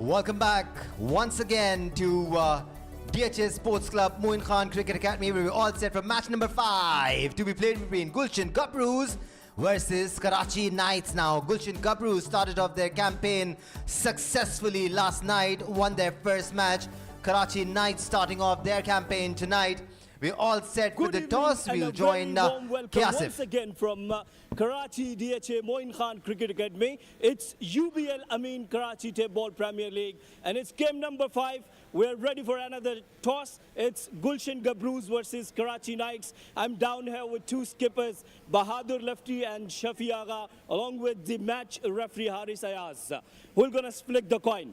Welcome back once again to DHS Sports Club Moin Cricket Academy, where we're all set for match number 5 to be played between Gulshan Gabroos versus Karachi Knights. Now, Gulshan Gabroos started off their campaign successfully last night, won their first match. Karachi Knights starting off their campaign tonight. We're all set with the toss. We'll join Kasif. Once again from Karachi DHA Moin Khan Cricket Academy. It's UBL Amin Karachi Tape Ball Premier League, and it's game number 5. We're ready for another toss. It's Gulshan Gabroos versus Karachi Knights. I'm down here with two skippers, Bahadur Lefty and Shafi Agha, along with the match referee Haris Ayaz. Who's gonna split the coin?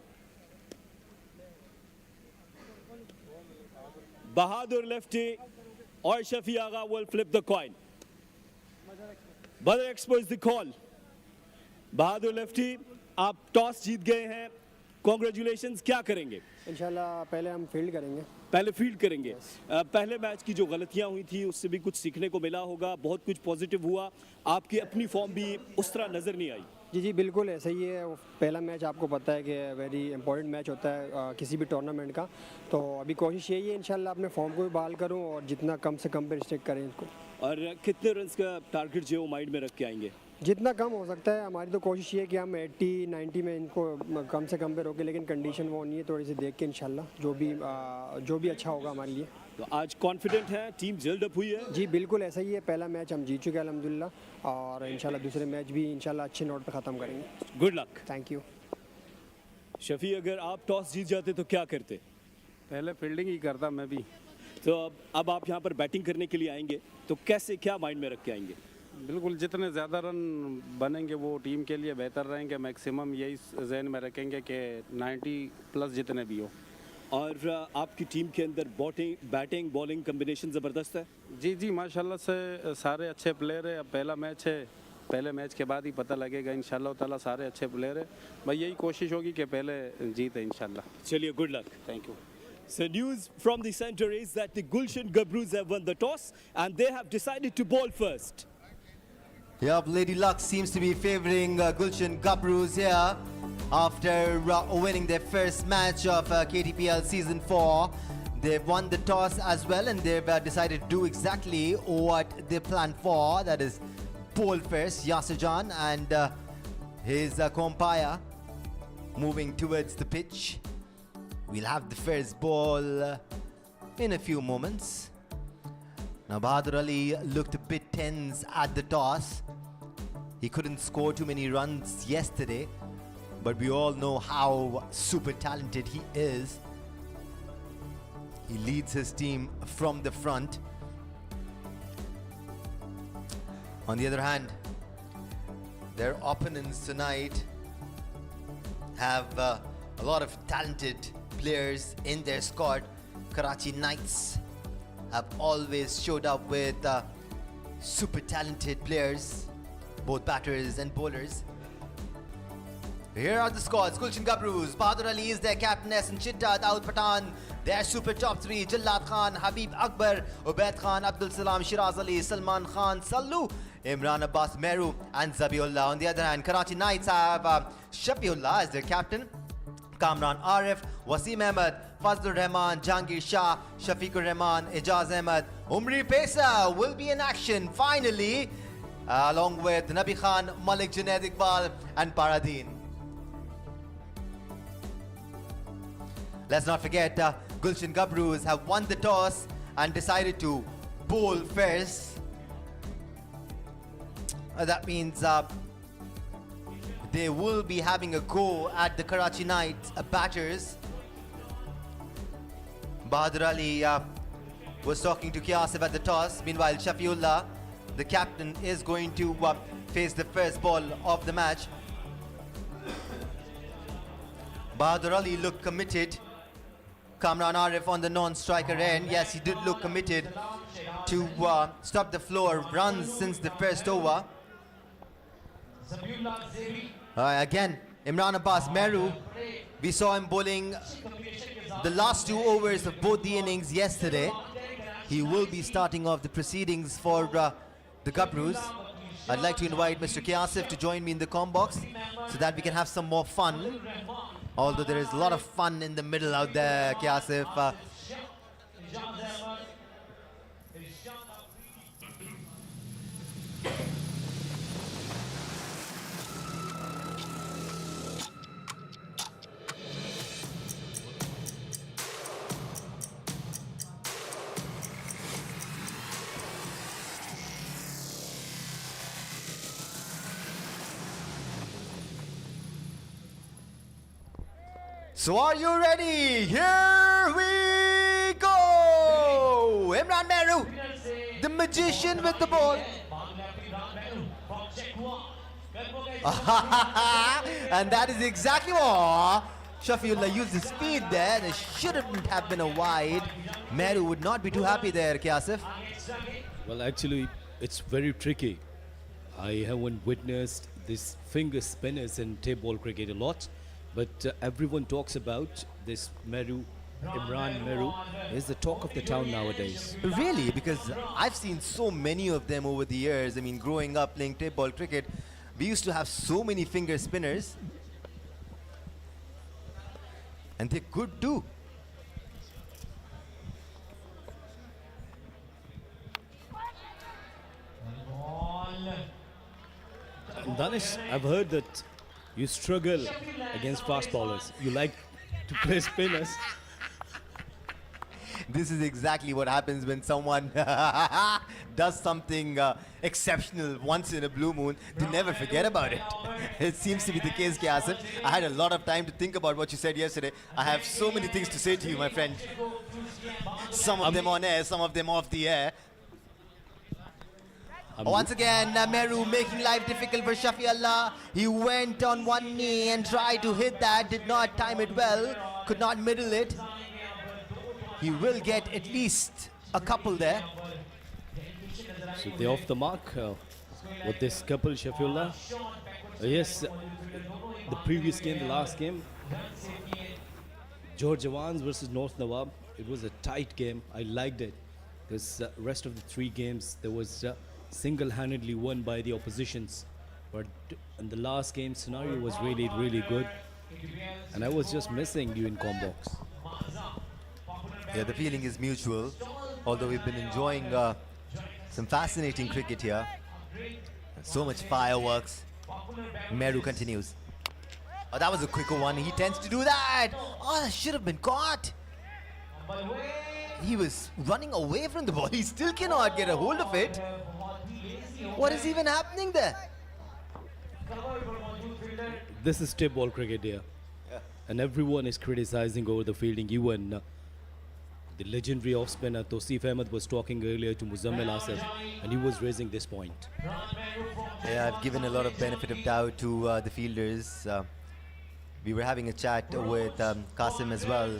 Bahadur Lefty or Shafi Agha will flip the coin. Badar Expo is the call. Bahadur Lefty, आप toss जीत गए हैं. Congratulations. क्या करेंगे? इंशाल्लाह पहले हम field करेंगे. पहले फील्ड करेंगे. पहले मैच की जो गलतियां हुई थी उससे भी कुछ सीखने को मिला होगा. बहुत कुछ पॉजिटिव हुआ. आपकी अपनी फॉर्म भी उस तरह नजर नहीं आई. जी बिल्कुल ऐसा ही है. पहला मैच आपको पता है कि वेरी इंपॉर्टेंट मैच होता है किसी भी टूर्नामेंट का. तो अभी कोशिश यही है इंशाल्लाह अपने फॉर्म को भी बहाल करूं और जितना कम से कम पे रिस्ट्रिक्ट करें इसको. और कितने रन्स का टारगेट जो माइंड में रख के आएंगे? जितना कम हो सकता है. हमारी तो कोशिश ये है कि हम 80-90 में इनको कम से कम पे रोकें, लेकिन कंडीशन वो नहीं है. थोड़ी सी देख के इंशाल्लाह जो भी अच्छा होगा हमारे लिए. तो आज कॉन्फिडेंट है, टीम जल्द अप हुई है? जी बिल्कुल ऐसा ही है. पहला मैच हम जीत चुके हैं अल्हम्दुलिल्लाह, और इंशाल्लाह दूसरे मैच भी इंशाल्लाह अच्छे नोट पे ख़त्म करेंगे. Good luck. Thank you. Shafi, अगर आप टॉस जीत जाते तो क्या करते? पहले फील्डिंग ही करता मैं भी. तो अब आप यहाँ पर बैटिंग करने के लिए आएंगे, तो कैसे क्या माइंड में रख के आएंगे? बिल्कुल जितने ज़्यादा रन बनेंगे वो टीम के लिए बेहतर रहेंगे. मैक्सिमम यही जहन में रखेंगे कि 90 प्लस जितने भी हो. और आपकी टीम के अंदर बैटिंग बॉलिंग कम्बिनेशन ज़बरदस्त है? जी माशाल्लाह से सारे अच्छे प्लेयर है. अब पहला मैच है, पहले मैच के बाद ही पता लगेगा इंशाल्लाह ताला. सारे अच्छे प्लेयर है. भाई यही कोशिश होगी कि पहले जीते इंशाल्लाह. चलिए, good luck. Thank you. So news from the center is that the Gulshan Gabroos have won the toss and they have decided to bowl first. Yep, Lady Luck seems to be favoring Gulshan Gabroos here after winning their first match of KTPL Season 4. They've won the toss as well, and they've decided to do exactly what they planned for. That is, bowl first. Yasir Jan and his umpire moving towards the pitch. We'll have the first ball in a few moments. Now, Bahadur Ali looked a bit tense at the toss. He couldn't score too many runs yesterday, but we all know how super talented he is. He leads his team from the front. On the other hand, their opponents tonight have a lot of talented players in their squad. Karachi Knights have always showed up with super talented players, both batters and bowlers. Here are the squads. Gulshan Gabroos, Bahadur Ali is their captain, and Chitta, Daud Patan, their super top 3, Jallad Khan, Habib Akbar, Ubaid Khan, Abdul Salam, Shiraz Ali, Salman Khan, Sallu, Imran Abbas Meru, and Zabiullah. On the other hand, Karachi Knights have Shafiullah as their captain, Kamran Arif, Wasim Ahmed, Fazlur Rahman, Jahangir Shah, Shafiqur Rahman, Ijaz Ahmed, Umri Pesa will be in action finally, along with Nabi Khan, Malik Junaid Iqbal, and Paradeen. Let's not forget, Gulshan Gabroos have won the toss and decided to bowl first. That means they will be having a go at the Karachi Knights batters. Bahadur Ali was talking to Kasif at the toss. Meanwhile, Shafiullah, the captain, is going to face the first ball of the match. Bahadur Ali looked committed. Kamran Arif on the non-striker end. Yes, he did look committed to stop the flow of runs since the first over. Again, Imran Abbas Meru, we saw him bowling the last 2 overs of both the innings yesterday. He will be starting off the proceedings for the Gabroos. I'd like to invite Mr. Kasif to join me in the comm box so that we can have some more fun Although there is a lot of fun in the middle out there, Kiasif. So are you ready? Here we go! Imran Meru, the magician with the ball. And that is exactly what Shafiullah used his speed there. There shouldn't have been a wide. Meru would not be too happy there, Kiasif. Well, actually, it's very tricky. I haven't witnessed these finger spinners in tape ball cricket a lot, but everyone talks about this Meru, Imran Meru, is the talk of the town nowadays. Really? Because I've seen so many of them over the years. I mean, growing up playing tape ball cricket, we used to have so many finger spinners. And they could do. And Danish, I've heard that you struggle against fast bowlers. You like to play spinners. This is exactly what happens when someone does something exceptional once in a blue moon. They never forget about it. It seems to be the case, Kiasif. I had a lot of time to think about what you said yesterday. I have so many things to say to you, my friend. Some of them on air, some of them off the air. Once again, Meru making life difficult for Shafiullah. He went on one knee and tried to hit that, did not time it well, could not middle it. He will get at least a couple there. So they're off the mark with this couple, Shafiullah. Yes, the previous game, the last game, George Javans versus North Nawab. It was a tight game. I liked it. Because rest of the three games, there was single-handedly won by the oppositions. But in the last game, scenario was really, really good. And I was just missing you in combox. Yeah, the feeling is mutual. Although we've been enjoying some fascinating cricket here. So much fireworks. Meru continues. Oh, that was a quicker one. He tends to do that. Oh, that should have been caught. He was running away from the ball. He still cannot get a hold of it. What is even happening there? This is tape ball cricket here. Yeah. And everyone is criticizing over the fielding. Even the legendary off-spinner Tosif Ahmed was talking earlier to Muzammil Asif, and he was raising this point. Yeah, I've given a lot of benefit of doubt to the fielders. We were having a chat with Qasim as well,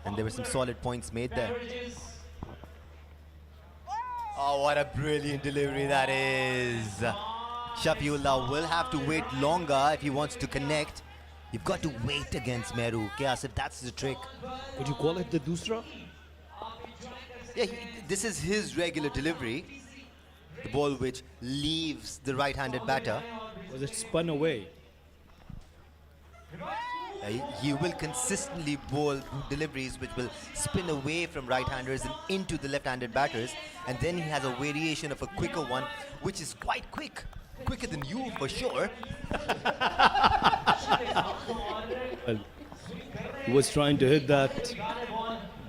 and there were some solid points made there. Oh, what a brilliant delivery that is. Shafiullah will have to wait longer if he wants to connect. You've got to wait against Meru. Kiasif, that's the trick. Would you call it the Dusra? Yeah, this is his regular delivery. The ball which leaves the right-handed batter. Was it spun away? He will consistently bowl deliveries which will spin away from right-handers and into the left-handed batters. And then he has a variation of a quicker one, which is quite quick. Quicker than you, for sure. Well, he was trying to hit that,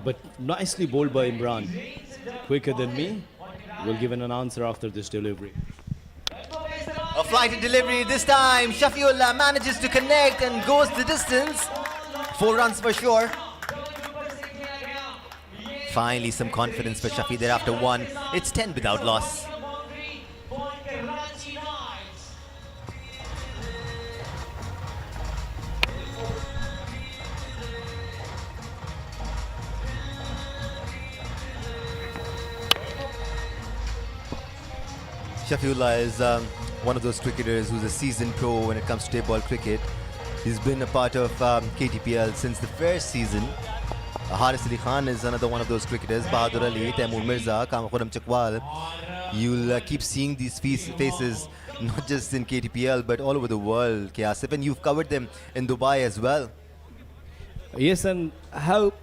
but nicely bowled by Imran. Quicker than me. We'll give an answer after this delivery. A flighted delivery this time. Shafiullah manages to connect and goes the distance. 4 runs for sure. Finally, some confidence for Shafi there after 1. It's 10 without loss. Shafiullah is one of those cricketers who's a seasoned pro when it comes to tape ball cricket. He's been a part of KTPL since the first season. Haris Ali Khan is another one of those cricketers. Bahadur Ali, Taimur Mirza, Kamakuram Chakwal. You'll keep seeing these faces not just in KTPL but all over the world, Asif, and you've covered them in Dubai as well. Yes, and how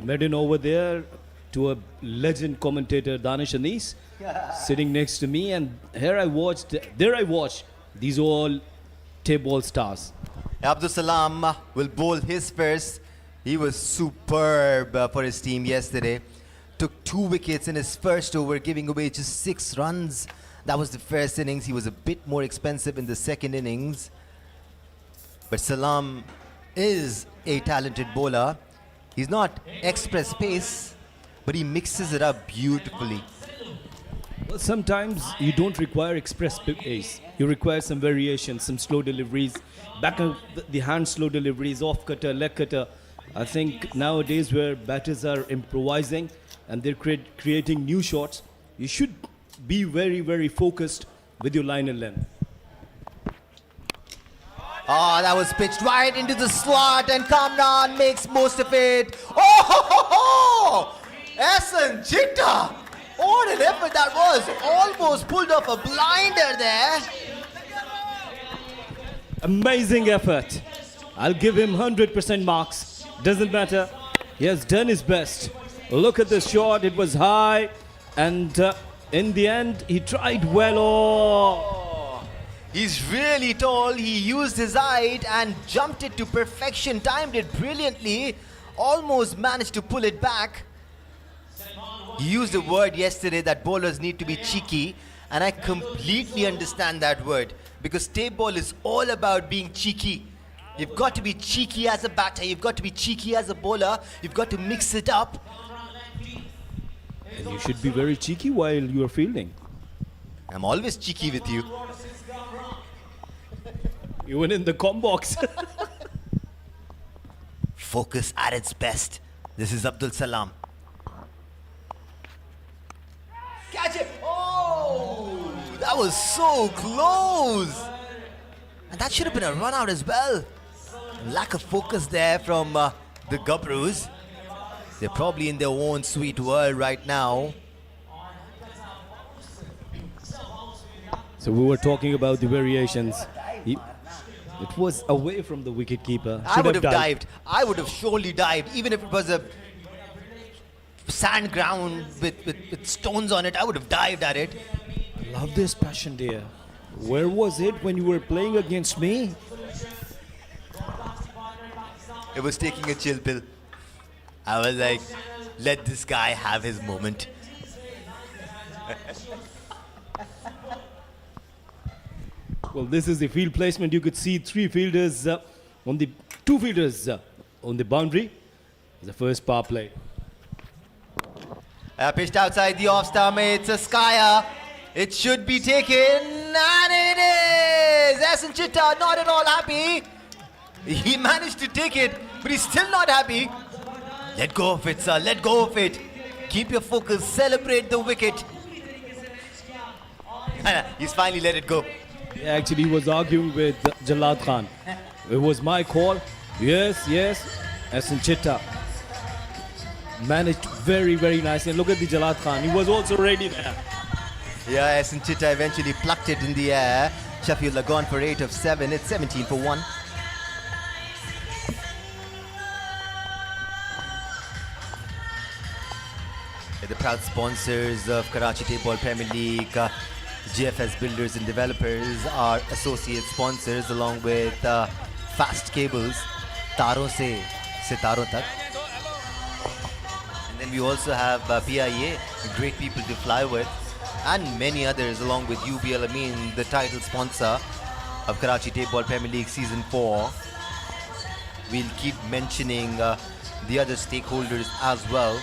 met in over there to a legend commentator, Danish Anis, sitting next to me, and there I watched these all table stars. Abdul Salam will bowl his first. He was superb for his team yesterday. Took 2 wickets in his first over, giving away just 6 runs. That was the first innings. He was a bit more expensive in the second innings. But Salam is a talented bowler. He's not express pace, but he mixes it up beautifully. Well, sometimes you don't require express pace. You require some variations, some slow deliveries, back of the hand slow deliveries, off cutter, leg cutter. I think nowadays where batters are improvising and they're creating new shots, you should be very, very focused with your line and length. Oh, that was pitched right into the slot, and Kamran makes most of it. Oh, ho, ho, ho! Ehsan Chitta! What an effort that was! Almost pulled off a blinder there. Amazing effort. I'll give him 100% marks. Doesn't matter. He has done his best. Look at this shot. It was high, and in the end, he tried well. Oh. He's really tall. He used his height and jumped it to perfection. Timed it brilliantly. Almost managed to pull it back. He used a word yesterday that bowlers need to be cheeky, and I completely understand that word, because tape ball is all about being cheeky. You've got to be cheeky as a batter. You've got to be cheeky as a bowler. You've got to mix it up. And you should be very cheeky while you are fielding. I'm always cheeky with you. Even in the com box. Focus at its best. This is Abdul Salam. Catch it! Oh! That was so close! And that should have been a run out as well. Lack of focus there from the Gabroos. They're probably in their own sweet world right now. So we were talking about the variations. It was away from the wicketkeeper. I would have dived. I would have surely dived. Even if it was a sand ground with stones on it, I would have dived at it. Love this passion, dear. Where was it when you were playing against me? It was taking a chill pill. I was like, let this guy have his moment. Well, this is the field placement. You could see two fielders on the boundary. The first power play. Pitched outside the off stump. It's a skyer. It should be taken, and it is. Ehsan Chitta not at all happy. He managed to take it, but he's still not happy. Let go of it, sir. Let go of it. Keep your focus. Celebrate the wicket. He's finally let it go. Actually, he was arguing with Jalad Khan. It was my call. Yes. Ehsan Chitta managed very, very nicely. And look at the Jalad Khan. He was also ready there. Yeah, Ehsan Chitta eventually plucked it in the air. Shafiullah gone for 8 of 7. It's 17 for 1. The proud sponsors of Karachi Table Premier League, GFS Builders and Developers are associate sponsors, along with Fast Cables, Taron se Sitaron tak. And then we also have PIA, great people to fly with, and many others, along with UBL Amin, the title sponsor of Karachi Table Premier League Season 4. We'll keep mentioning the other stakeholders as well.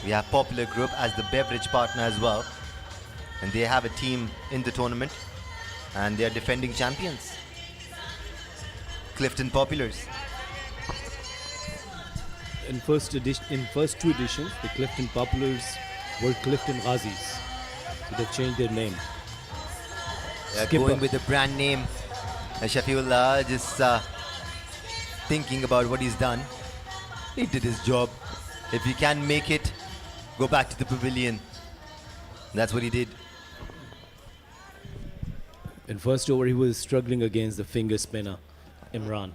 We have Popular Group as the beverage partner as well. And they have a team in the tournament. And they are defending champions. Clifton Populars. In first two editions, the Clifton Populars were Clifton Ghazis. So they've changed their name. Going with the brand name. Shafiullah just thinking about what he's done. He did his job. If he can make it, go back to the pavilion. That's what he did. In first over, he was struggling against the finger spinner, Imran.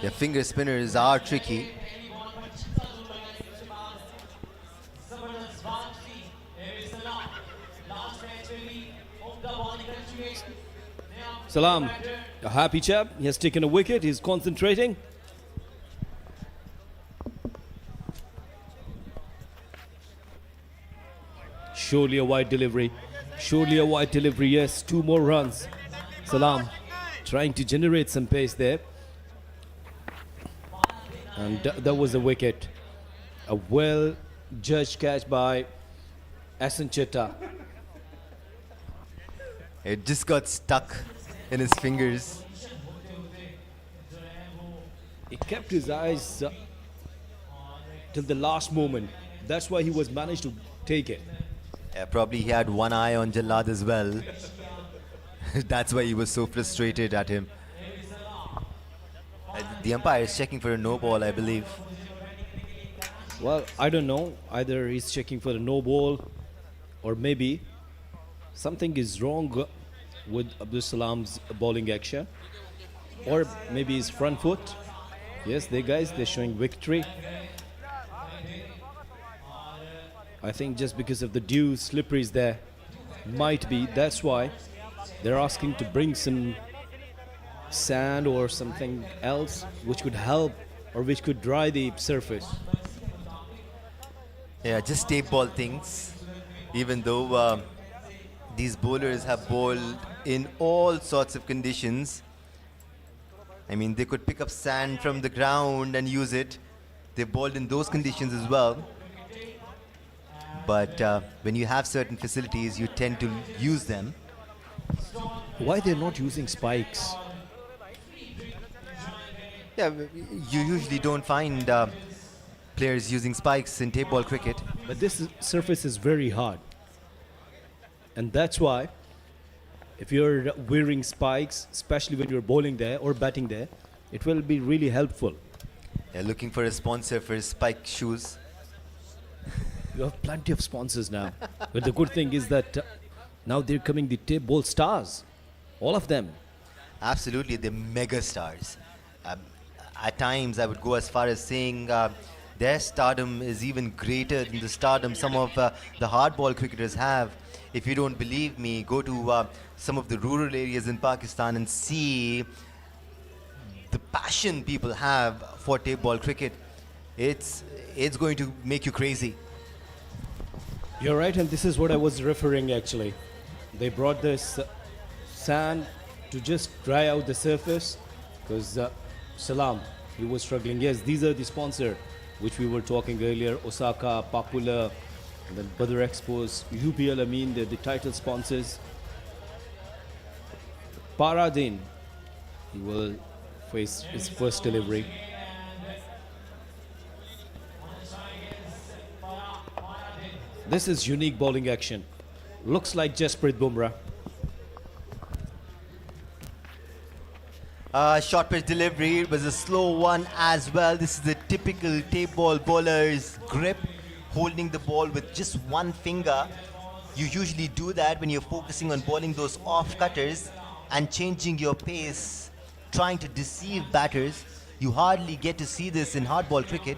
Yeah, finger spinners are tricky. Salam, a happy chap. He has taken a wicket. He's concentrating. Surely a wide delivery. Surely a wide delivery. Yes, 2 more runs. Salam trying to generate some pace there. And that was a wicket. A well judged catch by Asan Chetta. It just got stuck in his fingers. He kept his eyes till the last moment. That's why he was managed to take it. Yeah, probably he had one eye on Jallad as well. That's why he was so frustrated at him. The umpire is checking for a no ball, I believe. Well, I don't know. Either he's checking for the no ball, or maybe something is wrong with Abdul Salam's bowling action, or maybe his front foot. Yes, they're showing victory. I think just because of the dew, slipperies there, might be. That's why they're asking to bring some sand or something else which could help or which could dry the surface. Yeah, just tape ball things. Even though these bowlers have bowled in all sorts of conditions. I mean, they could pick up sand from the ground and use it. They bowled in those conditions as well. But when you have certain facilities, you tend to use them. Why they're not using spikes? Yeah, you usually don't find players using spikes in tape ball cricket. But this surface is very hard. And that's why if you're wearing spikes, especially when you're bowling there or batting there, it will be really helpful. Yeah, looking for a sponsor for spike shoes. You have plenty of sponsors now. But the good thing is that now they're coming the tape ball stars. All of them. Absolutely, they're mega stars. At times, I would go as far as saying their stardom is even greater than the stardom some of the hardball cricketers have. If you don't believe me, go to some of the rural areas in Pakistan and see the passion people have for tape ball cricket. It's going to make you crazy. You're right, and this is what I was referring actually. They brought this sand to just dry out the surface because Salam, he was struggling. Yes, these are the sponsor which we were talking earlier, Osaka, Popular, and then Badar Expo, UPL, I mean, the title sponsors. Paradin, he will face his first delivery. This is unique bowling action. Looks like Jasprit Bumrah. Short pitch delivery, it was a slow one as well. This is the typical tape ball bowler's grip, holding the ball with just one finger. You usually do that when you're focusing on bowling those off cutters and changing your pace, trying to deceive batters. You hardly get to see this in hardball cricket.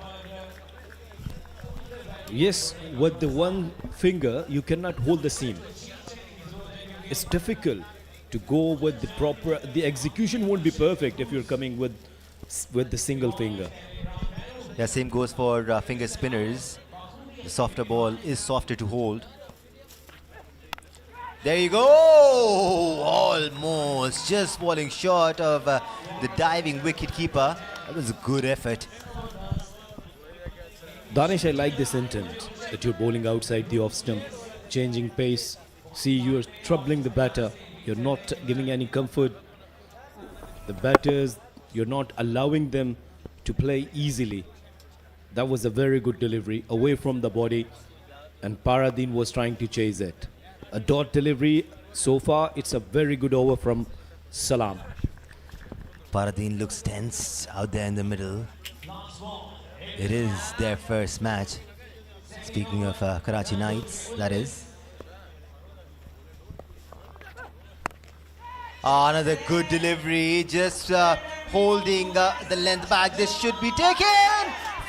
Yes, with the one finger, you cannot hold the seam. It's difficult to go with the proper, the execution won't be perfect if you're coming with the single finger. Yeah, same goes for finger spinners. The softer ball is softer to hold. There you go! Almost just falling short of the diving wicket keeper. That was a good effort. Danish, I like this intent that you're bowling outside the off stump, changing pace. See, you're troubling the batter. You're not giving any comfort. The batters, you're not allowing them to play easily. That was a very good delivery away from the body, and Paradin was trying to chase it. A dot delivery. So far, it's a very good over from Salam. Paradin looks tense out there in the middle. It is their first match. Speaking of Karachi Knights, that is. Another good delivery, just holding the length back. This should be taken.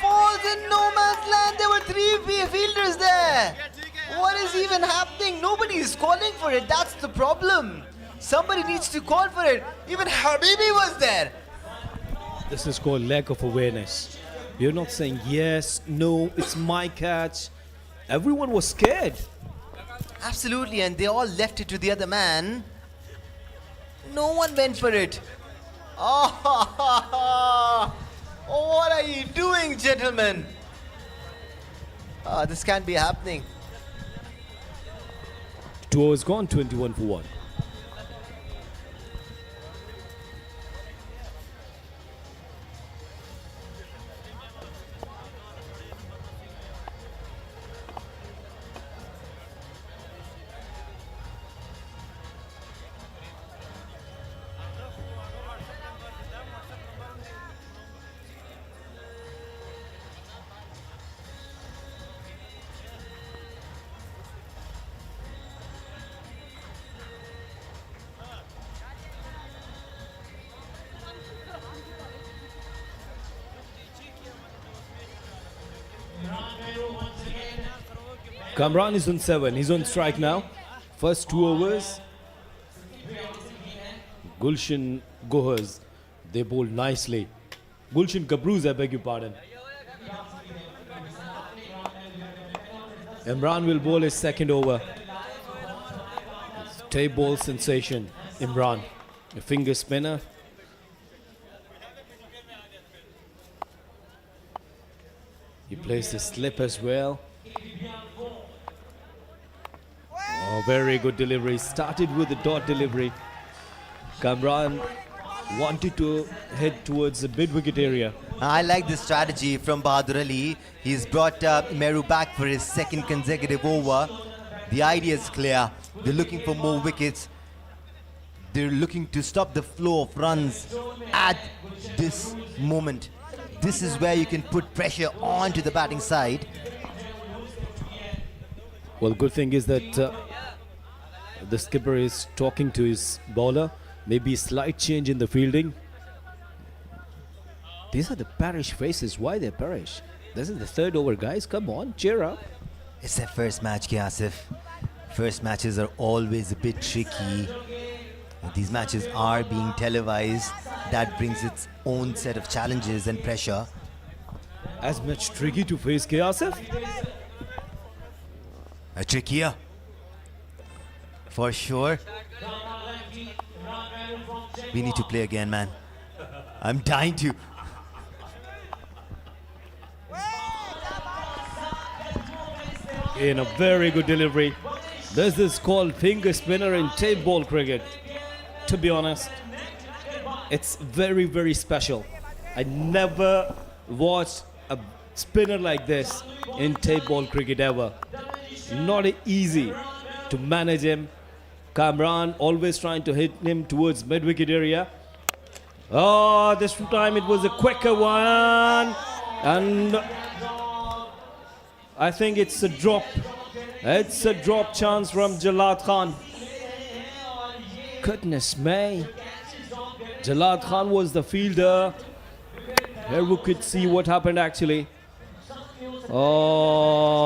Falls in no man's land. There were three fielders there. What is even happening? Nobody is calling for it. That's the problem. Somebody needs to call for it. Even Habibi was there. This is called lack of awareness. You're not saying yes, no, it's my catch. Everyone was scared. Absolutely, and they all left it to the other man. No one went for it. Oh, what are you doing, gentlemen? This can't be happening. 2 overs gone, 21 for 1. Kamran is on 7. He's on strike now. First 2 overs. Gulshan Gabroos. They bowled nicely. Gulshan Gabroos, I beg your pardon. Imran will bowl his second over. Tape ball sensation. Imran. A finger spinner. He plays the slip as well. Oh, very good delivery. Started with the dot delivery. Kamran wanted to head towards the mid-wicket area. I like this strategy from Bahadur Ali. He's brought Meru back for his second consecutive over. The idea is clear. They're looking for more wickets. They're looking to stop the flow of runs at this moment. This is where you can put pressure onto the batting side. Well, good thing is that the skipper is talking to his bowler. Maybe a slight change in the fielding. These are the Parish faces. Why they're Parish? This is the third over, guys. Come on, cheer up. It's their first match, Asif. First matches are always a bit tricky. These matches are being televised. That brings its own set of challenges and pressure. As much tricky to face, Asif? Trickier. For sure. We need to play again, man. I'm dying to. In a very good delivery. This is called finger spinner in tape ball cricket. To be honest, it's very, very special. I never watched a spinner like this in tape ball cricket ever. Not easy to manage him. Kamran always trying to hit him towards mid-wicket area. Oh, this time it was a quicker one. And I think it's a drop. It's a drop chance from Jalad Khan. Goodness me. Jalad Khan was the fielder. Here we could see what happened actually. Oh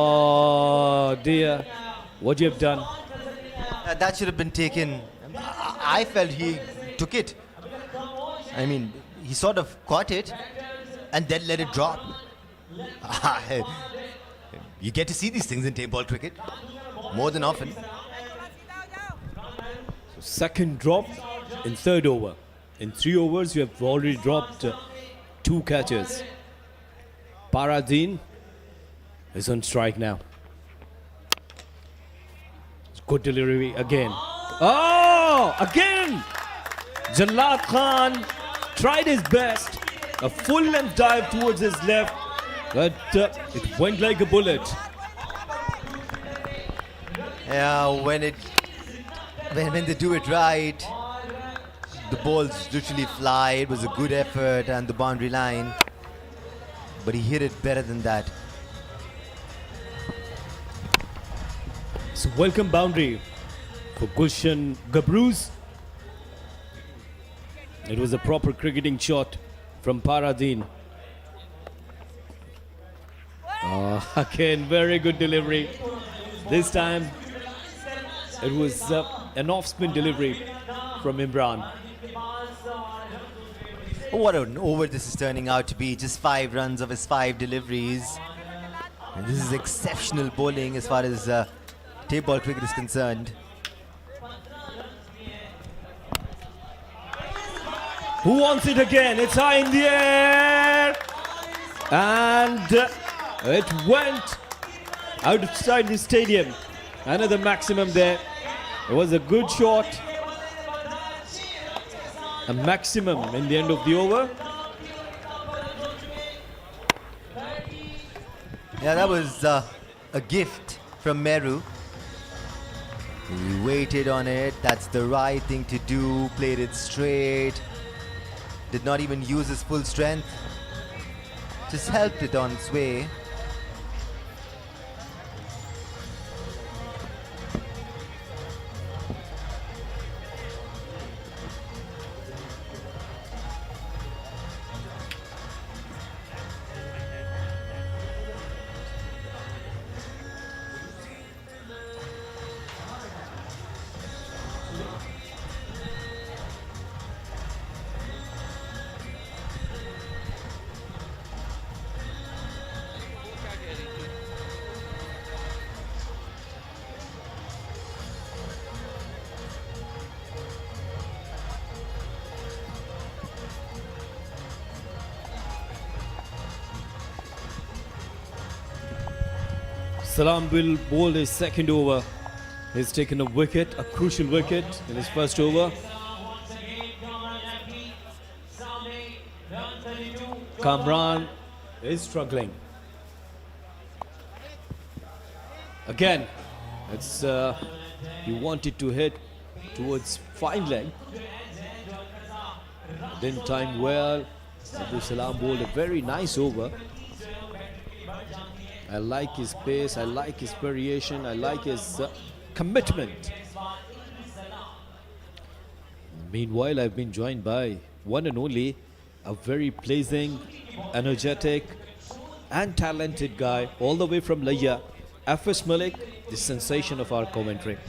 dear. What you have done? That should have been taken. I felt he took it. I mean, he sort of caught it and then let it drop. You get to see these things in tape ball cricket more than often. Second drop in third over. In 3 overs, you have already dropped 2 catches. Paradeen is on strike now. Good delivery again. Oh, again! Jalad Khan tried his best. A full length dive towards his left, but it went like a bullet. Yeah, when they do it right, the balls literally fly. It was a good effort and the boundary line, but he hit it better than that. So welcome boundary for Gulshan Gabroos. It was a proper cricketing shot from Paradeen. Again, very good delivery. This time, it was an off-spin delivery from Imran. What an over this is turning out to be. Just 5 runs of his 5 deliveries. And this is exceptional bowling as far as tape ball cricket is concerned. Who wants it again? It's high in the air. And it went outside the stadium. Another maximum there. It was a good shot. A maximum in the end of the over. Yeah, that was a gift from Meru. He waited on it. That's the right thing to do. Played it straight. Did not even use his full strength. Just helped it on its way. Salam will bowl his second over. He's taken a wicket, a crucial wicket in his first over. Kamran is struggling. Again, it's he wanted to hit towards fine leg. Didn't time well. Abdul Salam bowled a very nice over. I like his pace, I like his variation, I like his commitment. Meanwhile, I've been joined by one and only a very pleasing, energetic and talented guy all the way from Layya, Afis Malik, the sensation of our commentary.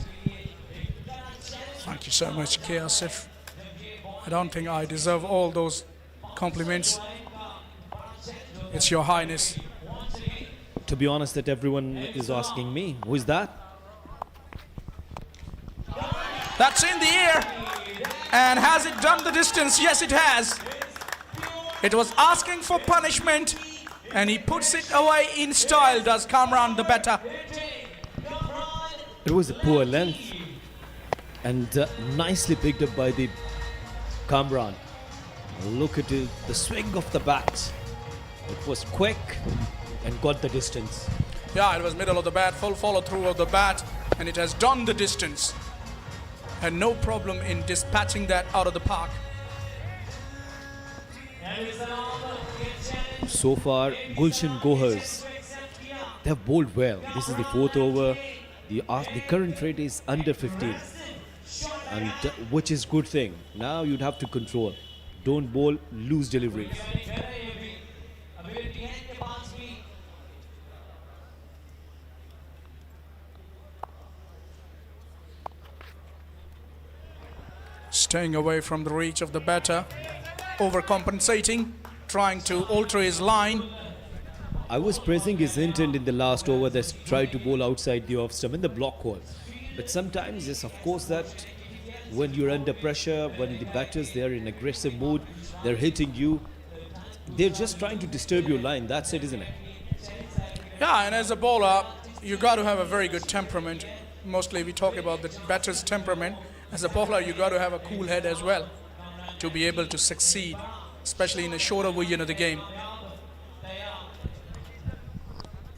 Thank you so much, KSF. I don't think I deserve all those compliments. It's your highness. To be honest, that everyone is asking me, who is that? That's in the air. And has it done the distance? Yes, it has. It was asking for punishment, and he puts it away in style, does Kamran the batter. It was a poor length and nicely picked up by the Kamran. Look at it, the swing of the bat. It was quick and got the distance. Yeah, it was middle of the bat, full follow through of the bat, and it has done the distance. Had no problem in dispatching that out of the park. So far, Gulshan Gohars, they have bowled well. This is the 4th over. The current rate is under 15, and which is good thing. Now you'd have to control. Don't bowl loose deliveries. Staying away from the reach of the batter, overcompensating, trying to alter his line. I was praising his intent in the last over that tried to bowl outside the off stump in the block hole. But sometimes, yes, of course, that when you're under pressure, when the batters, they are in aggressive mood, they're hitting you, they're just trying to disturb your line. That's it, isn't it? Yeah, and as a bowler, you got to have a very good temperament. Mostly we talk about the batter's temperament. As a bowler, you got to have a cool head as well to be able to succeed, especially in a shorter version of the game.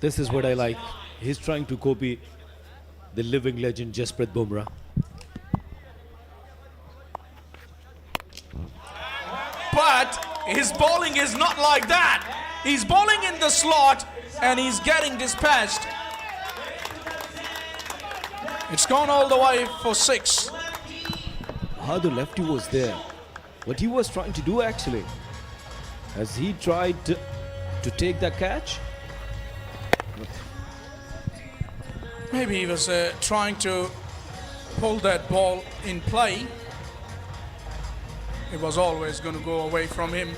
This is what I like. He's trying to copy the living legend Jasprit Bumrah. But his bowling is not like that. He's bowling in the slot and he's getting dispatched. It's gone all the way for 6. How the lefty was there. What he was trying to do actually. As he tried to take that catch. Maybe he was trying to hold that ball in play. It was always going to go away from him.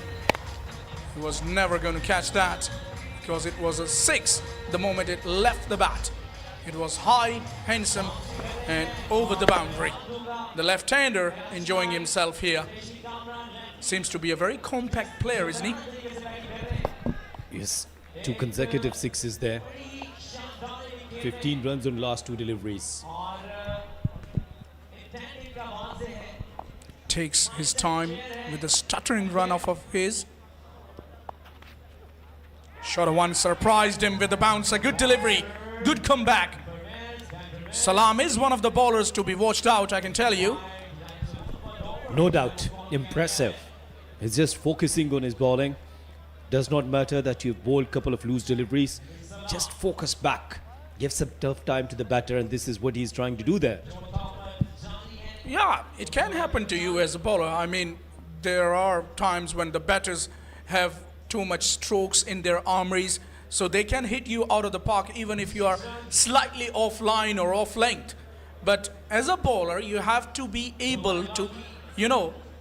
He was never going to catch that because it was a 6 the moment it left the bat. It was high, handsome, and over the boundary. The left-hander enjoying himself here. Seems to be a very compact player, isn't he? Yes, 2 consecutive sixes there. 15 runs on last 2 deliveries. Takes his time with the stuttering run-off of his. Shot of 1 surprised him with the bounce. A good delivery, good comeback. Salam is one of the bowlers to be watched out, I can tell you. No doubt, impressive. He's just focusing on his bowling. Does not matter that you've bowled a couple of loose deliveries. Just focus back. Give some tough time to the batter, and this is what he's trying to do there. Yeah, it can happen to you as a bowler. I mean, there are times when the batters have too much strokes in their armories, so they can hit you out of the park even if you are slightly offline or off length. But as a bowler, you have to be able to,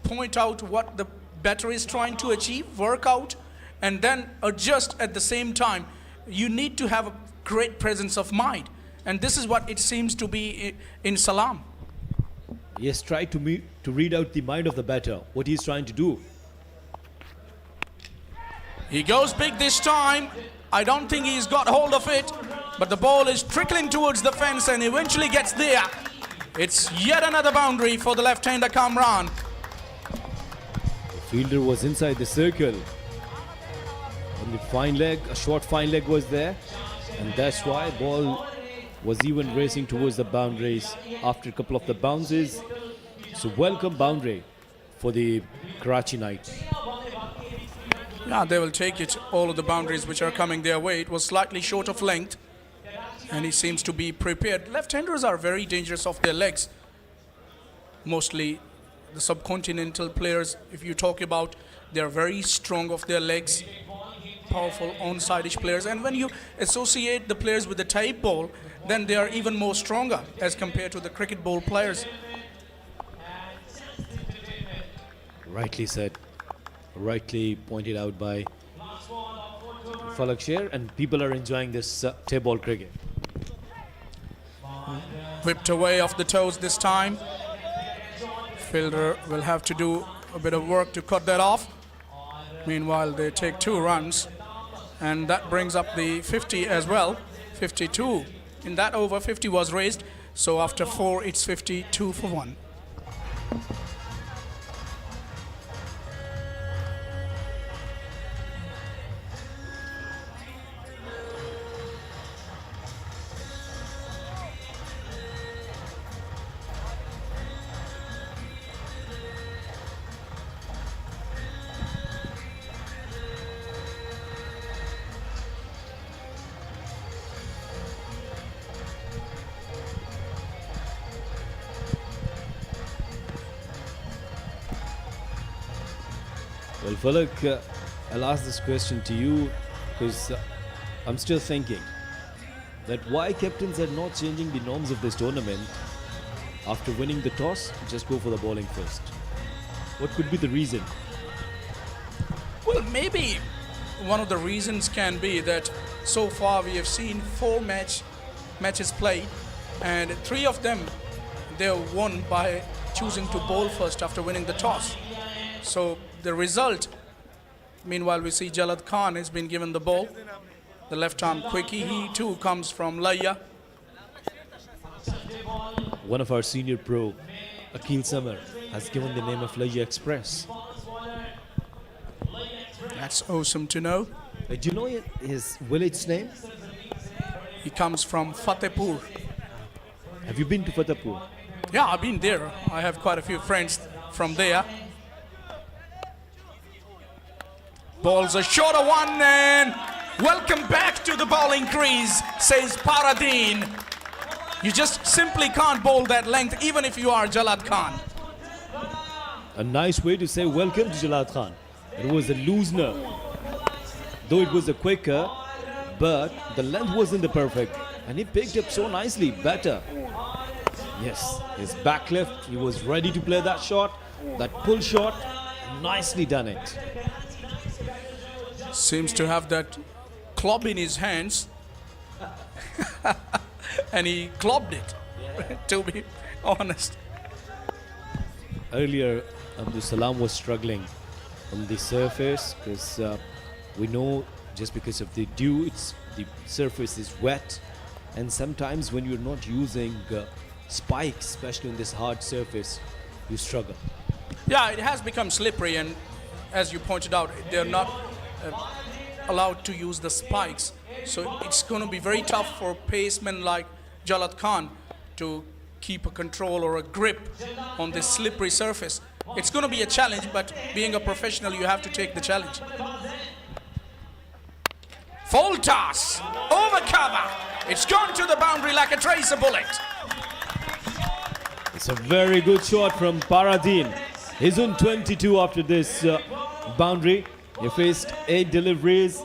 point out what the batter is trying to achieve, work out, and then adjust at the same time. You need to have a great presence of mind. And this is what it seems to be in Salam. Yes, try to read out the mind of the batter, what he's trying to do. He goes big this time. I don't think he's got hold of it, but the ball is trickling towards the fence and eventually gets there. It's yet another boundary for the left-hander Kamran. The fielder was inside the circle. And the fine leg, a short fine leg was there. And that's why ball was even racing towards the boundaries after a couple of the bounces. So welcome boundary for the Karachi Knights. Yeah, they will take it, all of the boundaries which are coming their way. It was slightly short of length, and he seems to be prepared. Left-handers are very dangerous off their legs. Mostly the subcontinental players, if you talk about, they're very strong off their legs, powerful onside-ish players. And when you associate the players with the type ball, then they are even more stronger as compared to the cricket ball players. Rightly said. Rightly pointed out by Falak Sher, and people are enjoying this table cricket. Whipped away off the toes this time. Fielder will have to do a bit of work to cut that off. Meanwhile, they take 2 runs, and that brings up the 50 as well. 52. In that over, 50 was raised, so after 4, it's 52 for 1. Well, Falak, I'll ask this question to you because I'm still thinking that why captains are not changing the norms of this tournament after winning the toss, just go for the bowling first. What could be the reason? Well, maybe one of the reasons can be that so far we have seen 4 matches played, and 3 of them they won by choosing to bowl first after winning the toss. So the result, meanwhile we see Jalad Khan has been given the ball, the left-arm quickie. He too comes from Laya. One of our senior pro, Akil Samar, has given the name of Laya Express. That's awesome to know. Do you know his village name? He comes from Fatehpur. Have you been to Fatehpur? Yeah, I've been there. I have quite a few friends from there. Ball's a shorter one, and welcome back to the bowling crease, says Paradeen. You just simply can't bowl that length even if you are Jalad Khan. A nice way to say welcome to Jalad Khan. It was a loosener. Though it was a quicker, but the length wasn't the perfect. And he picked up so nicely, better. Yes, his back left, he was ready to play that shot, that pull shot, nicely done it. Seems to have that club in his hands. And he clubbed it, to be honest. Earlier, Abdul Salam was struggling on the surface because we know just because of the dew, the surface is wet. And sometimes when you're not using spikes, especially on this hard surface, you struggle. Yeah, it has become slippery, and as you pointed out, they're not allowed to use the spikes. So it's going to be very tough for pacemen like Jalad Khan to keep a control or a grip on this slippery surface. It's going to be a challenge, but being a professional, you have to take the challenge. Full toss, over cover. It's gone to the boundary like a tracer bullet. It's a very good shot from Paradeen. He's on 22 after this boundary. He faced 8 deliveries.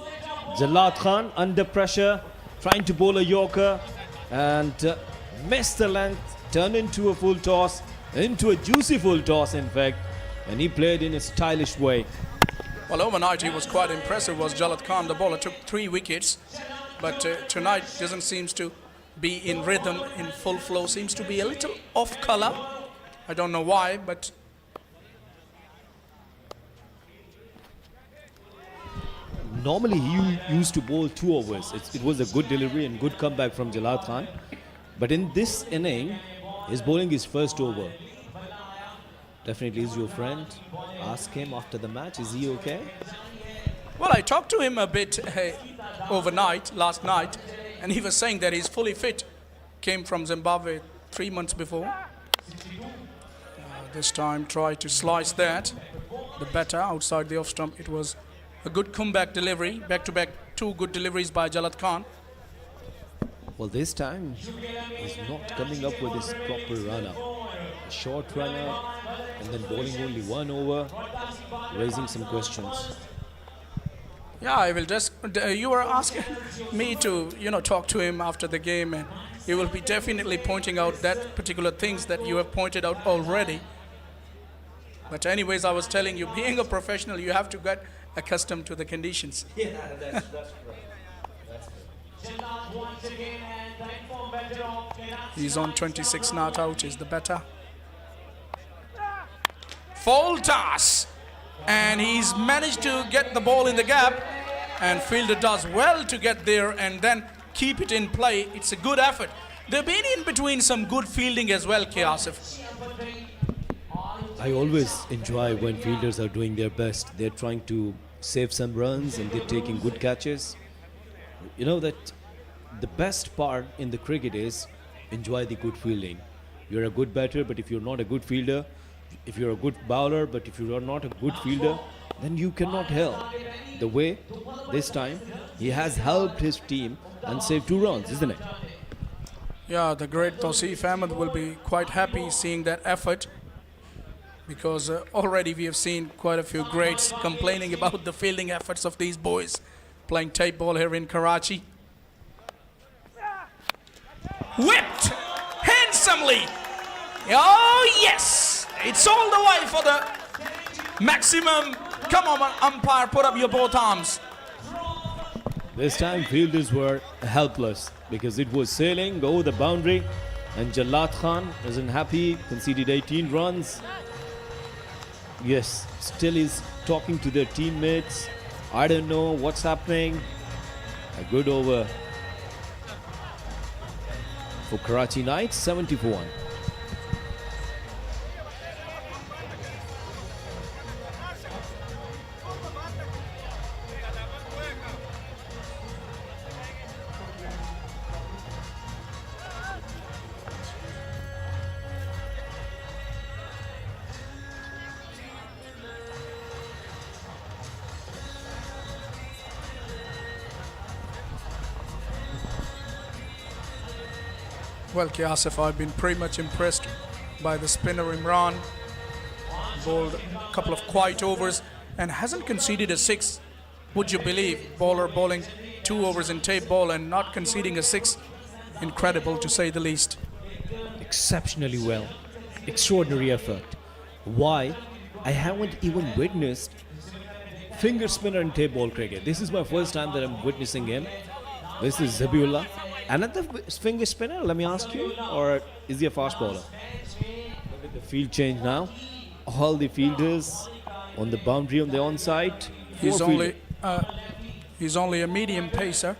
Jalad Khan under pressure, trying to bowl a Yorker and missed the length, turned into a full toss, into a juicy full toss in fact, and he played in a stylish way. Well, overnight he was quite impressive, was Jalad Khan. The bowler took 3 wickets, but tonight doesn't seem to be in rhythm, in full flow, seems to be a little off color. I don't know why, but normally he used to bowl 2 overs. It was a good delivery and good comeback from Jalad Khan. But in this inning, he's bowling his first over. Definitely is your friend. Ask him after the match, is he okay? well, I talked to him a bit overnight, last night, and he was saying that he's fully fit. Came from Zimbabwe 3 months before. This time tried to slice that. The batter outside the off stump. It was a good comeback delivery. Back-to-back 2 good deliveries by Jalad Khan. Well, this time he's not coming up with his proper runner. A short runner and then bowling only 1 over, raising some questions. Yeah, I will just. You were asking me to, talk to him after the game, and he will be definitely pointing out that particular things that you have pointed out already. But anyways, I was telling you, being a professional, you have to get accustomed to the conditions. Yeah, that's correct. He's on 26 not out, is the batter. Full toss. And he's managed to get the ball in the gap. And fielder does well to get there and then keep it in play. It's a good effort. They've been in between some good fielding as well, Asif. I always enjoy when fielders are doing their best. They're trying to save some runs and they're taking good catches. You know that the best part in the cricket is enjoy the good fielding. You're a good batter, but if you're not a good fielder, if you're a good bowler, but if you are not a good fielder, then you cannot help. The way this time he has helped his team and saved 2 runs, isn't it? Yeah, the great Tausif Ahmed will be quite happy seeing that effort, because already we have seen quite a few greats complaining about the fielding efforts of these boys playing tape ball here in Karachi. Whipped handsomely. Oh yes, it's all the way for the maximum. Come on, umpire, put up your both arms. This time fielders were helpless because it was sailing over the boundary and Jalad Khan isn't happy, conceded 18 runs. Yes, still is talking to their teammates. I don't know what's happening. A good over for Karachi Knights, 74. Well, Kiasif, I've been pretty much impressed by the spinner Imran. Bowled a couple of quiet overs and hasn't conceded a six. Would you believe? Bowler bowling 2 overs in tape ball and not conceding a six. Incredible to say the least. Exceptionally well. Extraordinary effort. Why? I haven't even witnessed finger spinner in tape ball cricket. This is my first time that I'm witnessing him. This is Zabiullah. Another finger spinner, let me ask you, or is he a fast bowler? Look at the field change now. All the fielders on the boundary on the onside. He's only a medium pacer.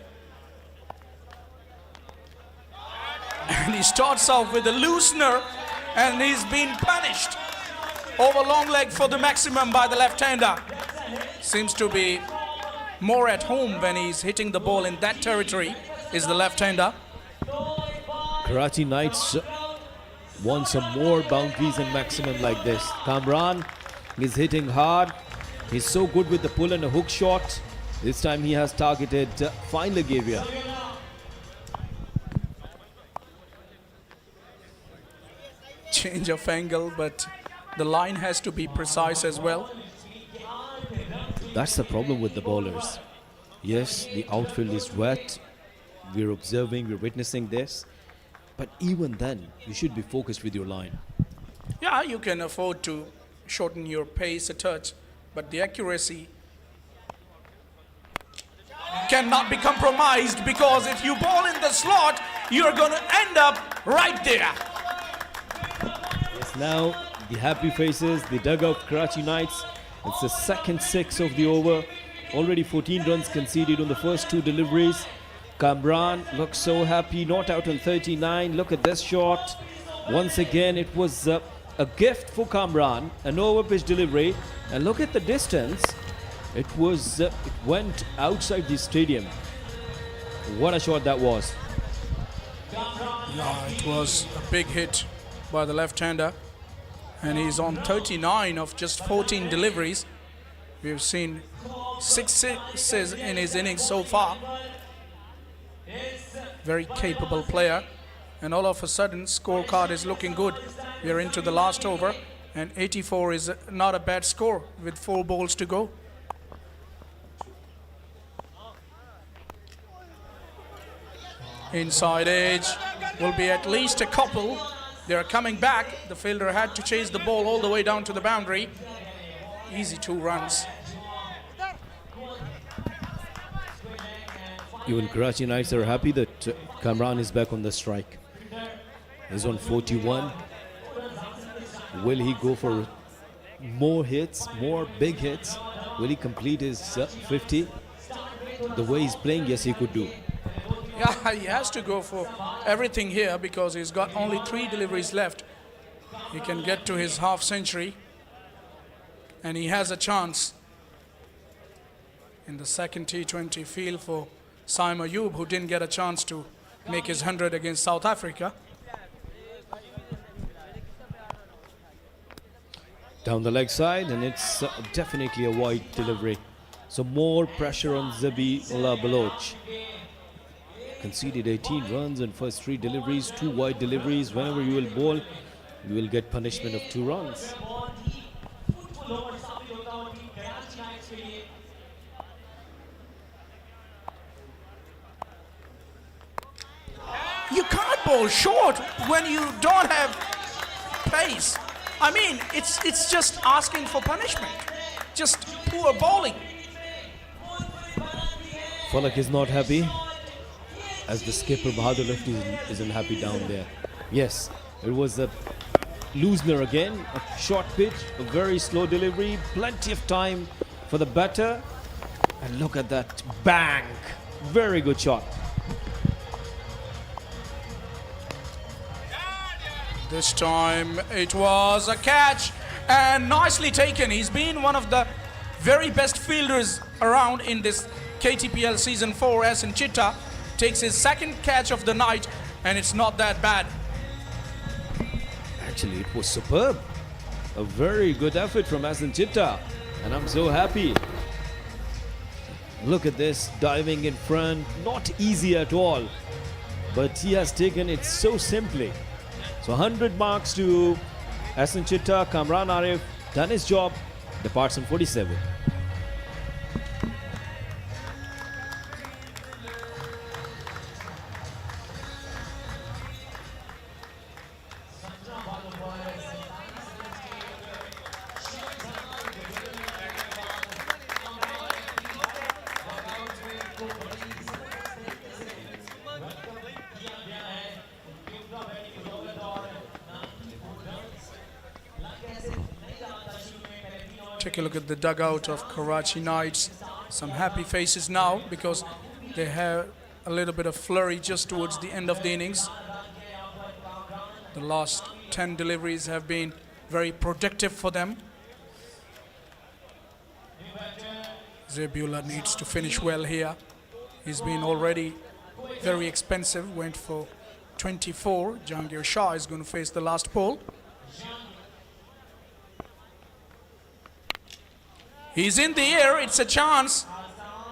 And he starts off with a loosener and he's been punished over long leg for the maximum by the left-hander. Seems to be more at home when he's hitting the ball in that territory is the left-hander. Karachi Knights want some more boundaries and maximum like this. Kamran is hitting hard. He's so good with the pull and a hook shot. This time he has targeted fine leg area. Change of angle, but the line has to be precise as well. That's the problem with the bowlers. Yes, the outfield is wet. We're observing, we're witnessing this. But even then, you should be focused with your line. Yeah, you can afford to shorten your pace a touch, but the accuracy cannot be compromised, because if you bowl in the slot, you're going to end up right there. Yes, now the happy faces, the dugout Karachi Knights. It's the second 6 of the over. Already 14 runs conceded on the first 2 deliveries. Kamran looks so happy, not out on 39. Look at this shot. Once again, it was a gift for Kamran, an over-pitch delivery. And look at the distance. It went outside the stadium. What a shot that was. Yeah, it was a big hit by the left-hander. And he's on 39 of just 14 deliveries. We've seen 6 sixes in his innings so far. Very capable player. And all of a sudden, scorecard is looking good. We're into the last over. And 84 is not a bad score with 4 balls to go. Inside edge will be at least a couple. They're coming back. The fielder had to chase the ball all the way down to the boundary. Easy 2 runs. Even Karachi Knights are happy that Kamran is back on the strike. He's on 41. Will he go for more hits, more big hits? Will he complete his 50? The way he's playing, yes, he could do. Yeah, he has to go for everything here because he's got only 3 deliveries left. He can get to his half century and he has a chance in the second T20 field for Saim Ayub, who didn't get a chance to make his 100 against South Africa. Down the leg side, and it's definitely a wide delivery. So more pressure on Zabiullah Baloch. Conceded 18 runs in first 3 deliveries, 2 wide deliveries. Whenever you will bowl, you will get punishment of 2 runs. You can't bowl short when you don't have pace. I mean, it's just asking for punishment. Just poor bowling. Falak is not happy, as the skipper Bahadur Lefty isn't happy down there. Yes, it was a loosener again, a short pitch, a very slow delivery, plenty of time for the batter. And look at that, bang! Very good shot. This time it was a catch and nicely taken. He's been one of the very best fielders around in this KTPL Season 4. Asin Chitta takes his 2nd catch of the night, and it's not that bad. Actually, it was superb. A very good effort from Asin Chitta, and I'm so happy. Look at this, diving in front, not easy at all. but he has taken it so simply. So 100 marks to Hassan Chitta. Kamran Arif done his job, departs on 47. Take a look at the dugout of Karachi Knights. Some happy faces now because they have a little bit of flurry just towards the end of the innings. The last 10 deliveries have been very productive for them. Zabiullah needs to finish well here. He's been already very expensive, went for 24. Jahangir Shah is going to face the last ball. He's in the air, it's a chance.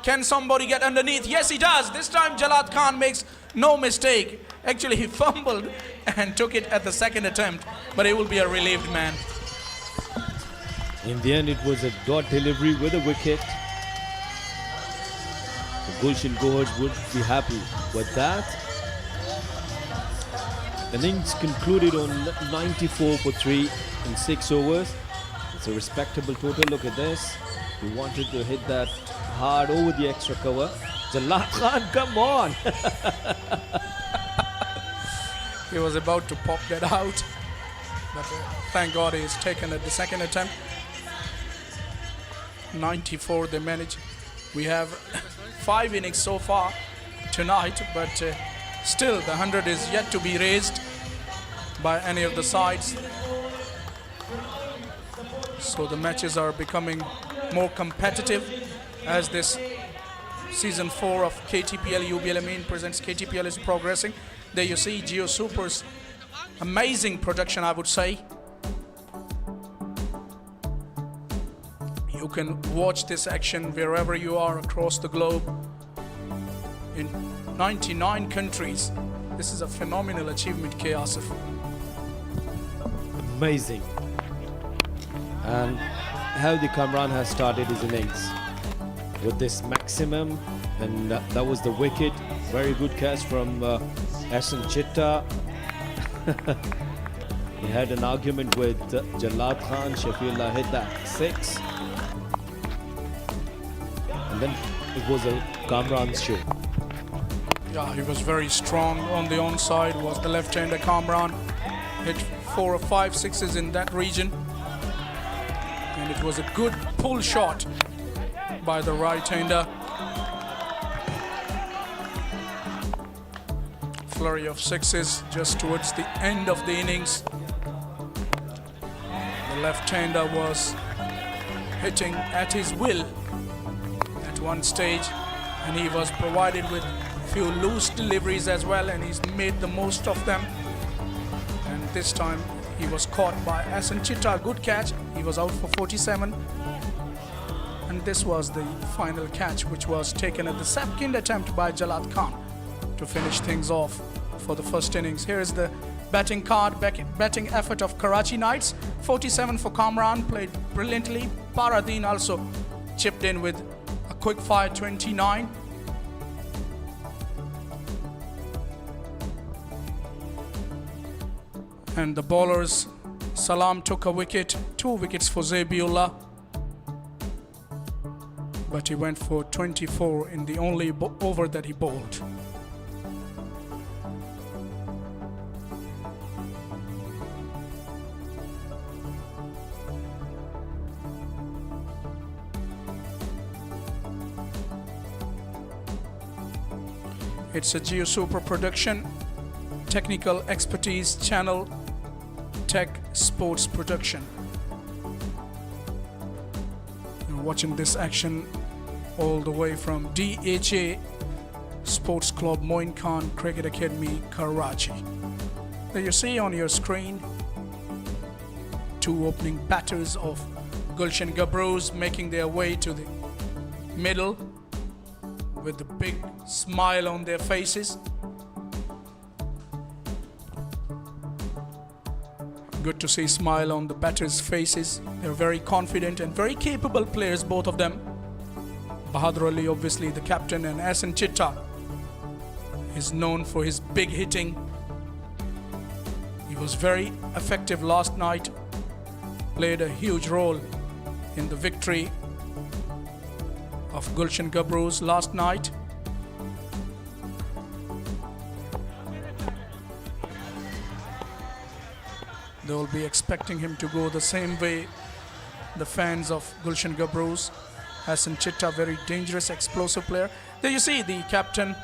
Can somebody get underneath? Yes, he does. This time Jalad Khan makes no mistake. Actually, he fumbled and took it at the second attempt, but he will be a relieved man. In the end, it was a dot delivery with a wicket. So Gulshan Gabroos would be happy with that. Innings concluded on 94 for 3 in 6 overs. It's a respectable total. Look at this. He wanted to hit that hard over the extra cover. Jalad Khan, come on! He was about to pop that out, but thank God he's taken at the second attempt. 94 they managed. We have 5 innings so far tonight, but still the 100 is yet to be raised by any of the sides. So the matches are becoming more competitive as this season 4 of KTPL UBL Amin presents KTPL is progressing. There you see Geo Super's amazing production, I would say. You can watch this action wherever you are across the globe in 99 countries. This is a phenomenal achievement, K. Asif. Amazing. And how the Kamran has started his innings with this maximum, and that was the wicket. Very good catch from Hassan Chitta. He had an argument with Jalad Khan. Shafiullah hit that 6, and then it was a Kamran's show. Yeah, he was very strong on the onside. Was the left-hander Kamran. Hit 4 or 5 sixes in that region. And it was a good pull shot by the right-hander. Flurry of sixes just towards the end of the innings. The left-hander was hitting at his will at one stage, and he was provided with few loose deliveries as well, and he's made the most of them. And this time he was caught by Hassan Chitta. Good catch. He was out for 47. And this was the final catch, which was taken at the second attempt by Jalad Khan to finish things off for the first innings. Here is the batting card, batting effort of Karachi Knights. 47 for Kamran, played brilliantly. Paradeen also chipped in with a quick fire 29. And the bowlers, Salam took a wicket, 2 wickets for Zabiullah. But he went for 24 in the only over that he bowled. It's a Geo Super production, technical expertise channel, tech sports production. You're watching this action all the way from DHA Sports Club Moin Khan Cricket Academy, Karachi. There you see on your screen 2 opening batters of Gulshan Gabroos making their way to the middle with the big smile on their faces. Good to see smile on the batters' faces. They're very confident and very capable players, both of them. Bahadur Ali, obviously the captain, and Ahsan Chitta is known for his big hitting. He was very effective last night, played a huge role in the victory of Gulshan Gabroos last night. They will be expecting him to go the same way. The fans of Gulshan Gabroos. Ahsan Chitta, very dangerous, explosive player. There you see the captain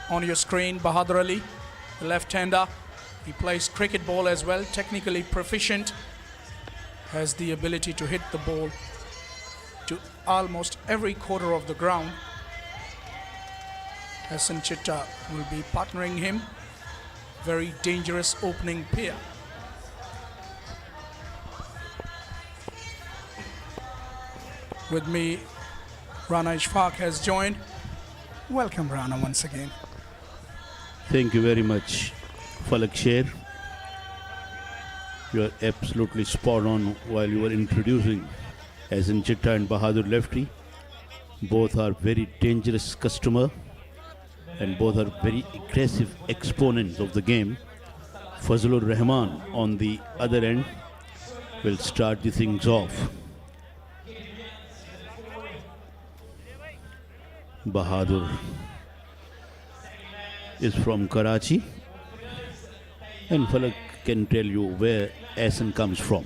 on your screen, Bahadur Ali, the left-hander. He plays cricket ball as well, technically proficient. Has the ability to hit the ball to almost every quarter of the ground. Ahsan Chitta will be partnering him. Very dangerous opening pair. With me, Rana Ishfaq has joined. Welcome, Rana, once again. Thank you very much, Falak Sher. You are absolutely spot on while you were introducing Ahsan Chitta and Bahadur Lefty. Both are very dangerous customer and both are very aggressive exponents of the game. Fazlur Rahman on the other end will start the things off. Bahadur is from Karachi, and Falak can tell you where Ahsan comes from.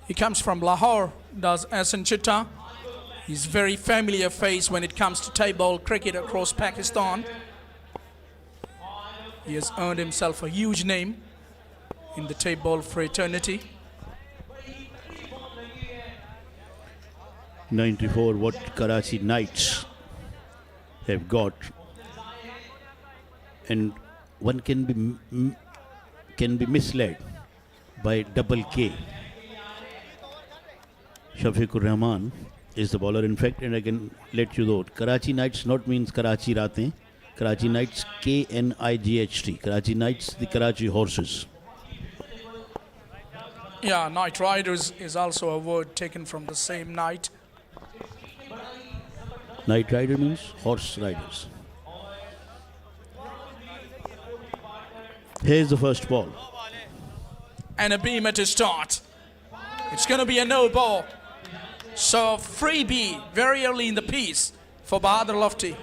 He comes from Lahore, does Ahsan Chitta. He's very familiar face when it comes to table cricket across Pakistan. He has earned himself a huge name in the table fraternity. 94 what Karachi Knights have got, and one can be misled by double K. Shafiqur Rahman is the bowler, in fact, and I can let you know Karachi Knights not means Karachi Ratein. Karachi Knights, Knight. Karachi Knights, the Karachi horses. Yeah, Night Riders is also a word taken from the same night. Night Rider means horse riders. Here's the first ball. And a beamer to start. It's going to be a no ball. So freebie very early in the piece for Bahadur Lofty.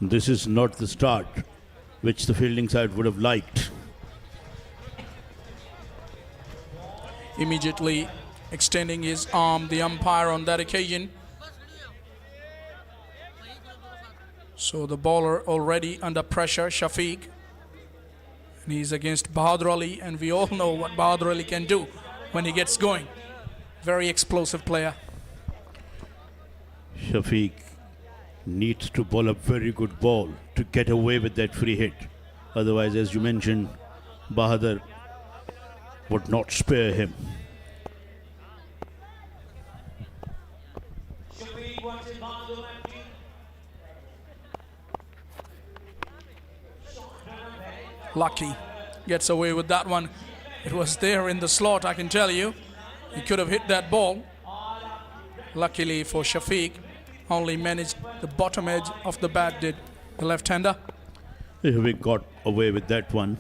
This is not the start which the fielding side would have liked. Immediately extending his arm, the umpire on that occasion. So the bowler already under pressure, Shafiq. And he's against Bahadur Ali, and we all know what Bahadur Ali can do when he gets going. Very explosive player. Shafiq needs to bowl a very good ball to get away with that free hit. Otherwise, as you mentioned, Bahadur would not spare him. Lucky gets away with that one. It was there in the slot, I can tell you. He could have hit that ball. Luckily for Shafiq, only managed the bottom edge of the bat, did the left-hander. Shafiq got away with that one.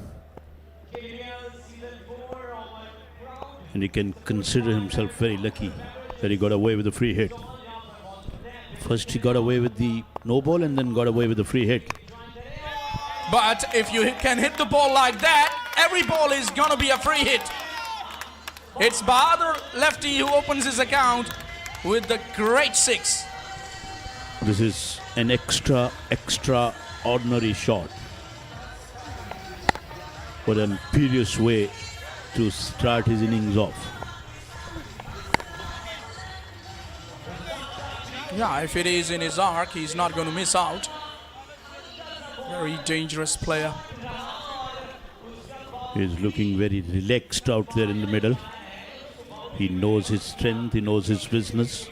And he can consider himself very lucky that he got away with the free hit. First he got away with the no ball and then got away with the free hit. But if you can hit the ball like that, every ball is going to be a free hit. It's Bahadur Lefty who opens his account with the great six. This is an extraordinary shot. What an imperious way to start his innings off. Yeah, if it is in his arc, he's not going to miss out. Very dangerous player. He's looking very relaxed out there in the middle. He knows his strength, he knows his business.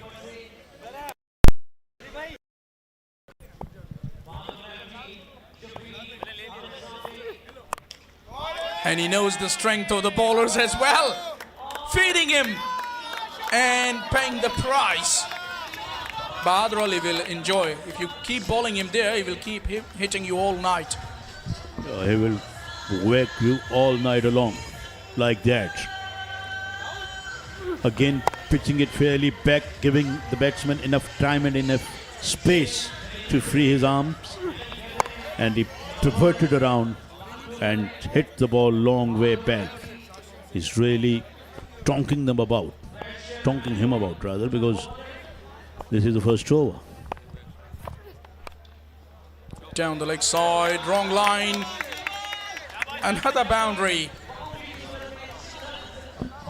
And he knows the strength of the bowlers as well. Feeding him and paying the price. Bahadur Ali will enjoy. If you keep bowling him there, he will keep hitting you all night. He will whack you all night along like that. Again, pitching it fairly back, giving the batsman enough time and enough space to free his arms. And he pivoted around and hit the ball long way back. He's really tonking him about, because this is the first over. Down the leg side, wrong line. Another boundary.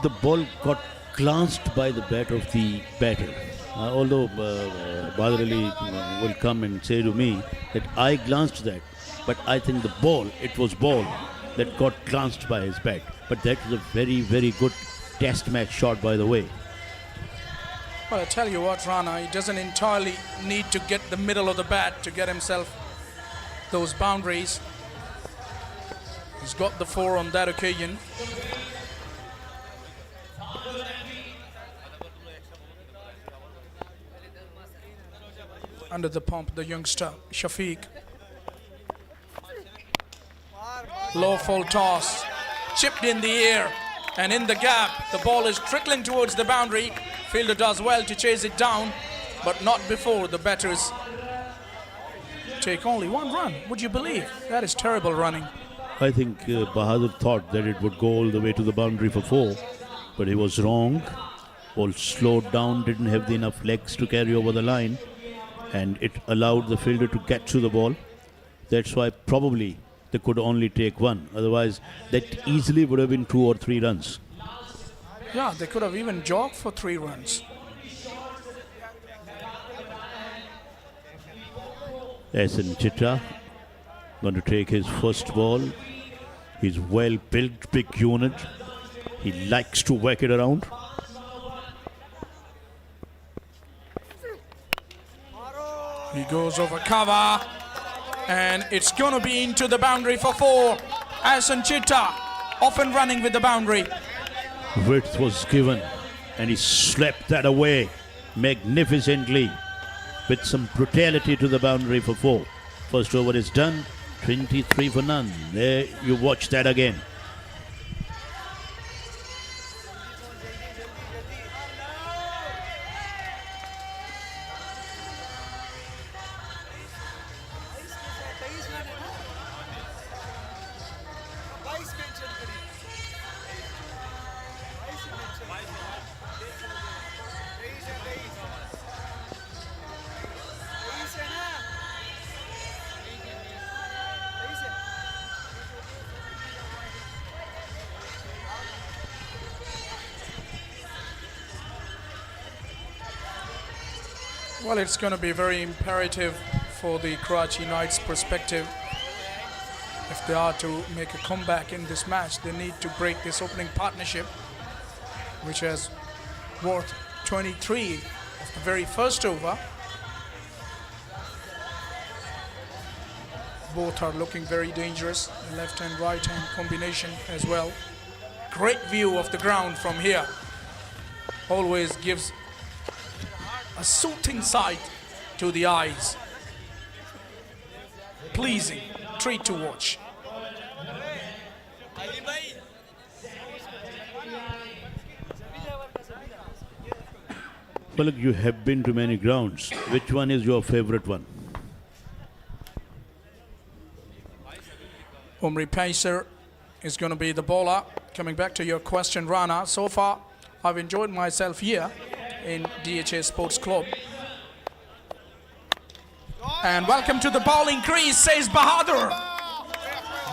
The ball got glanced by the bat of the batter. Although Badar Ali will come and say to me that I glanced that, but I think it was ball that got glanced by his bat. But that was a very, very good test match shot, by the way. Well, I tell you what, Rana, he doesn't entirely need to get the middle of the bat to get himself those boundaries. He's got the 4 on that occasion. Under the pump, the youngster, Shafiq. Low full toss, chipped in the air and in the gap. The ball is trickling towards the boundary. Fielder does well to chase it down, but not before the batters take only 1 run. Would you believe? That is terrible running. I think Bahadur thought that it would go all the way to the boundary for 4, but he was wrong. Ball slowed down, didn't have enough legs to carry over the line, and it allowed the fielder to get to the ball. That's why probably they could only take 1. Otherwise, that easily would have been 2 or 3 runs. Yeah, they could have even jogged for 3 runs. Ahsan Chitra going to take his first ball. He's well built, big unit. He likes to whack it around. He goes over cover, and it's going to be into the boundary for 4. Ahsan Chitra off and running with the boundary. Width was given, and he slapped that away magnificently with some brutality to the boundary for 4. First over is done, 23 for none. There you watch that again. Well, it's going to be very imperative for the Karachi Knights' perspective. If they are to make a comeback in this match, they need to break this opening partnership, which has worth 23 of the very first over. Both are looking very dangerous, the left and right hand combination as well. Great view of the ground from here. Always gives a soothing sight to the eyes. Pleasing treat to watch. Well, look, you have been to many grounds. Which one is your favorite one? Umri Pacer is going to be the bowler. Coming back to your question, Rana, so far I've enjoyed myself here in DHA Sports Club. And welcome to the bowling crease, says Bahadur.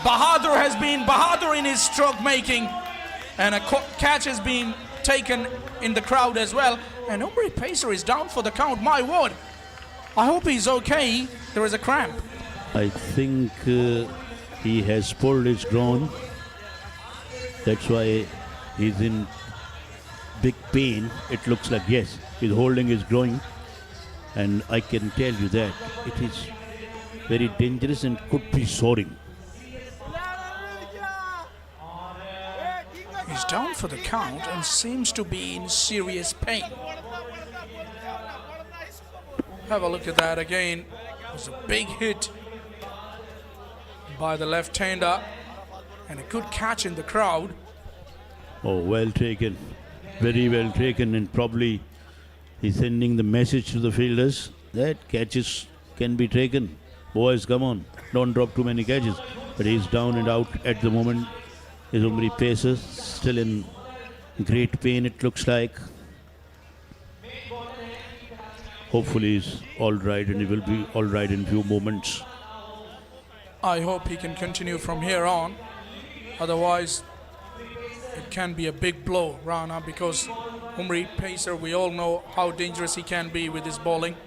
Bahadur has been Bahadur in his stroke making, and a catch has been taken in the crowd as well. And Umri Pacer is down for the count. My word, I hope he's okay. There is a cramp. I think he has pulled his groin. That's why he's in big pain. It looks like, yes, he's holding his groin, and I can tell you that it is very dangerous and could be soaring. down for the count and seems to be in serious pain. Have a look at that again. It was a big hit by the left-hander and a good catch in the crowd. Oh, well taken. Very well taken, and probably he's sending the message to the fielders that catches can be taken. Boys, come on, don't drop too many catches. But he's down and out at the moment. His Umri paces still in great pain, it looks like. Hopefully he's all right, and he will be all right in few moments. I hope he can continue from here on. Otherwise, it can be a big blow, Rana, because Umri Pacer, we all know how dangerous he can be with his bowling.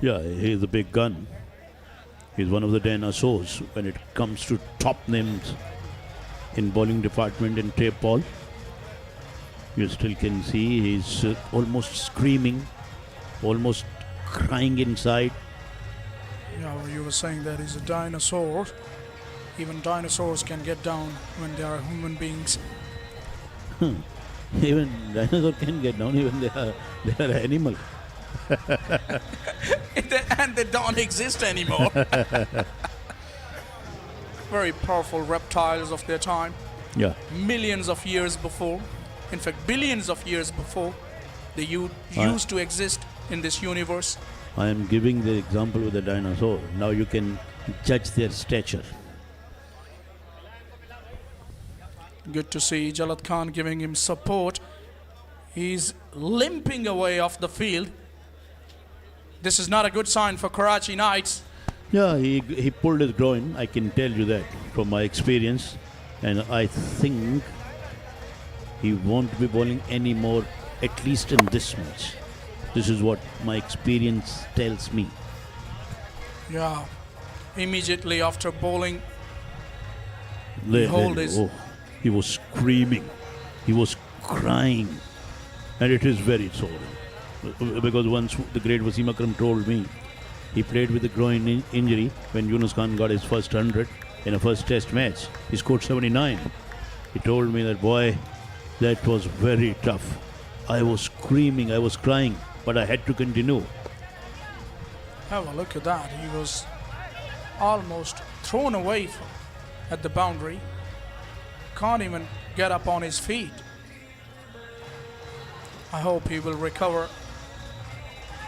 Yeah, he's a big gun. He's one of the dinosaurs when it comes to top names in bowling department in tape ball. You still can see he's almost screaming, almost crying inside. Yeah, well, you were saying that he's a dinosaur. Even dinosaurs can get down when they are human beings. Even dinosaurs can get down, even they are animal. And they don't exist anymore. Very powerful reptiles of their time. Yeah. Millions of years before, in fact billions of years before, they used to exist in this universe. I am giving the example with the dinosaur. Now you can judge their stature. Good to see Jalad Khan giving him support. He's limping away off the field. This is not a good sign for Karachi Knights. Yeah, he pulled his groin, I can tell you that from my experience. And I think he won't be bowling anymore, at least in this match. This is what my experience tells me. Yeah, immediately after bowling, he was screaming, he was crying, and it is very sore. Because once the great Wasim Akram told me, he played with a groin injury when Yunus Khan got his first 100 in a first test match. He scored 79. He told me that, boy, that was very tough. I was screaming, I was crying, but I had to continue. Have a look at that. He was almost thrown away at the boundary. Can't even get up on his feet. I hope he will recover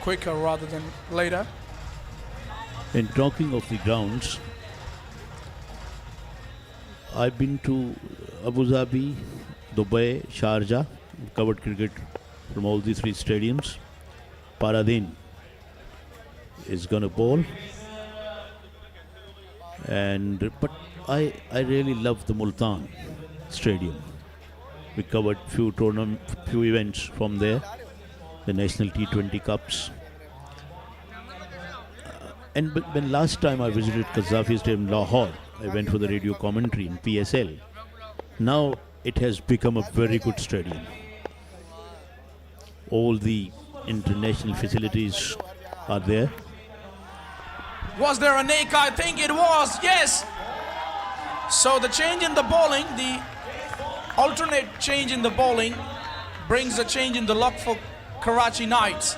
quicker rather than later. And talking of the grounds, I've been to Abu Dhabi, Dubai, Sharjah, covered cricket from all these three stadiums. Paradin is going to bowl. But I really love the Multan stadium. We covered few events from there, the National T20 Cups. And when last time I visited Qaddafi Stadium, Lahore, I went for the radio commentary in PSL. Now it has become a very good stadium. All the international facilities are there. Was there a nick? I think it was, yes. So the change in the bowling, the alternate change in the bowling brings a change in the luck for Karachi Knights.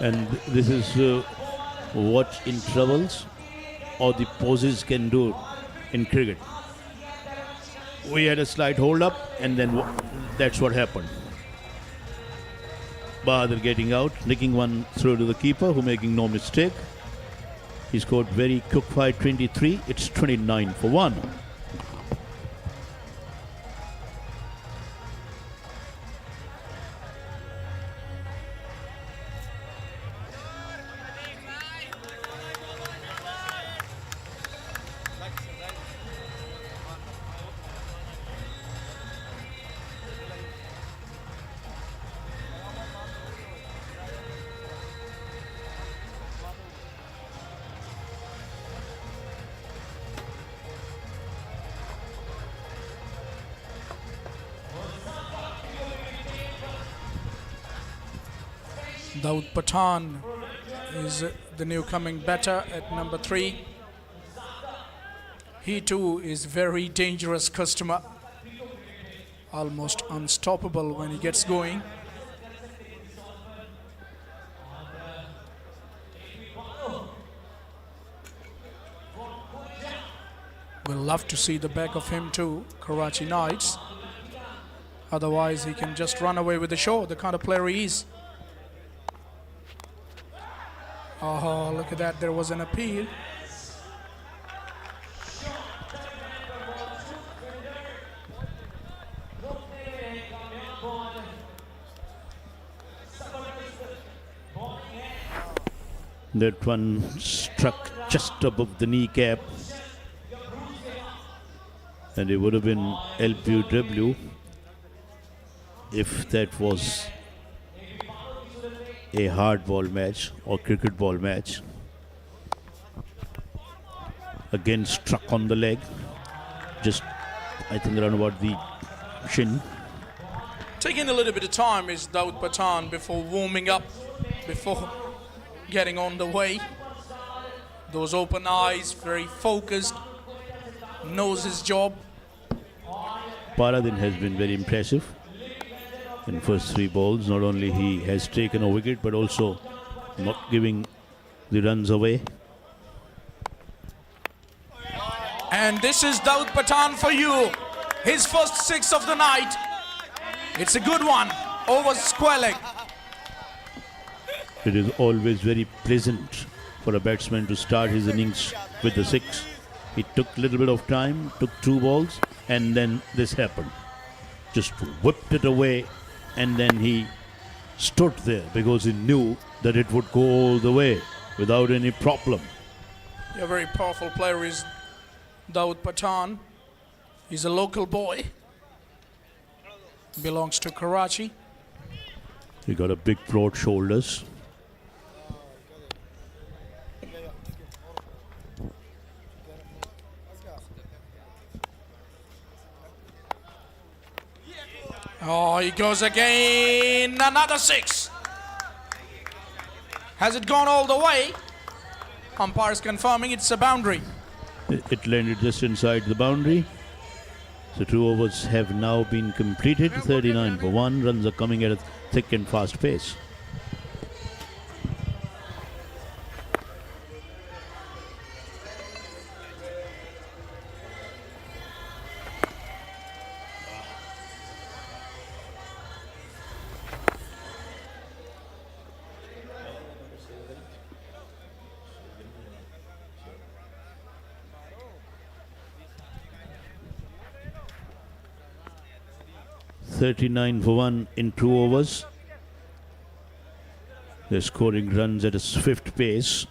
And this is what in troubles or the pauses can do in cricket. We had a slight hold up and then that's what happened. Badar getting out, nicking one through to the keeper who making no mistake. He scored very quick fight 23. It's 29 for 1. Daud Pathan is the new coming batter at number 3. He too is very dangerous customer. almost unstoppable when he gets going. We'll love to see the back of him too, Karachi Knights. Otherwise, he can just run away with the show, the kind of player he is. Oh, look at that, there was an appeal. That one struck just above the kneecap, and it would have been LPW if that was a hardball match or cricket ball match. Again struck on the leg, just I think around about the shin. Taking a little bit of time is Daud Pathan before warming up, before getting on the way. Those open eyes, very focused, knows his job. Paradin has been very impressive in first 3 balls. Not only he has taken a wicket, but also not giving the runs away. And this is Daud Pathan for you. His first 6 of the night. It's a good one over square leg. It is always very pleasant for a batsman to start his innings with the 6. It took a little bit of time, took 2 balls, and then this happened. Just whipped it away, and then he stood there because he knew that it would go all the way without any problem. A very powerful player is Daud Pathan. He's a local boy. Belongs to Karachi. He got a big broad shoulders. Oh, he goes again. Another 6. Has it gone all the way? Umpire's confirming it's a boundary. It landed just inside the boundary. So 2 overs have now been completed. 39 for 1. Runs are coming at a thick and fast pace. $39 for 1 in 2 overs. They're scoring runs at a swift pace.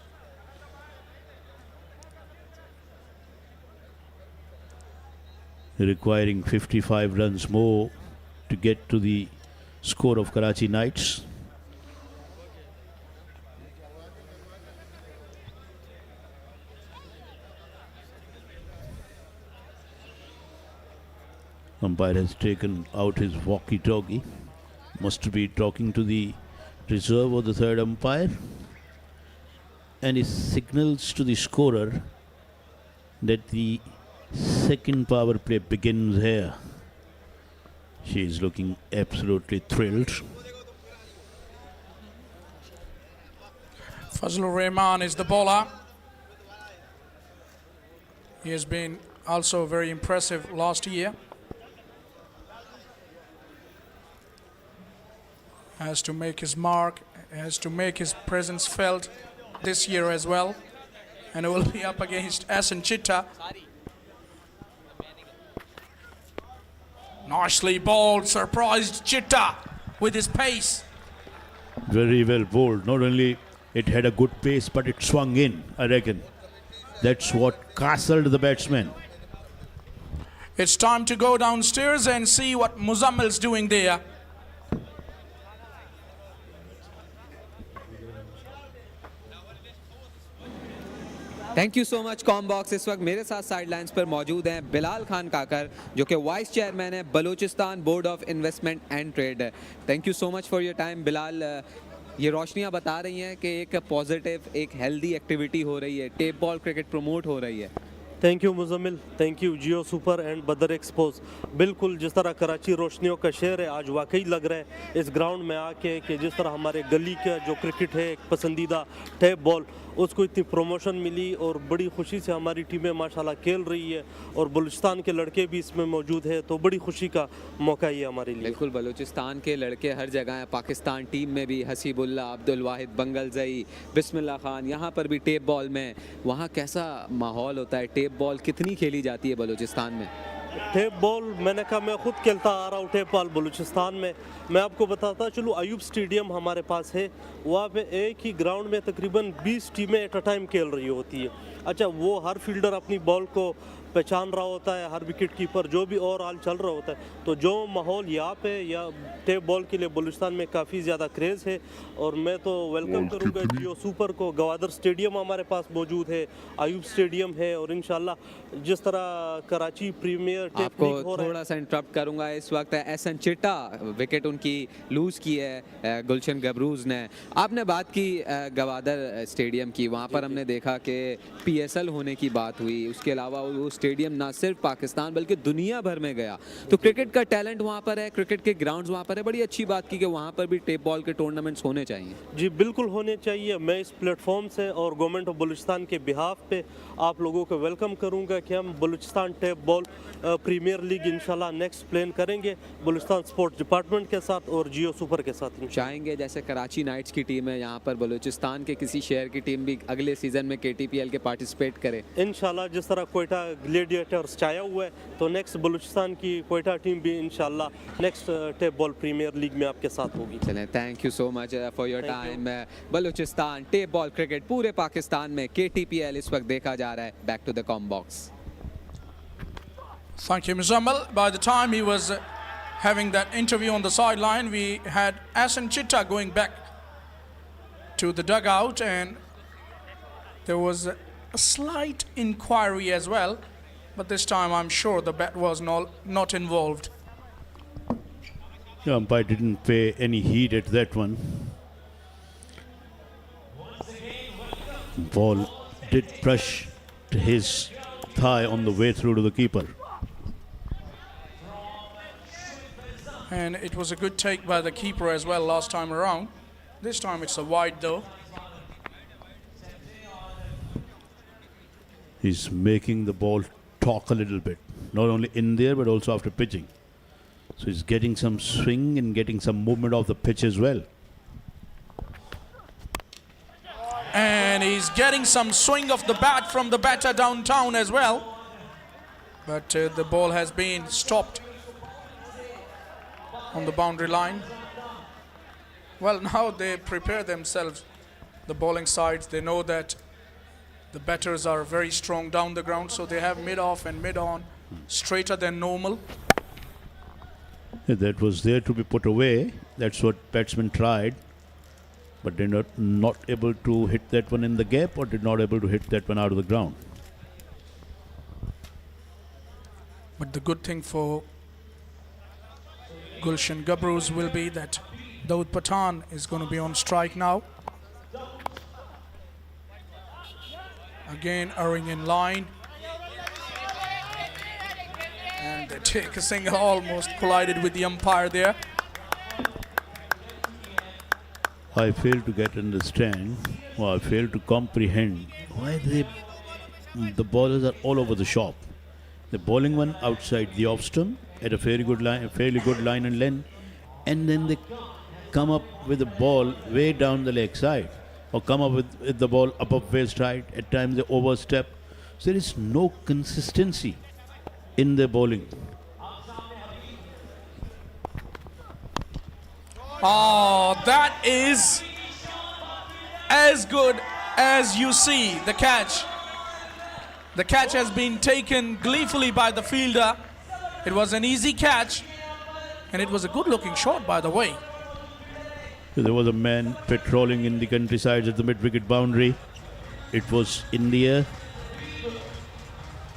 They're requiring 55 runs more to get to the score of Karachi Knights. Umpire has taken out his walkie-talkie. Must be talking to the reserve or the third umpire. And he signals to the scorer that the second power play begins here. She is looking absolutely thrilled. Fazlur Rahman is the bowler. He has been also very impressive last year. Has to make his mark, has to make his presence felt this year as well. And it will be up against Asan Chitta. Nicely bowled, surprised Chitta with his pace. Very well bowled. Not only it had a good pace, but it swung in, I reckon. That's what castled the batsman. It's time to go downstairs and see what Muzammil's doing there. Thank you so much com box. इस वक्त मेरे साथ side lines पर मौजूद हैं बिलाल खान काकर, जो कि vice chairman है Balochistan board of investment and trade. Thank you so much for your time Bilal. ये रोशनियां बता रही हैं कि एक पॉजिटिव, एक हेल्दी एक्टिविटी हो रही है, टेप बॉल क्रिकेट प्रमोट हो रही है। Thank you Muzammil, thank you Jio super and बदर एक्सपोज। बिल्कुल जिस तरह कराची रोशनियों का शहर है, आज वाकई लग रहा है इस ग्राउंड में आके कि जिस तरह हमारे गली का जो क्रिकेट है, एक पसंदीदा टैप बॉल, उसको इतनी प्रमोशन मिली और बड़ी खुशी से हमारी टीमें माशाल्लाह खेल रही है और बलूचिस्तान के लड़के भी इसमें मौजूद है, तो बड़ी खुशी का मौका ये हमारे लिए। बिल्कुल, बलूचिस्तान के लड़के हर जगह हैं। पाकिस्तान टीम में भी हसीबुल्ला, अब्दुल वाहिद, बंगलजई, बिस्मिल्लाह खान, यहाँ पर भी टेप बॉल में। वहाँ कैसा माहौल होता है? टेप बॉल कितनी खेली जाती है बलूचिस्तान में? टेप बॉल मैंने कहा मैं खुद खेलता आ रहा हूँ टेप बॉल बलूचिस्तान में। मैं आपको बताता चलूँ, अयूब स्टेडियम हमारे पास है, वहाँ पे एक ही ग्राउंड में तकरीबन 20 टीमें एट अ टाइम खेल रही होती है। अच्छा, वो हर फील्डर अपनी बॉल को पहचान रहा होता है, हर विकेट कीपर जो भी ओवरऑल चल रहा होता है, तो जो माहौल यहाँ पे या टेप बॉल के लिए बलूचिस्तान में काफ़ी ज़्यादा क्रेज़ है। और मैं तो वेलकम करूँगा जियो सुपर को। गवादर स्टेडियम हमारे पास मौजूद है, अयूब स्टेडियम है, और इंशाल्लाह जिस तरह कराची प्रीमियर टेप आपको लीग हो रहा है। थोड़ा सा इंटरप्ट करूंगा, इस वक्त एहसन चिट्टा विकेट उनकी लूज़ की है गुलशन गबरूज ने। आपने बात की गवादर स्टेडियम की, वहाँ पर हमने देखा कि PSL होने की बात हुई, उसके अलावा वो स्टेडियम ना सिर्फ पाकिस्तान बल्कि दुनिया भर में गया। तो क्रिकेट का टैलेंट वहाँ पर है, क्रिकेट के ग्राउंड्स वहाँ पर है। बड़ी अच्छी बात की कि वहाँ पर भी टेप बॉल के टूर्नामेंट्स होने चाहिए। जी बिल्कुल होने चाहिए। मैं इस प्लेटफॉर्म से और गवर्नमेंट ऑफ बलूचिस्तान के बिहाफ पे आप लोगों को वेलकम करूंगा कि हम Balochistan tape ball premier league इंशाल्लाह नेक्स्ट प्लान करेंगे बलूचिस्तान स्पोर्ट्स डिपार्टमेंट के साथ और जियो सुपर के साथ। चाहेंगे जैसे कराची नाइट्स की टीम है, यहाँ पर बलूचिस्तान के किसी शहर की टीम भी अगले सीजन में KTPL के पार्टिसिपेट करे। इंशाल्लाह जिस तरह कोयटा ग्लेडिएटर्स चाया हुआ है, तो नेक्स्ट बलूचिस्तान की कोयटा टीम भी इंशाल्लाह next tape ball premier league में आपके साथ होगी। चलें, thank you so much for your time. Balochistan tape ball cricket पूरे पाकिस्तान में KTPL इस वक्त देखा जा रहा है। Back to the com box. Thank you, Muzammil. By the time he was having that interview on the sideline, we had Ahsan Chitta going back to the dugout, and there was a slight inquiry as well, but this time I'm sure the bat was not involved. The umpire didn't pay any heed at that one. Ball did brush to his thigh on the way through to the keeper. And it was a good take by the keeper as well last time around. This time it's a wide though. He's making the ball talk a little bit, not only in there but also after pitching. So he's getting some swing and getting some movement off the pitch as well. And he's getting some swing of the bat from the batter downtown as well. But the ball has been stopped on the boundary line. Well, now they prepare themselves, the bowling sides. They know that the batters are very strong down the ground, so they have mid-off and mid-on straighter than normal. Yeah, that was there to be put away. That's what batsmen tried, but they're not able to hit that one in the gap, or did not able to hit that one out of the ground. But the good thing for Gulshan Gabroos will be that Dawood Pathan is going to be on strike now. Again, erring in line. And they take a single, almost collided with the umpire there. I fail to understand, or I fail to comprehend why the ballers are all over the shop. They're bowling one outside the off stump at a fairly good line and length, and then they come up with the ball way down the leg side, or come up with the ball above waist height. At times they overstep. So there is no consistency in their bowling. Oh, that is as good as you see. The catch. The catch has been taken gleefully by the fielder. It was an easy catch, and it was a good-looking shot, by the way. There was a man patrolling in the countrysides at the mid-wicket boundary. It was in the air.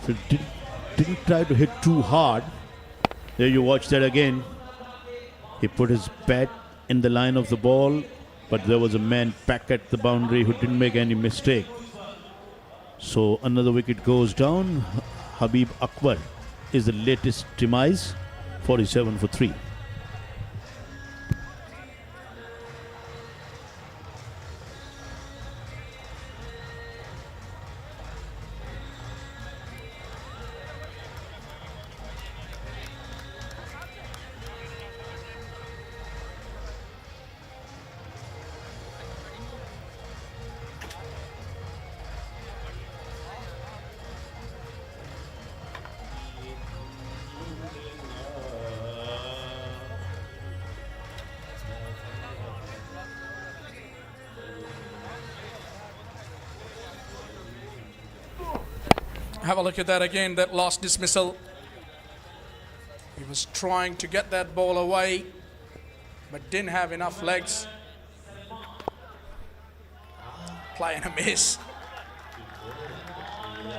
So didn't try to hit too hard. There you watch that again. He put his bat in the line of the ball, but there was a man back at the boundary who didn't make any mistake. So another wicket goes down. Habib Akbar is the latest demise, 47 for 3. Have a look at that again, that last dismissal. He was trying to get that ball away, but didn't have enough legs. Playing a miss.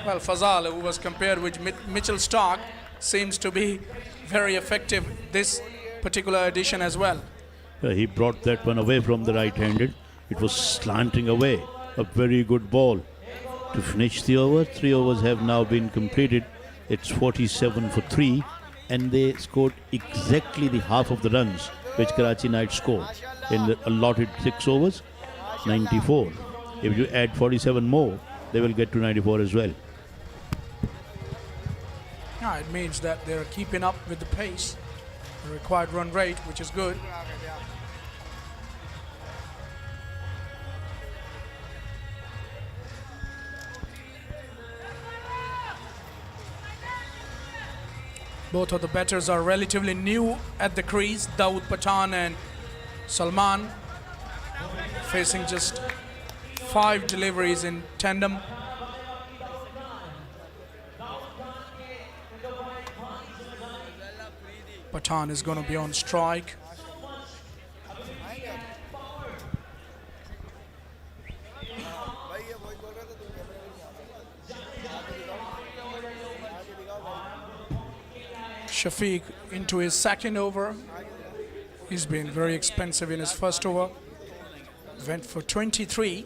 Well, Fazal, who was compared with Mitchell Stark, seems to be very effective this particular edition as well. He brought that one away from the right-handed. It was slanting away. A very good ball to finish the over. 3 overs have now been completed. It's 47 for 3, and they scored exactly the half of the runs which Karachi Knights scored in the allotted 6 overs, 94. If you add 47 more, they will get to 94 as well. Yeah, it means that they're keeping up with the pace, the required run rate, which is good. Both of the batters are relatively new at the crease. Dawood Pathan and Salman facing just 5 deliveries in tandem. Pathan is going to be on strike. Shafiq into his second over. He's been very expensive in his first over. Went for 23.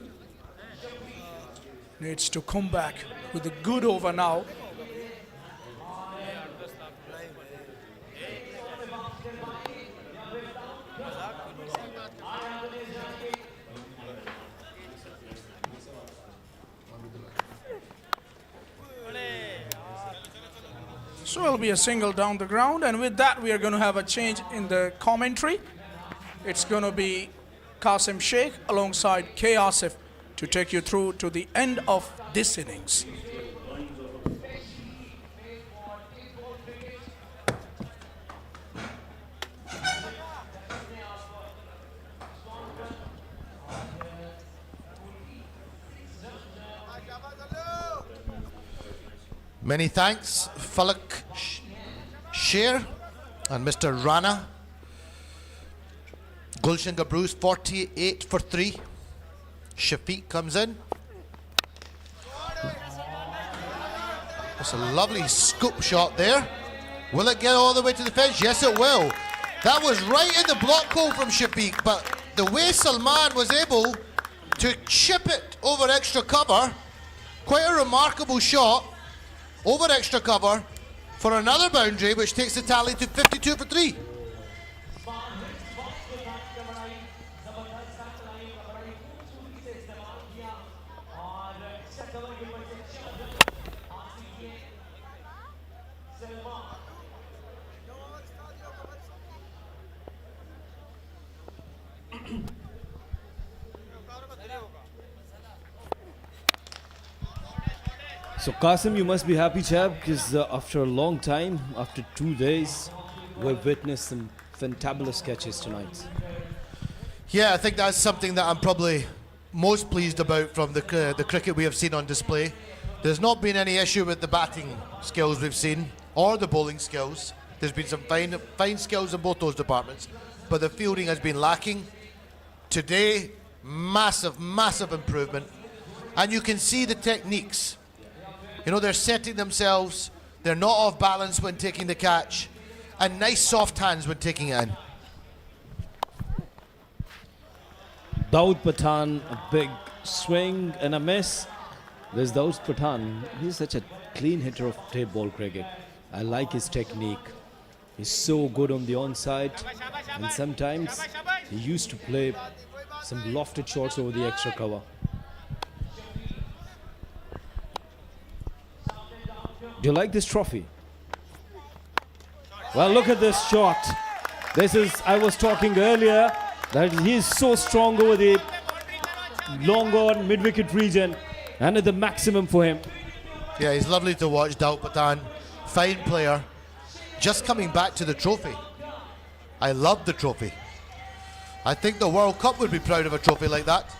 Needs to come back with a good over now. So it'll be a single down the ground, and with that we are going to have a change in the commentary. It's going to be Qasim Sheikh alongside K. Asif to take you through to the end of this innings. Many thanks, Falak Sher and Mr. Rana. Gulshan Gabroos 48 for 3. Shafiq comes in. That's a lovely scoop shot there. Will it get all the way to the fence? Yes, it will. That was right in the block hole from Shafiq, but the way Salman was able to chip it over extra cover, quite a remarkable shot. Over extra cover for another boundary, which takes the tally to 52 for 3. So Qasim, you must be happy, chap, because after a long time, after 2 days, we've witnessed some fantabulous catches tonight. Yeah, I think that's something that I'm probably most pleased about from the cricket we have seen on display. There's not been any issue with the batting skills we've seen or the bowling skills. There's been some fine skills in both those departments, but the fielding has been lacking. Today, massive improvement, and you can see the techniques. You know, they're setting themselves, they're not off balance when taking the catch, and nice soft hands when taking it in. Dawood Pathan, a big swing and a miss. There's Daud Pathan. He's such a clean hitter of tape ball cricket. I like his technique. He's so good on the onside, and sometimes he used to play some lofted shots over the extra cover. Do you like this trophy? Well, look at this shot. This is, I was talking earlier, that he's so strong over the long on mid-wicket region, and at the maximum for him. Yeah, he's lovely to watch, Daud Pathan. Fine player. Just coming back to the trophy. I love the trophy. I think the World Cup would be proud of a trophy like that.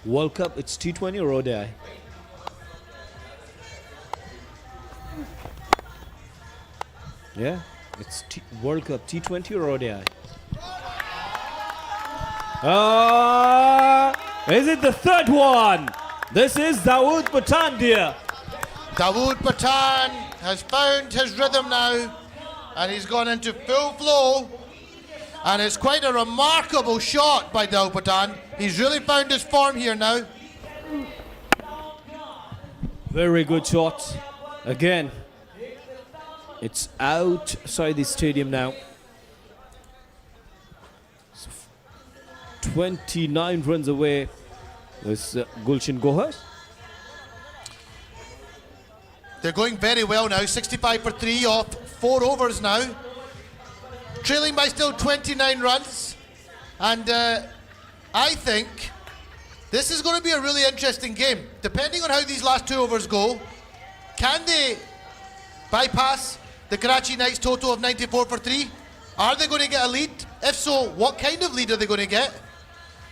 World Cup, it's T20 or ODI? Yeah, it's World Cup, T20 or ODI? Is it the third one? This is Daud Pathan, dear. Daud Pathan has found his rhythm now, and he's gone into full flow, and it's quite a remarkable shot by Daud Pathan. He's really found his form here now. Very good shot. Again, it's outside the stadium now. 29 runs away. There's Gulshan Gabroos. They're going very well now, 65 for 3 off 4 overs now. Trailing by still 29 runs. And I think this is going to be a really interesting game. Depending on how these last 2 overs go, can they bypass the Karachi Knights total of 94 for 3? Are they going to get a lead? If so, what kind of lead are they going to get?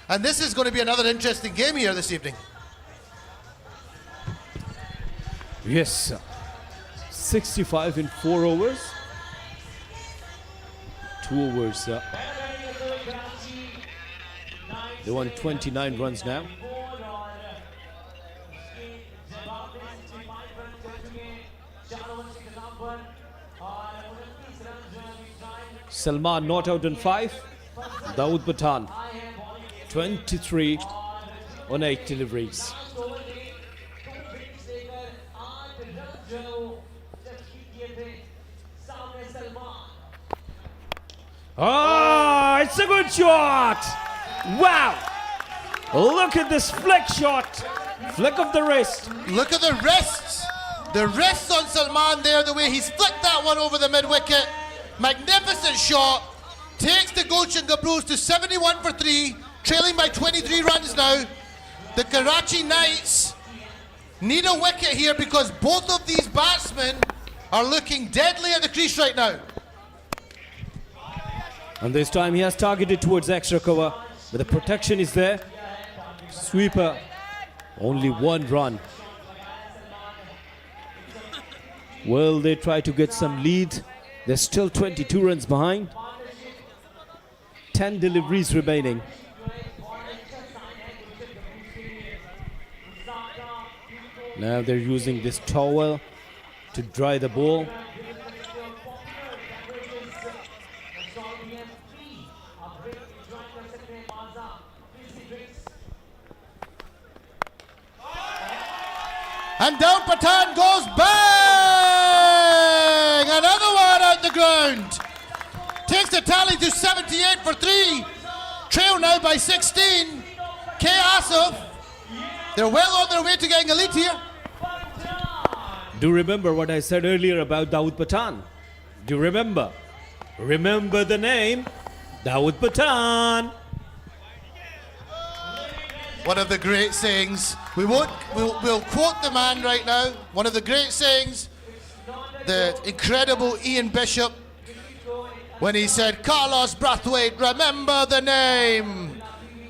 And this is going to be another interesting game here this evening. Yes, 65 in 4 overs. 2 overs. They won 29 runs now. Salman not out in 5. Daud Pathan 23 on 8 deliveries. Oh, it's a good shot! Wow! Look at this flick shot! Flick of the wrist. Look at the wrists! The wrists on Salman there, the way he's flicked that one over the mid-wicket. Magnificent shot. Takes the Gulshan Gabroos to 71 for 3, trailing by 23 runs now. The Karachi Knights need a wicket here because both of these batsmen are looking deadly at the crease right now. And this time he has targeted towards extra cover, but the protection is there. Sweeper, only 1 run. Will they try to get some lead? They're still 22 runs behind. 10 deliveries remaining. Now they're using this towel to dry the ball. And down Pathan goes bang! Another one out the ground. Takes the tally to 78 for 3. Trail now by 16. K. Asif. They're well on their way to getting a lead here. Do remember what I said earlier about Daud Pathan? Do you remember? Remember the name? Daud Pathan. One of the great sayings. We'll quote the man right now. One of the great sayings, the incredible Ian Bishop, when he said, Carlos Brathwaite, remember the name.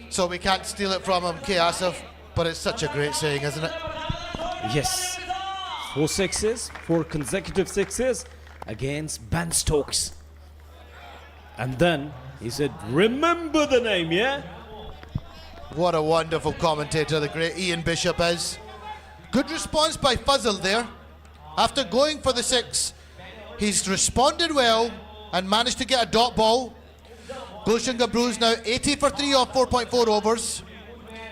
So we can't steal it from him, K. Asif, but it's such a great saying, isn't it? Yes. 4 sixes, 4 consecutive sixes against Ben Stokes. And then he said, remember the name, yeah? What a wonderful commentator the great Ian Bishop is. Good response by Fuzzle there. After going for the 6, he's responded well and managed to get a dot ball. Gulshan Gabroos now 80 for 3 off 4.4 overs.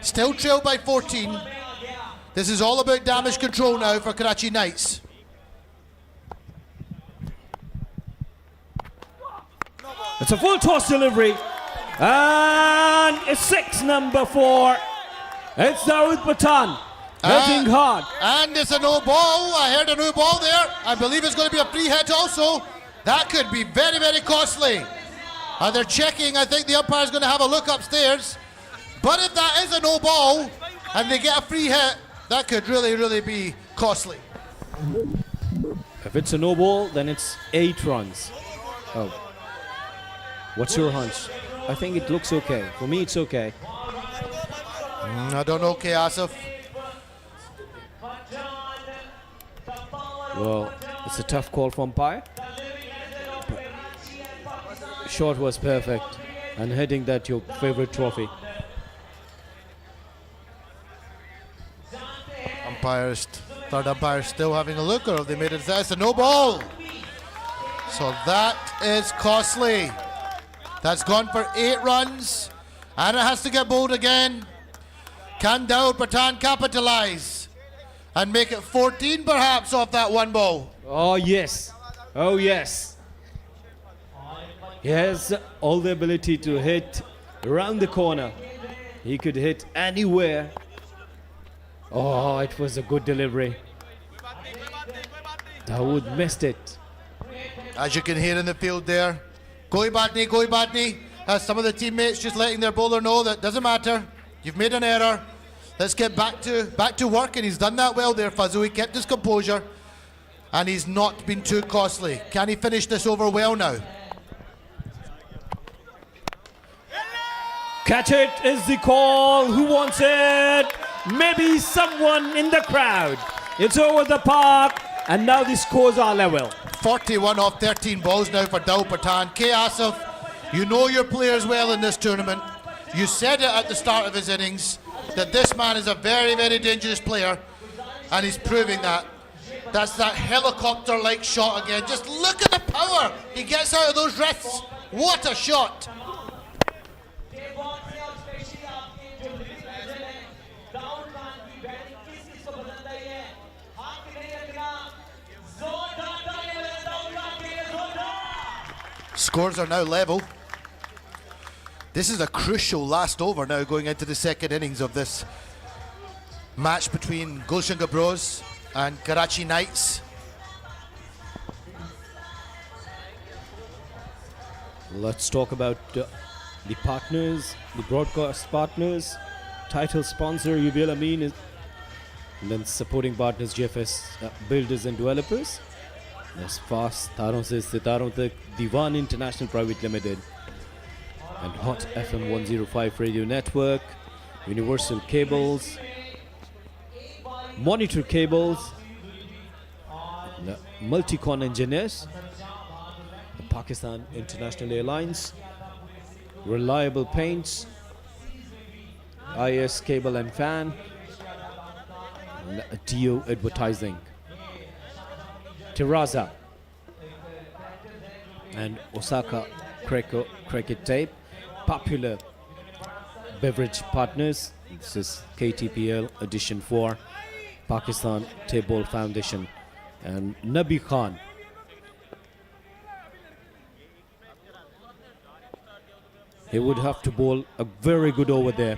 Still trailed by 14. This is all about damage control now for Karachi Knights. It's a full toss delivery. And it's 6 number 4. It's Dawood Patan. Hitting hard. And it's a no ball. I heard a no ball there. I believe it's going to be a free hit also. That could be very, very costly. They're checking. I think the umpire's going to have a look upstairs. But if that is a no ball and they get a free hit, that could really, really be costly. If it's a no ball, then it's 8 runs. Oh. What's your hunch? I think it looks okay. For me, it's okay. I don't know, Asif. Well, it's a tough call from umpire. Shot was perfect. And hitting that your favorite trophy. Third umpire still having a look, or have they made it? That's a no ball. So that is costly. That's gone for 8 runs, and it has to get bowled again. Can Dawood Patan capitalise and make it 14 perhaps off that one ball? Oh yes, oh yes. He has all the ability to hit around the corner. He could hit anywhere. Oh, it was a good delivery. Dawood missed it. As you can hear in the field there, Koi baat nahi. Some of the teammates just letting their bowler know that doesn't matter. You've made an error. Let's get back to work, and he's done that well there, Fazoo. He kept his composure, and he's not been too costly. Can he finish this over well now? Catch it is the call. Who wants it? Maybe someone in the crowd. It's over the park, and now the scores are level. 41 off 13 balls now for Dawood Patan. Asif, you know your players well in this tournament. You said it at the start of his innings that this man is a very, very dangerous player, and he's proving that. That's that helicopter-like shot again. Just look at the power he gets out of those wrists. What a shot. Scores are now level. This is a crucial last over now going into the second innings of this match between Gulshan Gabroos and Karachi Knights. Let's talk about the partners, the broadcast partners, title sponsor UBL Amin, and then supporting partners GFS builders and developers. That's Fast Taron se Sitaron tak Diwan International Private Limited and Hot FM 105 Radio Network, Universal Cables, Monitor Cables, Multicon Engineers, the Pakistan International Airlines, Reliable Paints, IS Cable and Fan, and Geo Advertising, Terraza, and Osaka Cricket Tape, Popular Beverage Partners. This is KTPL Edition 4, Pakistan Table Foundation, and Nabi Khan. He would have to bowl a very good over there.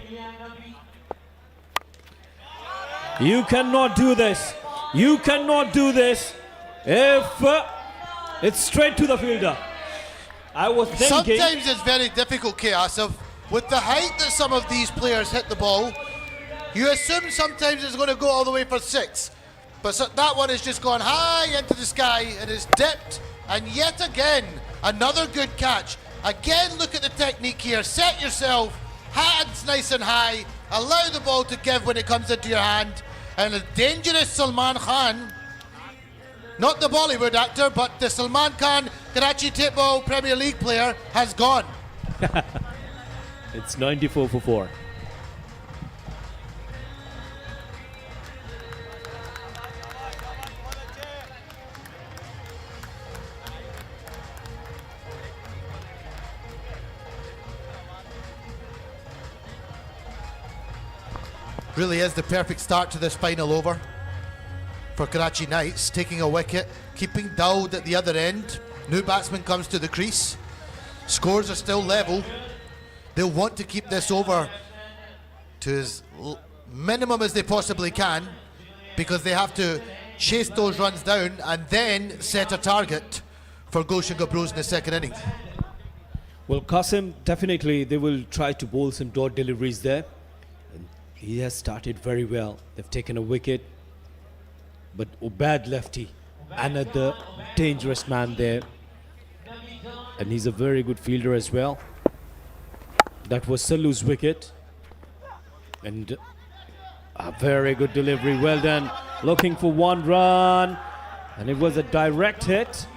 You cannot do this. You cannot do this if it's straight to the fielder. I was thinking. Sometimes it's very difficult, Asif. With the height that some of these players hit the ball, you assume sometimes it's going to go all the way for 6. But that one has just gone high into the sky and is dipped. And yet again, another good catch. Again, look at the technique here. Set yourself, hands nice and high, allow the ball to give when it comes into your hand. And a dangerous Salman Khan, not the Bollywood actor, but the Salman Khan Karachi Table Premier League player, has gone. It's 94 for 4. Really is the perfect start to this final over for Karachi Knights, taking a wicket, keeping Dawood at the other end. New batsman comes to the crease. Scores are still level. They'll want to keep this over to as minimum as they possibly can, because they have to chase those runs down and then set a target for Gulshan Gabroos in the second innings. Well, Qasim, definitely they will try to bowl some dot deliveries there. And he has started very well. They've taken a wicket. But Ubad lefty, another dangerous man there. And he's a very good fielder as well. That was Salu's wicket. And a very good delivery, well done. Looking for one run. And it was a direct hit.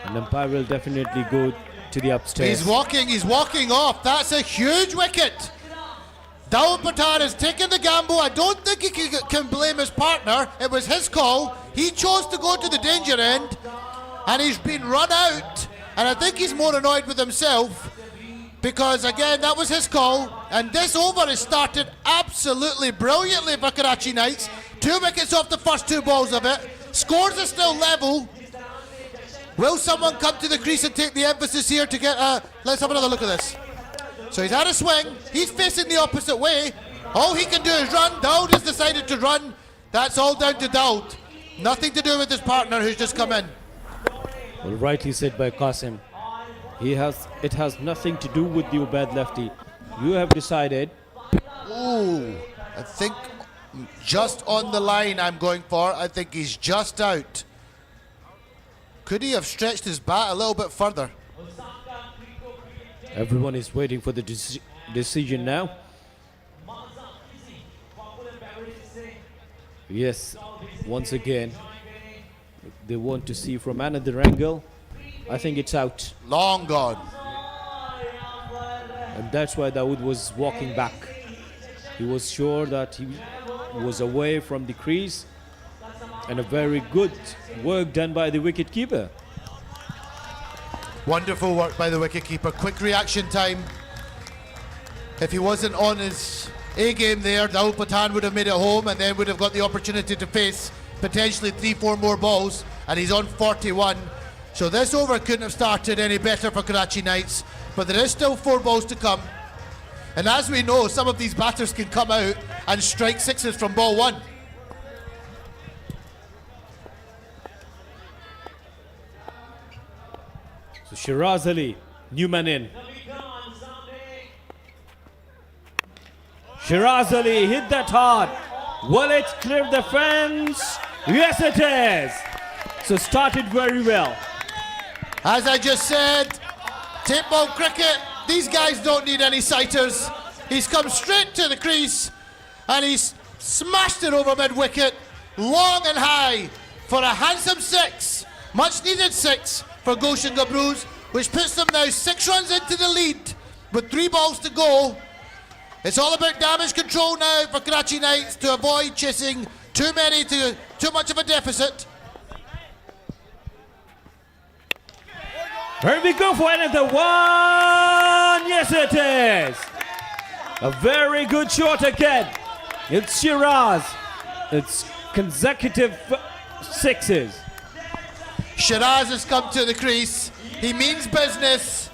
And umpire will definitely go to the upstairs. He's walking off. That's a huge wicket. Dawood Patar has taken the gamble. I don't think he can blame his partner. It was his call. He chose to go to the danger end, and he's been run out. And I think he's more annoyed with himself, because again, that was his call. And this over has started absolutely brilliantly for Karachi Knights. 2 wickets off the first 2 balls of it. Scores are still level. Will someone come to the crease and take the emphasis here to get let's have another look at this. So he's had a swing, he's facing the opposite way. All he can do is run. Dawood has decided to run. That's all down to Dawood. Nothing to do with his partner who's just come in. Well, rightly said by Qasim. It has nothing to do with the Ubad lefty. You have decided. Ooh, I think just on the line I'm going for. I think he's just out. Could he have stretched his bat a little bit further? Everyone is waiting for the decision now. Yes, once again, they want to see from another angle. I think it's out. Long gone. And that's why Dawood was walking back. He was sure that he was away from the crease. And a very good work done by the wicketkeeper. Wonderful work by the wicketkeeper. Quick reaction time. If he wasn't on his A game there, Dawood Pathan would have made it home and then would have got the opportunity to face potentially 3-4 more balls, and he's on 41. So this over couldn't have started any better for Karachi Knights, but there is still 4 balls to come. And as we know, some of these batters can come out and strike 6s from ball 1. So Shiraz Ali, new man in. Shiraz Ali hit that hard. Will it clear the fence? Yes, it is. So started very well. As I just said, tape ball cricket, these guys don't need any sighters. He's come straight to the crease and he's smashed it over mid-wicket, long and high, for a handsome 6. Much needed 6 for Gulshan Gabroos, which puts them now 6 runs into the lead with 3 balls to go. It's all about damage control now for Karachi Knights to avoid chasing too much of a deficit. Here we go for another one. Yes, it is. A very good shot again. It's Shiraz. It's consecutive 6s. Shiraz has come to the crease. He means business.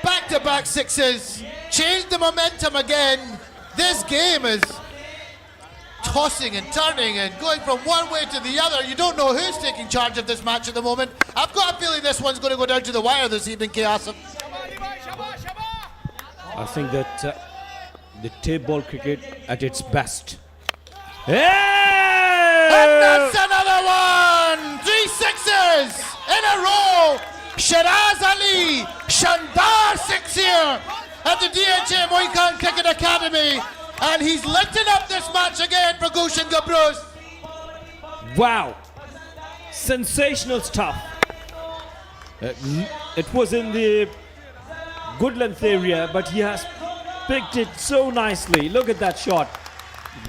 Back-to-back 6s. Changed the momentum again. This game is tossing and turning and going from one way to the other. You don't know who's taking charge of this match at the moment. I've got a feeling this one's going to go down to the wire this evening, Asif. I think that the tape ball cricket at its best. Hey! And that's another one! 3 6s in a row! Shiraz Ali, Shandar 6 here at the DHA Moin Cricket Academy. And he's lifting up this match again for Gulshan Gabroos. Wow. Sensational stuff. It was in the good length area, but he has picked it so nicely. Look at that shot.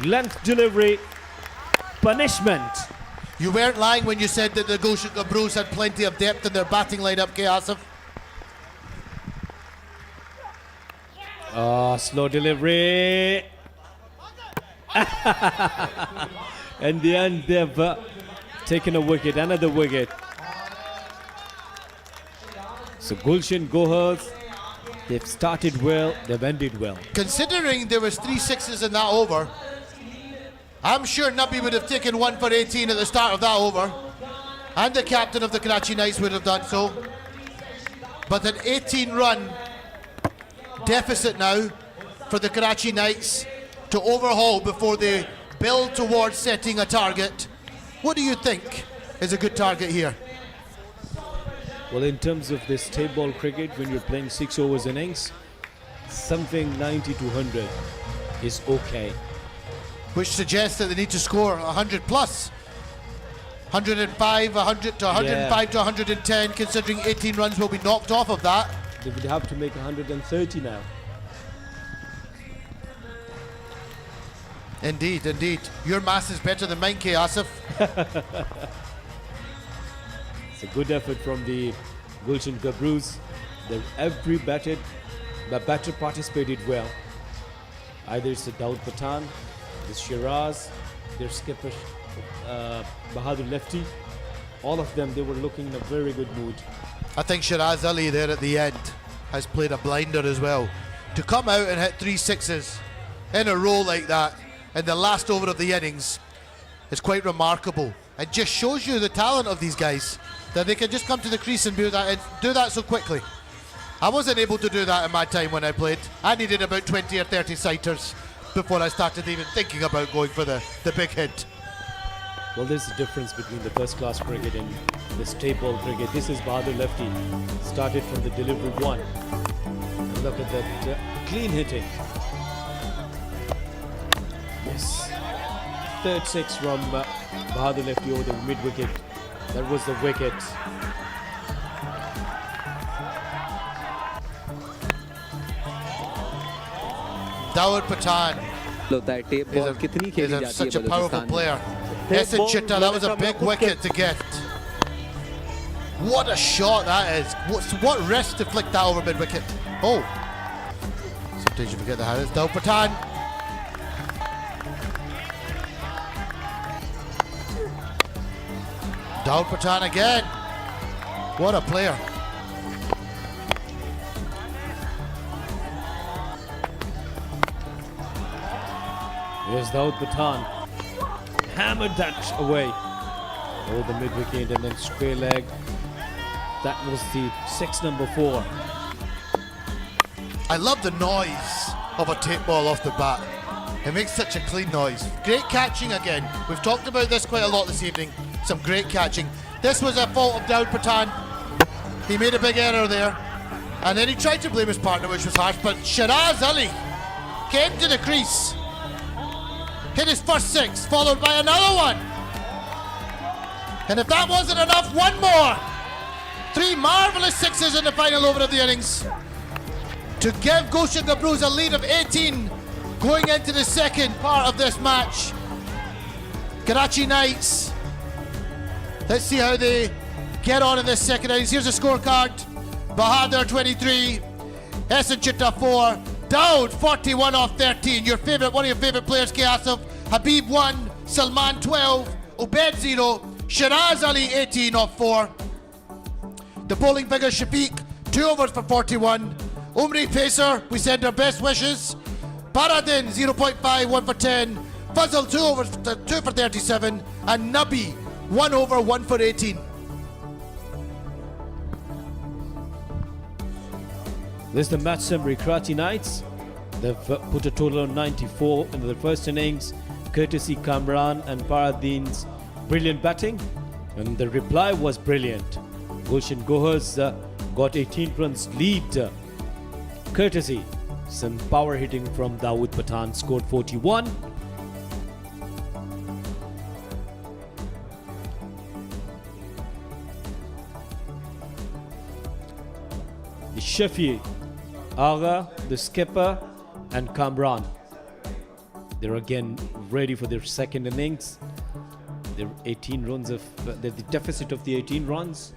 Length delivery. Punishment. You weren't lying when you said that the Gulshan Gabroos had plenty of depth in their batting lineup, Asif. Slow delivery. In the end, they've taken a wicket, another wicket. So Gulshan Gabroos, they've started well, they've ended well. Considering there was 3 sixes in that over, I'm sure Nabi would have taken 1 for 18 at the start of that over, and the captain of the Karachi Knights would have done so. But an 18-run deficit now for the Karachi Knights to overhaul before they build towards setting a target. What do you think is a good target here? Well, in terms of this tape ball cricket, when you're playing 6 overs innings, something 90 to 100 is okay. Which suggests that they need to score 100 plus. 105, 100 to 105 to 110, considering 18 runs will be knocked off of that. They would have to make 130 now. Indeed, indeed. Your maths is better than mine, K. Asif. It's a good effort from the Gulshan Gabroos. Every batter participated well. Either it's the Daud Pathan, the Shiraz, their skipper Bahadur lefty. All of them, they were looking in a very good mood. I think Shiraz Ali there at the end has played a blinder as well. To come out and hit 3 sixes in a row like that in the last over of the innings is quite remarkable. It just shows you the talent of these guys, that they can just come to the crease and do that so quickly. I wasn't able to do that in my time when I played. I needed about 20 or 30 sighters before I started even thinking about going for the big hit. Well, there's a difference between the first class cricket and this tape ball cricket. This is Bahadur lefty, started from the delivery 1. And look at that clean hitting. Yes. Third 6 from Bahadur lefty over the mid wicket. That was the wicket. Daud Pathan is such a powerful player. Essen Chitta, that was a big wicket to get. What a shot that is. What risk to flick that over mid wicket. Oh, sometimes you forget the hand. It's Daud Pathan. Daud Pathan again. What a player. Here's Daud Pathan. Hammered that away over the mid wicket and then square leg. That was the 6 number 4. I love the noise of a tape ball off the bat. It makes such a clean noise. Great catching again. We've talked about this quite a lot this evening. Some great catching. This was a fault of Daud Pathan. He made a big error there. And then he tried to blame his partner, which was harsh. But Shiraz Ali came to the crease, hit his first 6, followed by another one. And if that wasn't enough, one more. 3 marvellous 6s in the final over of the innings to give Gulshan Gabroos a lead of 18 going into the second part of this match. Karachi Knights, let's see how they get on in this second innings. Here's a scorecard. Bahadur 23, Essen Chitta 4, Daud 41 off 13. One of your favourite players, K. Asif. Habib 1, Salman 12, Obed 0, Shiraz Ali 18 off 4. The bowling figure, Shafiq 2 overs for 41. Umri Pacer, we send our best wishes. Baradin 0.5, 1 for 10. Fazal 2 overs, 2 for 37. And Nabi 1 over, 1 for 18. This is the match summary. Karachi Knights, they've put a total of 94 in the first innings, courtesy Kamran and Paradin's brilliant batting, and the reply was brilliant. Gulshan Gabroos got 18 runs lead, courtesy some power hitting from Daud Pathan, scored 41. The Shafi, Agha, the skipper, and Kamran. They're again ready for their second innings. They're 18 runs of the deficit of the 18 runs.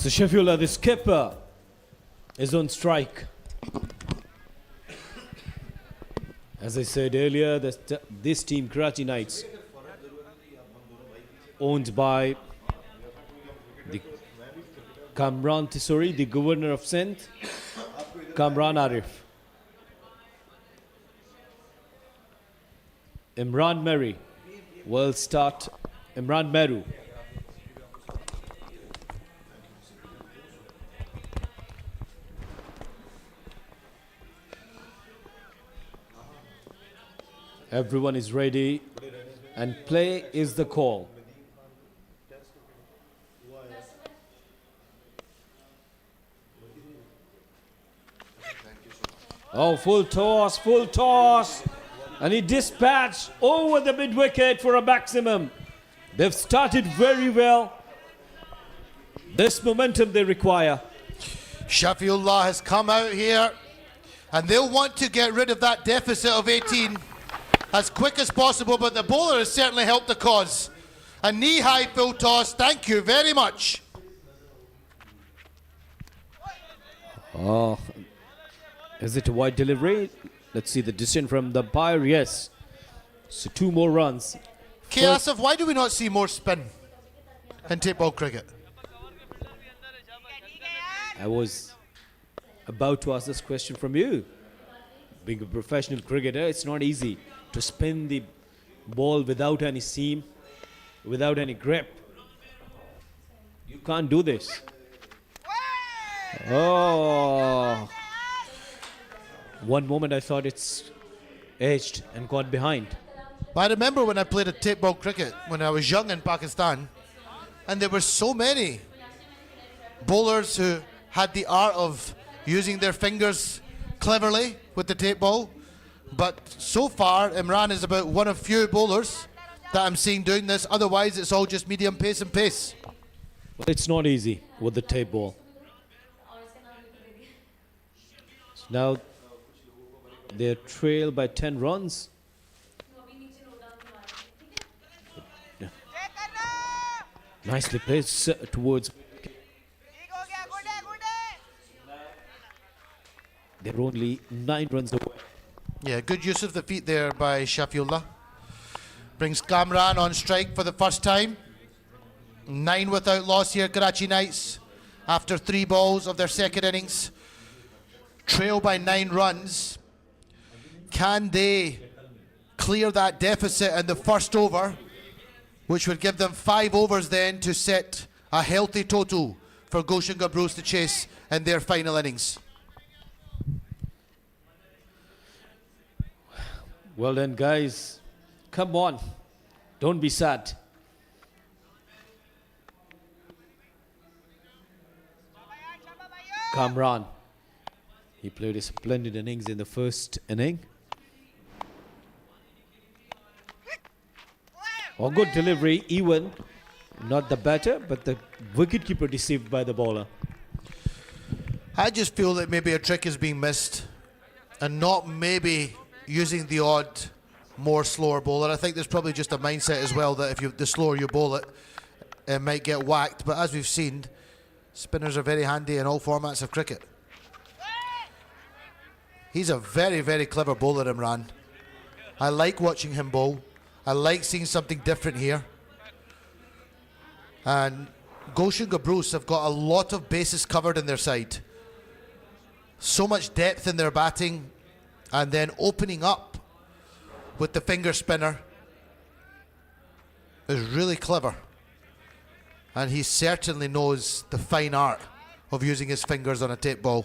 So Shafiullah, the skipper, is on strike. As I said earlier, this team, Karachi Knights, owned by the Kamran Tisori, the governor of Sindh, Kamran Arif, Imran Meri will start. Imran Meru. Everyone is ready and play is the call. Oh, full toss. And he dispatched over the mid wicket for a maximum. They've started very well. This momentum they require. Shafiullah has come out here and they'll want to get rid of that deficit of 18 as quick as possible, but the bowler has certainly helped the cause. A knee-high full toss, thank you very much. Oh, is it a wide delivery? Let's see the decision from the umpire. Yes. So 2 more runs. Asif, why do we not see more spin in tape ball cricket? I was about to ask this question from you. Being a professional cricketer, it's not easy to spin the ball without any seam, without any grip. You can't do this. Oh. One moment I thought it's edged and got behind. I remember when I played a tape ball cricket when I was young in Pakistan, and there were so many bowlers who had the art of using their fingers cleverly with the tape ball. But so far, Imran is about one of few bowlers that I'm seeing doing this. Otherwise, it's all just medium pace and pace. Well, it's not easy with the tape ball. So now they're trailed by 10 runs. Nicely placed towards. They're only 9 runs away. Yeah, good use of the feet there by Shafiullah. Brings Kamran on strike for the first time. 9 without loss here, Karachi Knights, after 3 balls of their second innings. Trail by 9 runs. Can they clear that deficit in the first over, which would give them 5 overs then to set a healthy total for Gulshan Gabroos to chase in their final innings? Well then, guys, come on, don't be sad. Kamran, he played a splendid innings in the first inning. Oh, good delivery, even not the batter, but the wicketkeeper deceived by the bowler. I just feel that maybe a trick is being missed and not maybe using the odd more slower bowler. I think there's probably just a mindset as well that if the slower you bowl it, it might get whacked. But as we've seen, spinners are very handy in all formats of cricket. He's a very, very clever bowler, Imran. I like watching him bowl. I like seeing something different here. And Gulshan Gabroos have got a lot of bases covered in their side. So much depth in their batting, and then opening up with the finger spinner is really clever. And he certainly knows the fine art of using his fingers on a tape ball.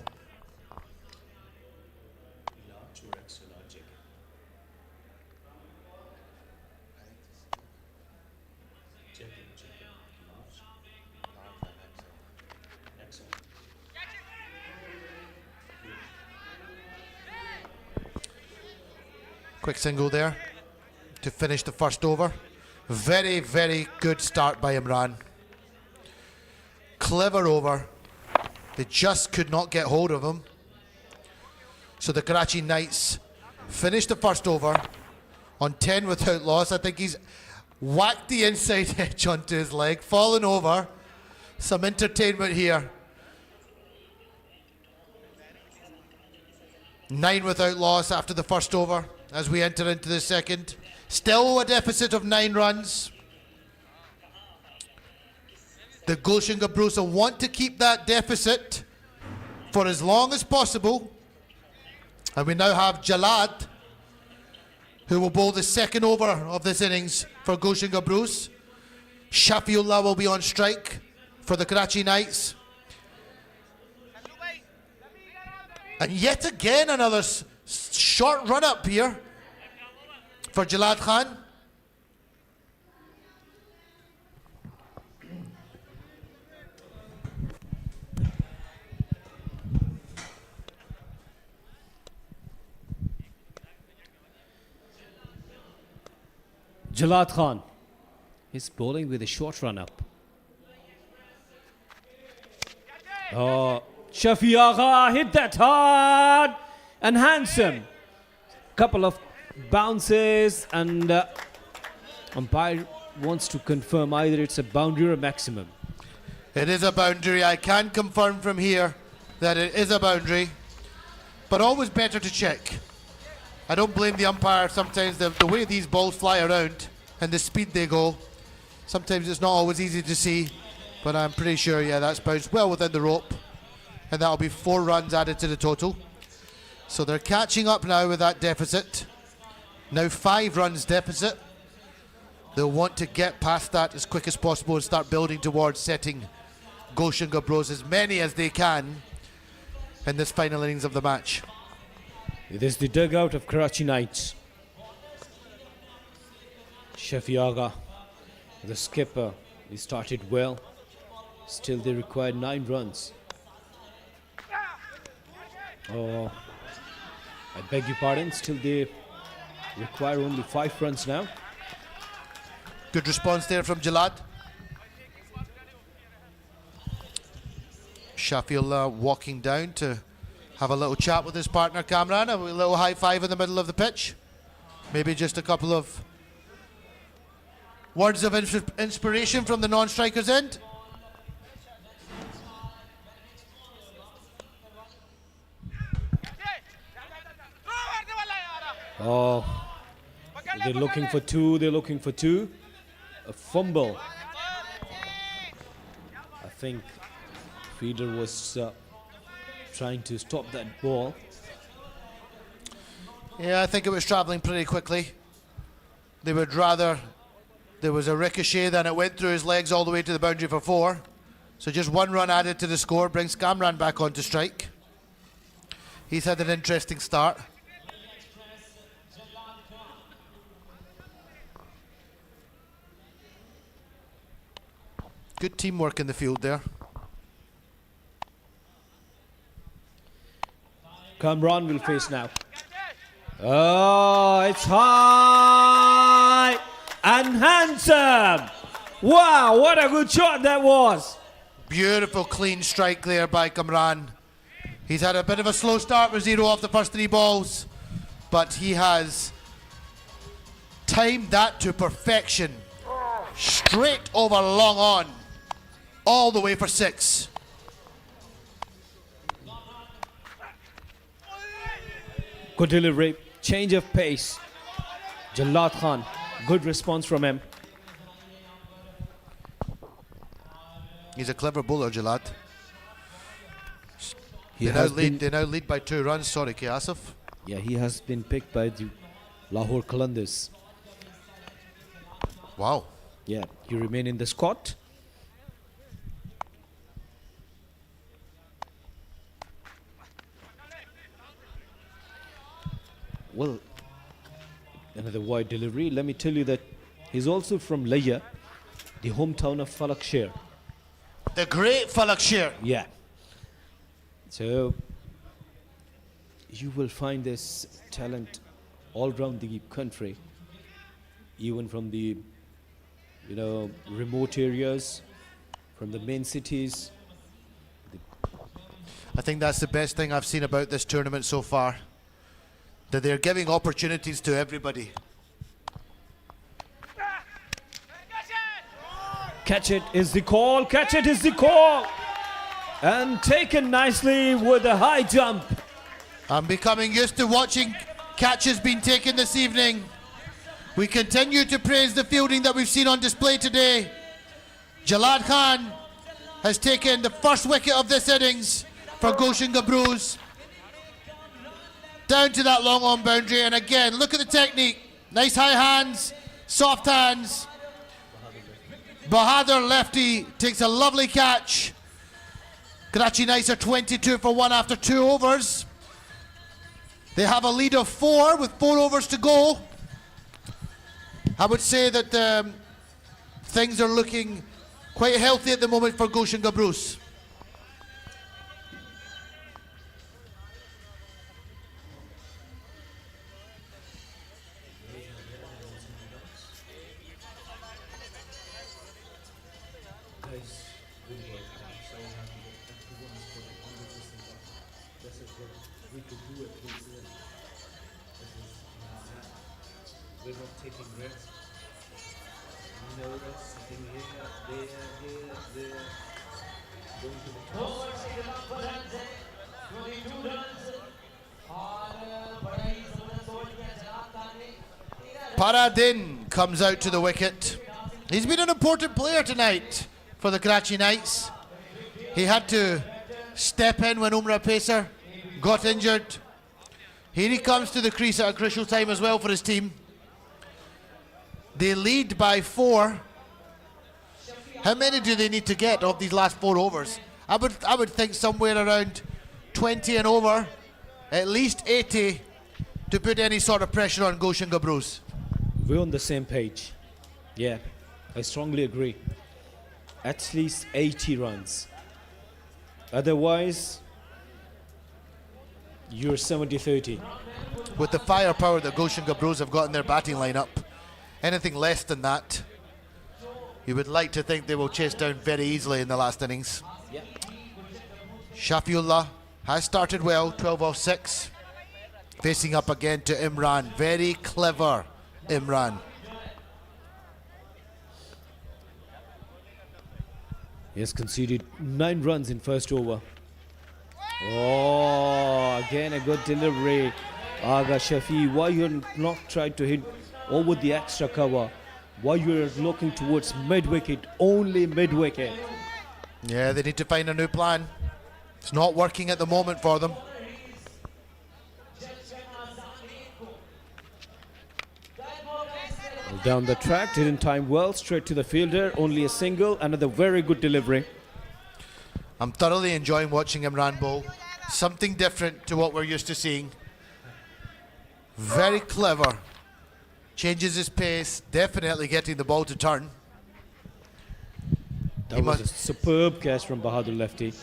Quick single there to finish the first over. Very, very good start by Imran. Clever over. They just could not get hold of him. So the Karachi Knights finished the first over on 10 without loss. I think he's whacked the inside edge onto his leg, fallen over, some entertainment here. 9 without loss after the first over as we enter into the second. Still a deficit of 9 runs. The Gulshan Gabroos want to keep that deficit for as long as possible. And we now have Jalad, who will bowl the second over of this innings for Gulshan Gabroos. Shafiullah will be on strike for the Karachi Knights. And yet again another short run up here for Jalad Khan. Jalad Khan is bowling with a short run up. Oh, Shafi Agha hit that hard and handsome. Couple of bounces, and umpire wants to confirm either it's a boundary or a maximum. It is a boundary. I can confirm from here that it is a boundary, but always better to check. I don't blame the umpire. Sometimes the way these balls fly around and the speed they go, sometimes it's not always easy to see, but I'm pretty sure, yeah, that's bounced well within the rope, and that'll be 4 runs added to the total. So they're catching up now with that deficit. Now 5 runs deficit. They'll want to get past that as quick as possible and start building towards setting Gulshan Gabroos as many as they can in this final innings of the match. It is the dugout of Karachi Knights. Shafi Agha, the skipper, he started well. Still they required 9 runs. Oh, I beg your pardon, still they require only 5 runs now. Good response there from Jalad. Shafiullah walking down to have a little chat with his partner Kamran, a little high five in the middle of the pitch. Maybe just a couple of words of inspiration from the non-striker's end. Oh, they're looking for 2, they're looking for 2. A fumble. I think Feeder was trying to stop that ball. Yeah, I think it was travelling pretty quickly. They would rather there was a ricochet than it went through his legs all the way to the boundary for 4. So just 1 run added to the score brings Kamran back onto strike. He's had an interesting start. Good teamwork in the field there. Kamran will face now. Oh, it's high and handsome. Wow, what a good shot that was. Beautiful clean strike there by Kamran. He's had a bit of a slow start with 0 off the first 3 balls, but he has timed that to perfection. Straight over long on, all the way for 6. Good delivery, change of pace. Jalad Khan, good response from him. He's a clever bowler, Jalad. He They now lead by 2 runs. Sorry, K. Asif. Yeah, he has been picked by the Lahore Qalandars. Wow. Yeah, you remain in the squad. Well, another wide delivery. Let me tell you that he's also from Layya, the hometown of Falak Sher. The great Falak Sher. Yeah. So you will find this talent all around the country, even from the remote areas, from the main cities. I think that's the best thing I've seen about this tournament so far, that they're giving opportunities to everybody. Catch it is the call. Catch it is the call. And taken nicely with a high jump. I'm becoming used to watching catches being taken this evening. We continue to praise the fielding that we've seen on display today. Jalad Khan has taken the first wicket of this innings for Gulshan Gabroos. Down to that long on boundary, and again, look at the technique. Nice high hands, soft hands. Bahadur lefty takes a lovely catch. Karachi Knights are 22 for 1 after 2 overs. They have a lead of 4 with 4 overs to go. I would say that things are looking quite healthy at the moment for Gulshan Gabroos. We're not taking rest. No rest, sitting here, there. Going to the toss. Paradin comes out to the wicket. He's been an important player tonight for the Karachi Knights. He had to step in when Umrah Pacer got injured. Here he comes to the crease at a crucial time as well for his team. They lead by 4. How many do they need to get of these last 4 overs? I would think somewhere around 20 and over, at least 80 to put any sort of pressure on Gulshan Gabroos. We're on the same page. Yeah, I strongly agree. At least 80 runs. Otherwise, you're 70-30. With the firepower that Gulshan Gabroos have got in their batting lineup, anything less than that, you would like to think they will chase down very easily in the last innings. Yeah. Shafiullah has started well, 12 off 6. Facing up again to Imran. Very clever Imran. He has conceded 9 runs in first over. Oh, again a good delivery. Aga Shafi, why you're not trying to hit over the extra cover? Why you're looking towards mid-wicket, only mid-wicket? Yeah, they need to find a new plan. It's not working at the moment for them. Down the track, didn't time well, straight to the fielder, only a single, another very good delivery. I'm thoroughly enjoying watching Imran bowl. Something different to what we're used to seeing. Very clever. Changes his pace, definitely getting the ball to turn. That was a superb catch from Bahadur lefty.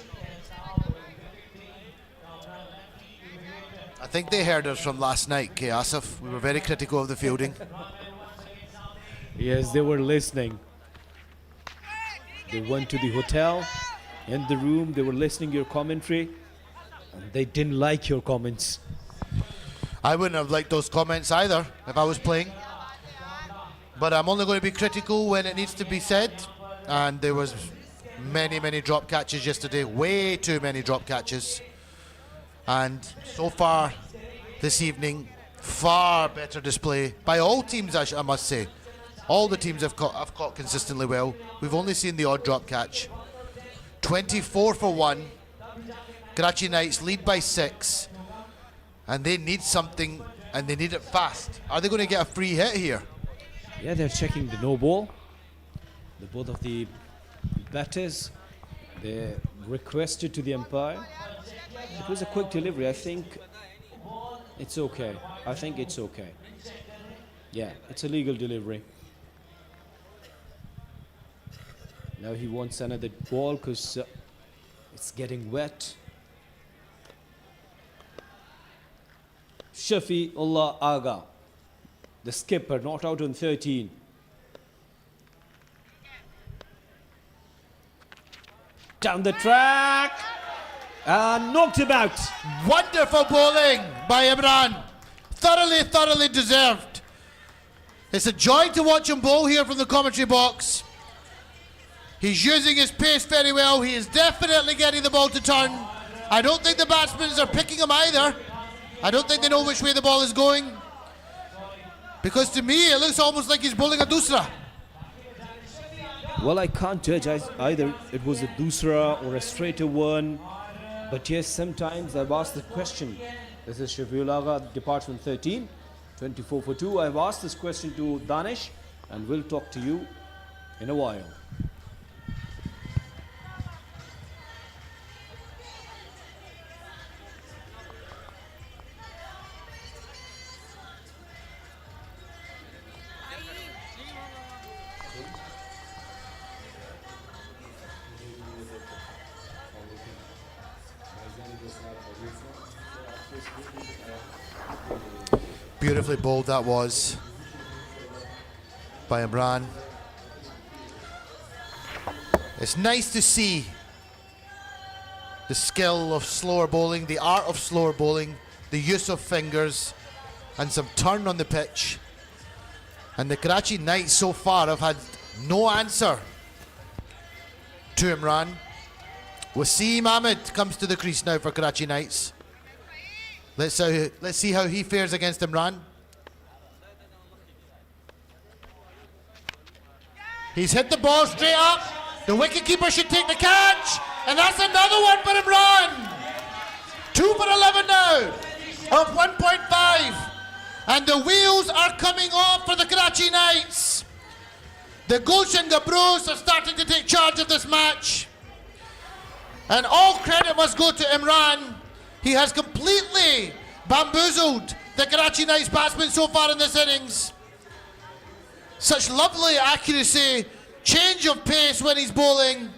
I think they heard us from last night, K. Asif. We were very critical of the fielding. Yes, they were listening. They went to the hotel, in the room, they were listening to your commentary, and they didn't like your comments. I wouldn't have liked those comments either if I was playing. But I'm only going to be critical when it needs to be said. And there was many drop catches yesterday, way too many drop catches. And so far this evening, far better display by all teams, I must say. All the teams have caught consistently well. We've only seen the odd drop catch. 24 for 1. Karachi Knights lead by 6. And they need something, and they need it fast. Are they going to get a free hit here? Yeah, they're checking the no ball. Both of the batters, they requested to the umpire. It was a quick delivery. I think it's okay. Yeah, it's a legal delivery. Now he wants another ball because it's getting wet. Shafiullah Aga, the skipper, not out on 13. Down the track and knocked him out. Wonderful bowling by Imran. Thoroughly deserved. It's a joy to watch him bowl here from the commentary box. He's using his pace very well. He is definitely getting the ball to turn. I don't think the batsmen are picking him either. I don't think they know which way the ball is going. Because to me, it looks almost like he's bowling a dusra. Well, I can't judge either. It was a dusra or a straighter one. But yes, sometimes I've asked the question. This is Shafiul Agha, Department 13, 24 for 2. I've asked this question to Danish, and we'll talk to you in a while. Beautifully bowled that was by Imran. It's nice to see the skill of slower bowling, the art of slower bowling, the use of fingers and some turn on the pitch. And the Karachi Knights so far have had no answer to Imran. Wasim Ahmed comes to the crease now for Karachi Knights. Let's see how he fares against Imran. He's hit the ball straight up. The wicketkeeper should take the catch. And that's another one for Imran. 2 for 11 now of 1.5. And the wheels are coming off for the Karachi Knights. The Gulshan Gabroos are starting to take charge of this match. And all credit must go to Imran. He has completely bamboozled the Karachi Knights batsmen so far in this innings. Such lovely accuracy, change of pace when he's bowling,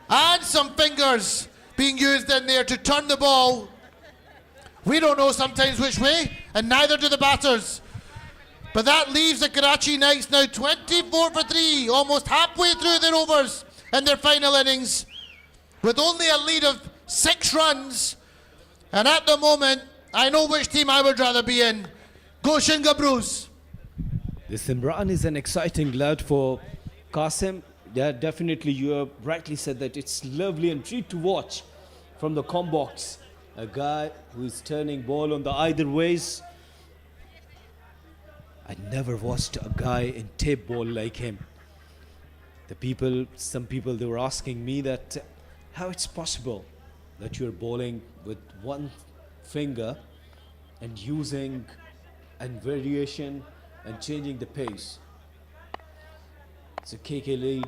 and some fingers being used in there to turn the ball. We don't know sometimes which way, and neither do the batters. But that leaves the Karachi Knights now 24 for 3, almost halfway through their overs in their final innings, with only a lead of 6 runs. And at the moment, I know which team I would rather be in. Gulshan Gabroos. This Imran is an exciting lad for Qasim. Yeah, definitely, you have rightly said that it's lovely and treat to watch from the com box. A guy who is turning ball on the either ways. I never watched a guy in tape ball like him. Some people, they were asking me that how it's possible that you're bowling with one finger and using and variation and changing the pace. It's a KK lead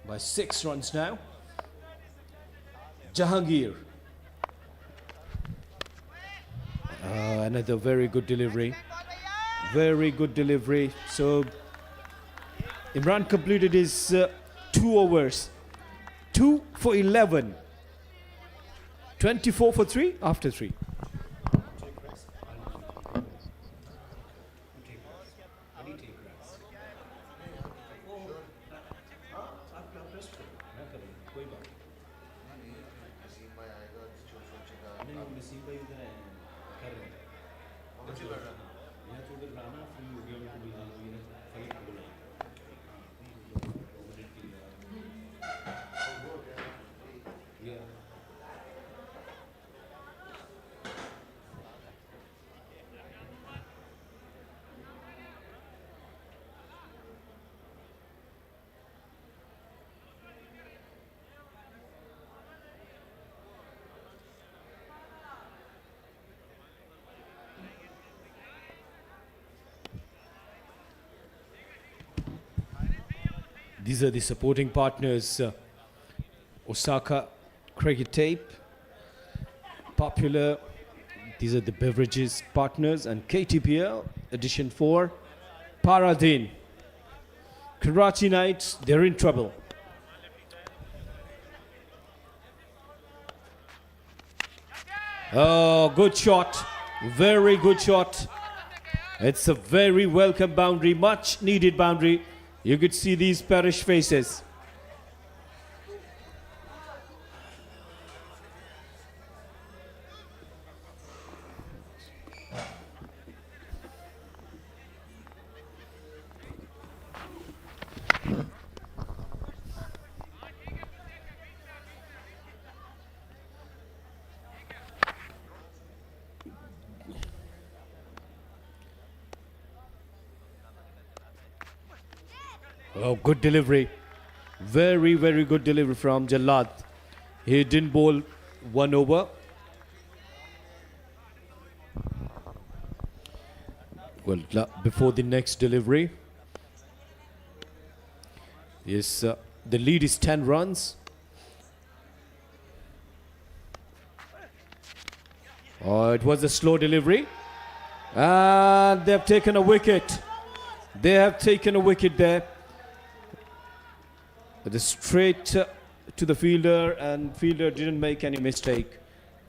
by 6 runs now. Jahangir. Another very good delivery. Very good delivery. So Imran completed his 2 overs. 2 for 11. 24 for 3 after 3. These are the supporting partners. Osaka Cricket Tape, Popular. These are the beverages partners, and KTPL Edition 4, Paradin. Karachi Knights, they're in trouble. Oh, good shot. Very good shot. It's a very welcome boundary, much needed boundary. You could see these perished faces. Oh, good delivery. Very, very good delivery from Jalad. He didn't bowl one over. Well, before the next delivery, yes, the lead is 10 runs. Oh, it was a slow delivery. And they have taken a wicket. They have taken a wicket there. It is straight to the fielder, and fielder didn't make any mistake.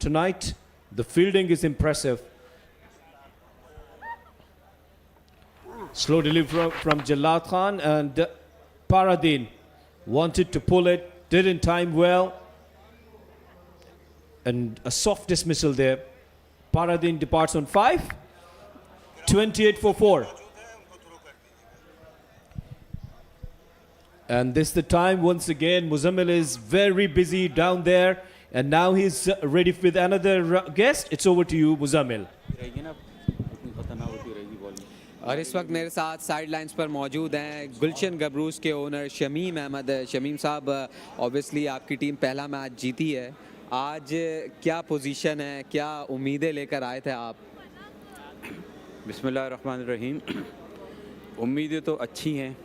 Tonight, the fielding is impressive. Slow delivery from Jalad Khan, and Paradin wanted to pull it, didn't time well. And a soft dismissal there. Paradin departs on 5. 28 for 4. And this is the time once again. Muzammil is very busy down there, and now he's ready with another guest. It's over to you, Muzammil. और इस वक्त मेरे साथ side lines पर मौजूद हैं गुलशन गबरूस के owner Shamim Ahmad. Shamim साहब, ऑब्वियसली आपकी टीम पहला मैच जीती है, आज क्या पोजीशन है, क्या उम्मीदें लेकर आए थे आप? बिस्मिल्लाहिर्रहमानिर्रहीम। उम्मीदें तो अच्छी हैं,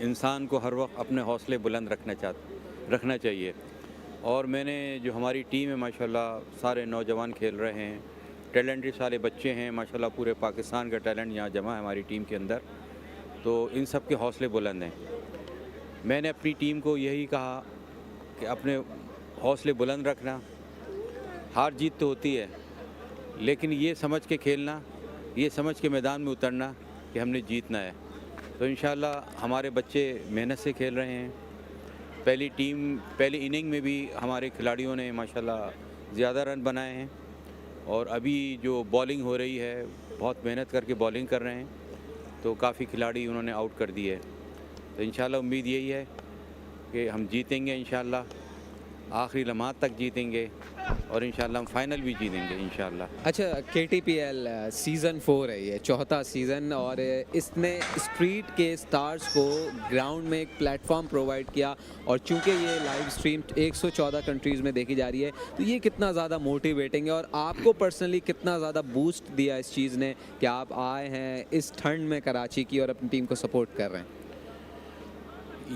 इंसान को हर वक्त अपने हौसले बुलंद रखना चाहिए। और मैंने जो हमारी टीम है माशाल्लाह सारे नौजवान खेल रहे हैं, टैलेंटेड सारे बच्चे हैं माशाल्लाह, पूरे पाकिस्तान का टैलेंट यहाँ जमा है हमारी टीम के अंदर, तो इन सब के हौसले बुलंद हैं। मैंने अपनी टीम को यही कहा कि अपने हौसले बुलंद रखना, हार जीत तो होती है लेकिन ये समझ के खेलना, ये समझ के मैदान में उतरना कि हमने जीतना है। तो इंशाल्लाह हमारे बच्चे मेहनत से खेल रहे हैं। पहली इनिंग में भी हमारे खिलाड़ियों ने माशाल्लाह ज़्यादा रन बनाए हैं, और अभी जो बॉलिंग हो रही है बहुत मेहनत करके बॉलिंग कर रहे हैं, तो काफ़ी खिलाड़ी उन्होंने आउट कर दिए। तो इंशाल्लाह उम्मीद यही है कि हम जीतेंगे, इंशाल्लाह आखिरी लम्हात तक जीतेंगे, और इंशाल्लाह हम फाइनल भी जीतेंगे इंशाल्लाह। अच्छा, KTPL सीज़न 4 है, ये चौथा सीज़न, और इसने स्ट्रीट के स्टार्स को ग्राउंड में एक प्लेटफॉर्म प्रोवाइड किया, और चूंकि ये लाइव स्ट्रीम 114 कंट्रीज़ में देखी जा रही है, तो ये कितना ज़्यादा मोटिवेटिंग है, और आपको पर्सनली कितना ज़्यादा बूस्ट दिया इस चीज़ ने कि आप आए हैं इस ठंड में कराची की और अपनी टीम को सपोर्ट कर रहे हैं?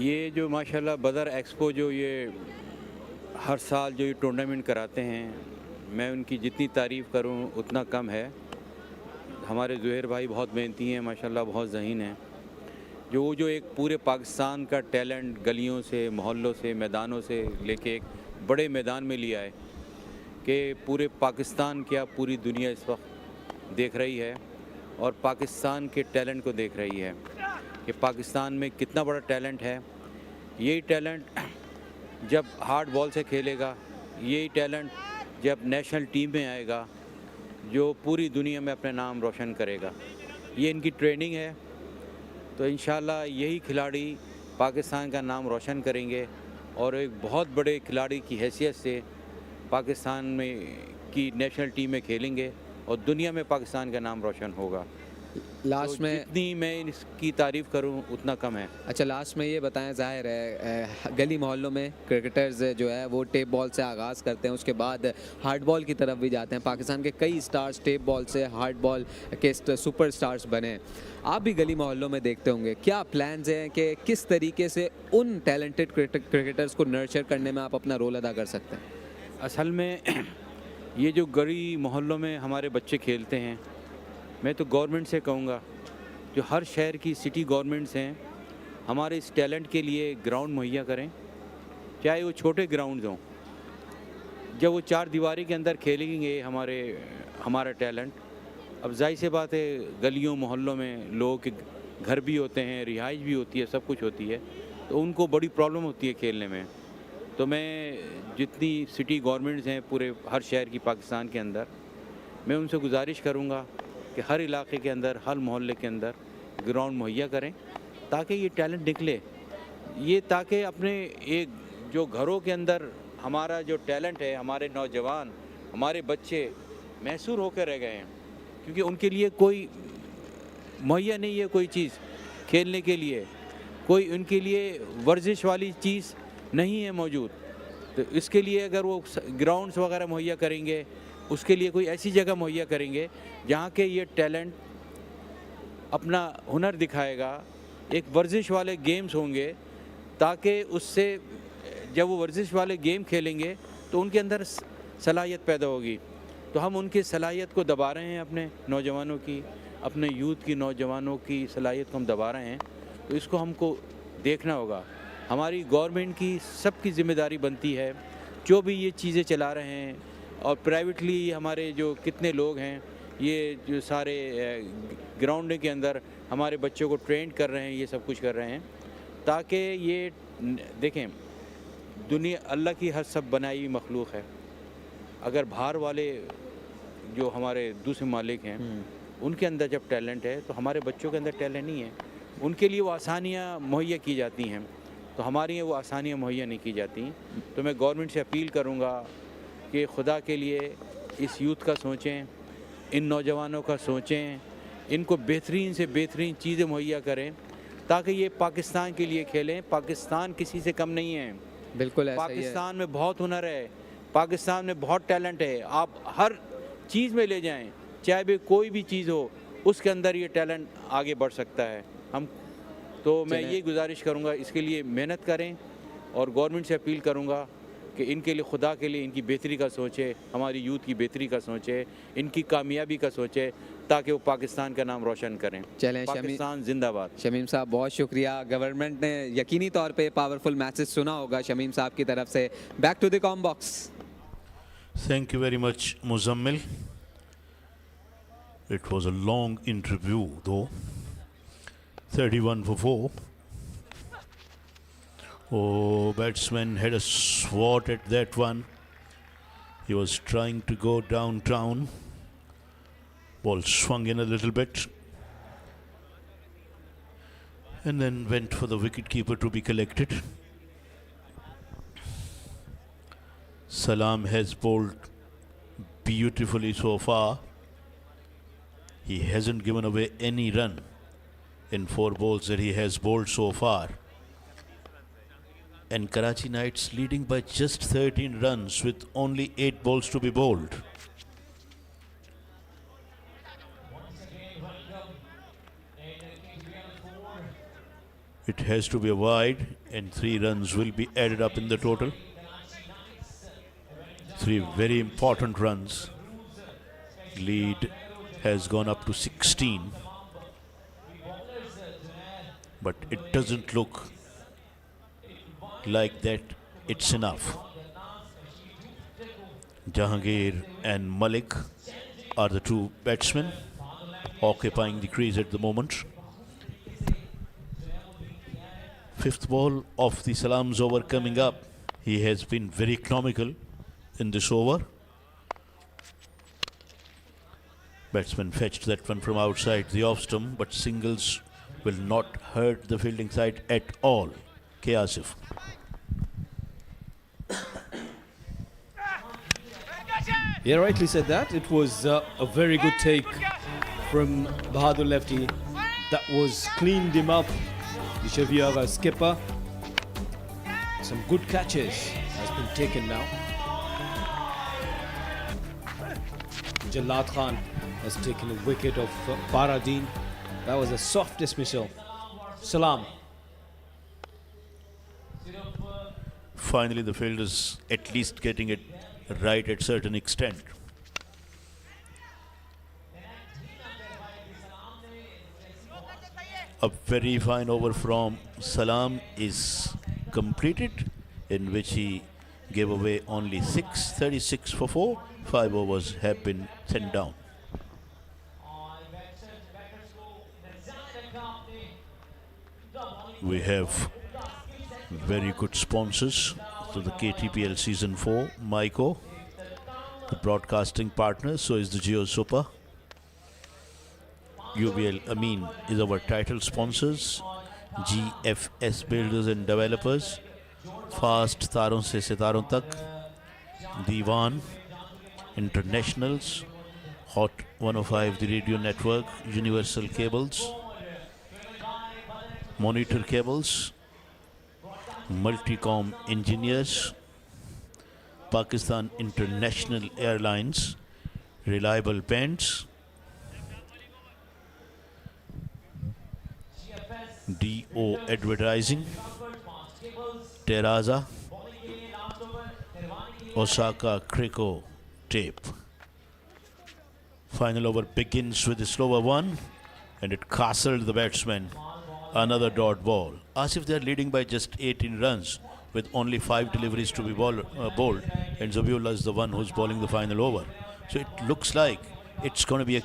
ये जो माशाल्लाह बदर एक्सपो जो ये हर साल जो ये टूर्नामेंट कराते हैं, मैं उनकी जितनी तारीफ़ करूं उतना कम है। हमारे ज़ुहैर भाई बहुत मेहनती हैं माशाल्लाह, बहुत ज़हीन हैं, जो एक पूरे पाकिस्तान का टैलेंट गलियों से, मोहल्लों से, मैदानों से लेके एक बड़े मैदान में लिया है कि पूरे पाकिस्तान क्या पूरी दुनिया इस वक्त देख रही है, और पाकिस्तान के टैलेंट को देख रही है कि पाकिस्तान में कितना बड़ा टैलेंट है। यही टैलेंट जब हार्ड बॉल से खेलेगा, यही टैलेंट जब नेशनल टीम में आएगा, जो पूरी दुनिया में अपने नाम रोशन करेगा। ये इनकी ट्रेनिंग है, तो इंशाल्लाह यही खिलाड़ी पाकिस्तान का नाम रोशन करेंगे, और एक बहुत बड़े खिलाड़ी की हैसियत से पाकिस्तान में की नेशनल टीम में खेलेंगे, और दुनिया में पाकिस्तान का नाम रोशन होगा। लास्ट तो में जितनी मैं इसकी तारीफ़ करूं उतना कम है। अच्छा, लास्ट में ये बताएं, ज़ाहिर है गली मोहल्लों में क्रिकेटर्स जो है वो टेप बॉल से आगाज़ करते हैं, उसके बाद हार्ड बॉल की तरफ भी जाते हैं। पाकिस्तान के कई स्टार्स टेप बॉल से हार्ड बॉल के सुपर स्टार्स बने हैं, आप भी गली मोहल्लों में देखते होंगे, क्या प्लान्स हैं कि किस तरीके से उन टैलेंटेड क्रिकेटर्स को नर्चर करने में आप अपना रोल अदा कर सकते हैं? असल में ये जो गली मोहल्लों में हमारे बच्चे खेलते हैं, मैं तो गवर्नमेंट से कहूँगा, जो हर शहर की सिटी गवर्नमेंट्स हैं, हमारे इस टैलेंट के लिए ग्राउंड मुहैया करें, चाहे वो छोटे ग्राउंड हों। जब वो 4 दीवारी के अंदर खेलेंगे हमारा टैलेंट, अब जाहिर सी बात है गलियों मोहल्लों में लोगों के घर भी होते हैं, रिहाइश भी होती है, सब कुछ होती है, तो उनको बड़ी प्रॉब्लम होती है खेलने में। तो मैं जितनी सिटी गवर्नमेंट्स हैं पूरे हर शहर की पाकिस्तान के अंदर, मैं उनसे गुजारिश करूँगा कि हर इलाके के अंदर, हर मोहल्ले के अंदर ग्राउंड मुहैया करें, ताकि ये टैलेंट निकले। ये ताकि अपने एक जो घरों के अंदर हमारा जो टैलेंट है, हमारे नौजवान, हमारे बच्चे महसूर होकर रह गए हैं, क्योंकि उनके लिए कोई मुहैया नहीं है कोई चीज़ खेलने के लिए। कोई उनके लिए वर्जिश वाली चीज़ नहीं है मौजूद। तो इसके लिए अगर वो ग्राउंड्स वगैरह मुहैया करेंगे, उसके लिए कोई ऐसी जगह मुहैया करेंगे जहाँ के ये टैलेंट अपना हुनर दिखाएगा, एक वर्जिश वाले गेम्स होंगे, ताकि उससे जब वो वर्जिश वाले गेम खेलेंगे तो उनके अंदर सलाहियत पैदा होगी। तो हम उनकी सलाहियत को दबा रहे हैं, अपने नौजवानों की, अपने यूथ की नौजवानों की सलाहियत को हम दबा रहे हैं। तो इसको हमको देखना होगा। हमारी गवर्नमेंट की सबकी ज़िम्मेदारी बनती है, जो भी ये चीज़ें चला रहे हैं, और प्राइवेटली हमारे जो कितने लोग हैं, ये जो सारे ग्राउंड के अंदर हमारे बच्चों को ट्रेंड कर रहे हैं, ये सब कुछ कर रहे हैं, ताकि ये देखें, दुनिया अल्लाह की हर सब बनाई हुई मखलूक है। अगर बाहर वाले जो हमारे दूसरे मालिक हैं, उनके अंदर जब टैलेंट है तो हमारे बच्चों के अंदर टैलेंट नहीं है। उनके लिए वो आसानियाँ मुहैया की जाती हैं, तो हमारे यहाँ वो आसानियाँ मुहैया नहीं की जाती। तो मैं गवर्नमेंट से अपील करूँगा कि खुदा के लिए इस यूथ का सोचें, इन नौजवानों का सोचें, इनको बेहतरीन से बेहतरीन चीज़ें मुहैया करें, ताकि ये पाकिस्तान के लिए खेलें। पाकिस्तान किसी से कम नहीं है। बिल्कुल ऐसा ही है। पाकिस्तान में बहुत हुनर है, पाकिस्तान में बहुत टैलेंट है। आप हर चीज़ में ले जाएं, चाहे भी कोई भी चीज़ हो, उसके अंदर ये टैलेंट आगे बढ़ सकता है। हम तो मैं ये गुजारिश करूँगा, इसके लिए मेहनत करें, और गवर्नमेंट से अपील करूँगा कि इनके लिए, खुदा के लिए, इनकी बेहतरी का सोचे, हमारी यूथ की बेहतरी का सोचे, इनकी कामयाबी का सोचे, ताकि वो पाकिस्तान का नाम रोशन करें। चलें पाकिस्तान जिंदाबाद। शमीम साहब बहुत शुक्रिया। गवर्नमेंट ने यकीनी तौर पे पावरफुल मैसेज सुना होगा शमीम साहब की तरफ से। Back to the com box. Thank you very much, Muzammil. It was a long interview, though. 31 for 4. Oh, batsman had a swat at that one. He was trying to go downtown. Ball swung in a little bit, and then went for the wicketkeeper to be collected. Salam has bowled beautifully so far. He hasn't given away any run in 4 balls that he has bowled so far. And Karachi Knights leading by just 13 runs with only 8 balls to be bowled. It has to be a wide, and 3 runs will be added up in the total. 3 very important runs. Lead has gone up to 16, but it doesn't look like that it's enough. Jahangir and Malik are the 2 batsmen occupying the crease at the moment. 5th ball of the Salam's over coming up. He has been very economical in this over. Batsman fetched that one from outside the off stump, but singles will not hurt the fielding side at all. K. Asif. Yeah, rightly said that. It was a very good take from Bahadur lefty. That was cleaned him up. The Shaviaga skipper. Some good catches has been taken now. Jalad Khan has taken a wicket of Paradeen. That was a soft dismissal. Salam. Finally, the fielders at least getting it right at certain extent. A very fine over from Salam is completed, in which he gave away only 6, 36 for 4. 5 overs have been sent down. We have very good sponsors to the KTPL Season 4, Myco, the broadcasting partner, so is the Geo Super. UBL Amin is our title sponsors. GFS Builders and Developers, Fast Taron se Sitaron Tak, Diwan, Internationals, Hot 105 the Radio Network, Universal Cables, monitor cables, multicom engineers, Pakistan International Airlines, reliable pens, DO Advertising, Terraza, Osaka Crico tape. Final over begins with a slower one, and it castled the batsman. Another dot ball. As if they are leading by just 18 runs with only 5 deliveries to be bowled, and Zabiullah is the one who's bowling the final over. So it looks like it's going to be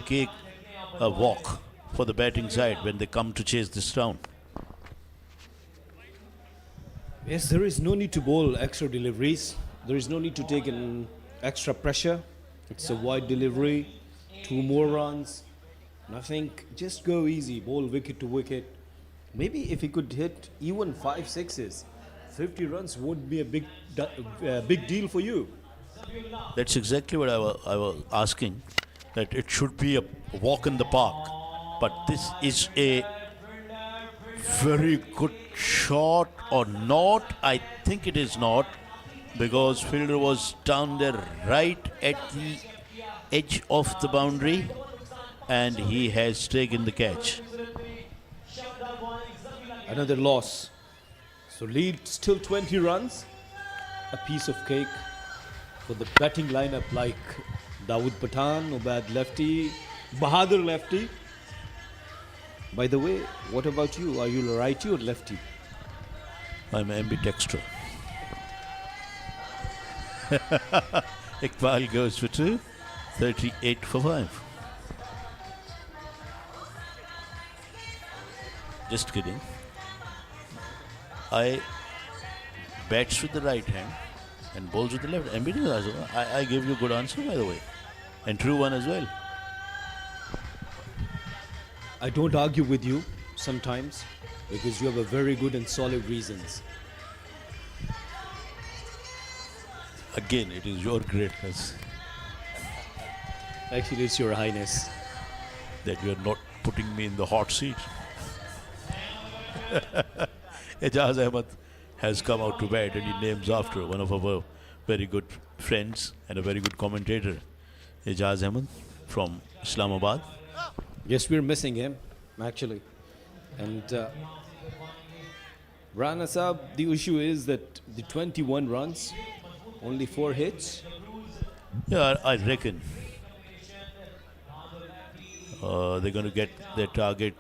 a walk for the batting side when they come to chase this round. Yes, there is no need to bowl extra deliveries. There is no need to take an extra pressure. It's a wide delivery, 2 more runs. And I think just go easy, bowl wicket to wicket. Maybe if he could hit even 5 sixes, 50 runs won't be a big deal for you. That's exactly what I was asking, that it should be a walk in the park. But this is a very good shot or not. I think it is not, because fielder was down there right at the edge of the boundary and he has taken the catch. Another loss. So lead still 20 runs. A piece of cake for the batting lineup like Dawood Pathan, Obad lefty, Bahadur lefty. By the way, what about you? Are you a righty or lefty? I'm ambidexter. Iqbal goes for 2, 38 for 5. Just kidding. I bats with the right hand and bowls with the left. Ambidexter. I gave you a good answer, by the way, and true one as well. I don't argue with you sometimes because you have a very good and solid reasons. Again, it is your greatness Actually, it's your highness. that you are not putting me in the hot seat. Ejaz Ahmed has come out to bat and he names after one of our very good friends and a very good commentator, Ejaz Ahmed from Islamabad. Yes, we're missing him, actually. And Rana Saab, the issue is that the 21 runs, only 4 hits. Yeah, I reckon they're going to get their target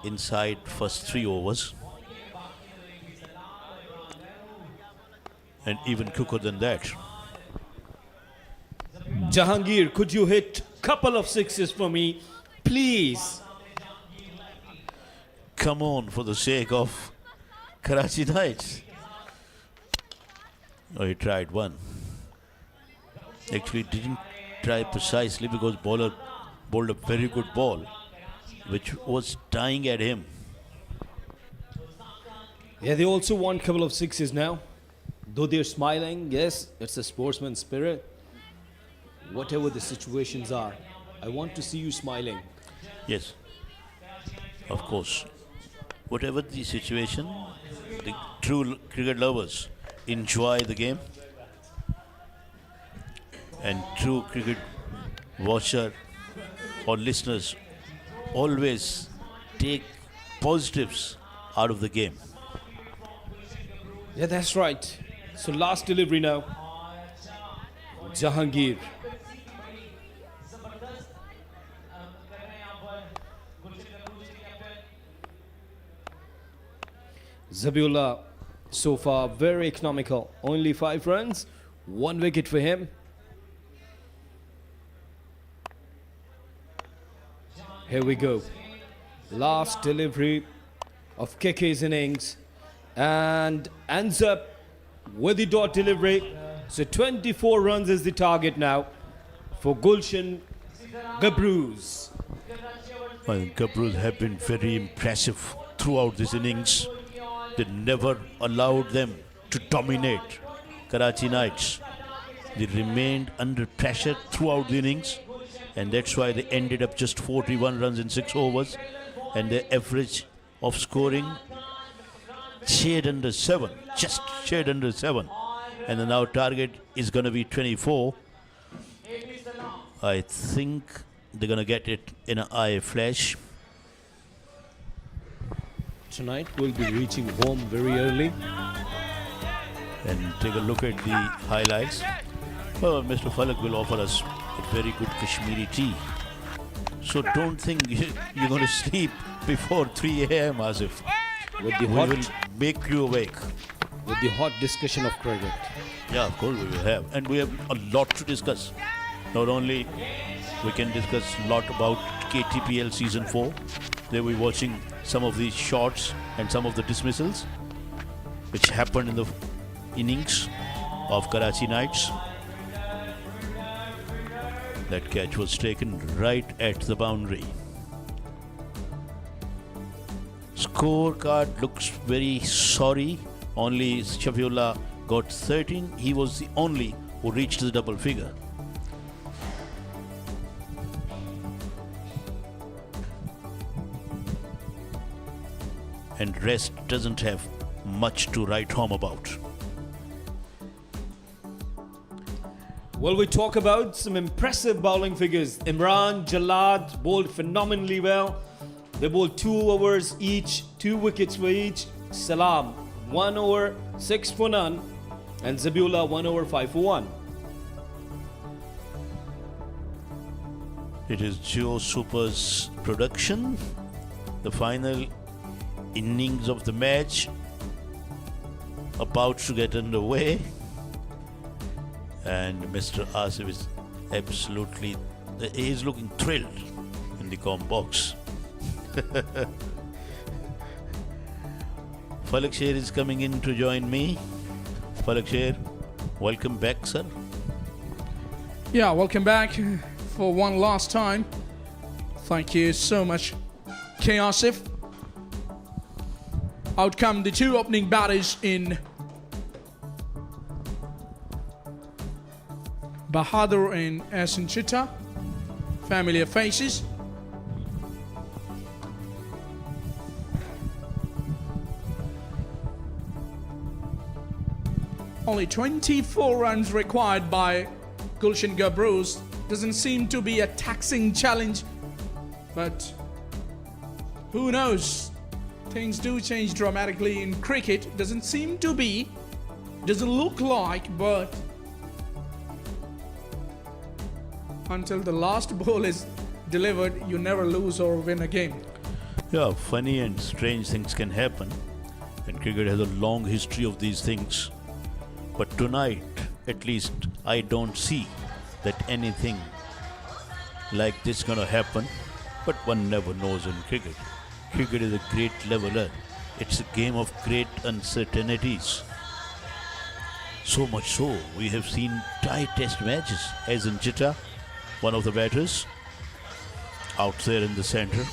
inside first 3 overs. And even quicker than that. Jahangir, could you hit couple of sixes for me, please? Come on, for the sake of Karachi Knights. Oh, he tried one. Actually, didn't try precisely because bowler bowled a very good ball, which was dying at him. Yeah, they also want a couple of sixes now. Though they're smiling, yes, it's a sportsman's spirit. Whatever the situations are, I want to see you smiling. Yes, of course. Whatever the situation, the true cricket lovers enjoy the game. And true cricket watcher or listeners always take positives out of the game. Yeah, that's right. So last delivery now. Jahangir. Zabiullah, so far very economical. Only 5 runs, 1 wicket for him. Here we go. Last delivery of KK's innings and ends up with the dot delivery. So 24 runs is the target now for Gulshan Gabroos. Well, Gabroos have been very impressive throughout this innings. They never allowed them to dominate Karachi Knights. They remained under pressure throughout the innings, and that's why they ended up just 41 runs in 6 overs, and their average of scoring shade under 7, just shade under 7. And the now target is going to be 24. I think they're going to get it in an eye flash. Tonight we'll be reaching home very early. And take a look at the highlights. Well, Mr. Falak will offer us a very good Kashmiri tea. So don't think you're going to sleep before 3 a.m. Asif. With the We hot, will make you awake. with the hot discussion of cricket. Yeah, of course we will have. And we have a lot to discuss. Not only we can discuss a lot about KTPL Season 4. They will be watching some of the shots and some of the dismissals which happened in the innings of Karachi Knights. That catch was taken right at the boundary. Scorecard looks very sorry. Only Shafiullah got 13. He was the only who reached the double figure. And rest doesn't have much to write home about. Well, we talk about some impressive bowling figures. Imran, Jalad bowled phenomenally well. They bowled 2 overs each, 2 wickets for each. Salam, 1 over, 6 for none. And Zabiullah, 1 over, 5 for 1. It is Geo Super's production. The final innings of the match about to get underway. And Mr. Asif is absolutely, he's looking thrilled in the com box. Falak Sher is coming in to join me. Falak Sher, welcome back, sir. Yeah, welcome back for one last time. Thank you so much, K. Asif. Out come the 2 opening batters in Bahadur and Ahsan Chitta, familiar faces. Only 24 runs required by Gulshan Gabroos. Doesn't seem to be a taxing challenge, but who knows? Things do change dramatically in cricket. Doesn't seem to be, doesn't look like, but until the last ball is delivered, you never lose or win a game. Yeah, funny and strange things can happen, and cricket has a long history of these things. But tonight, at least, I don't see that anything like this gonna happen. But one never knows in cricket. Cricket is a great leveler. It's a game of great uncertainties. So much so, we have seen tight test matches. Ahsan Chitta, one of the batters, out there in the center.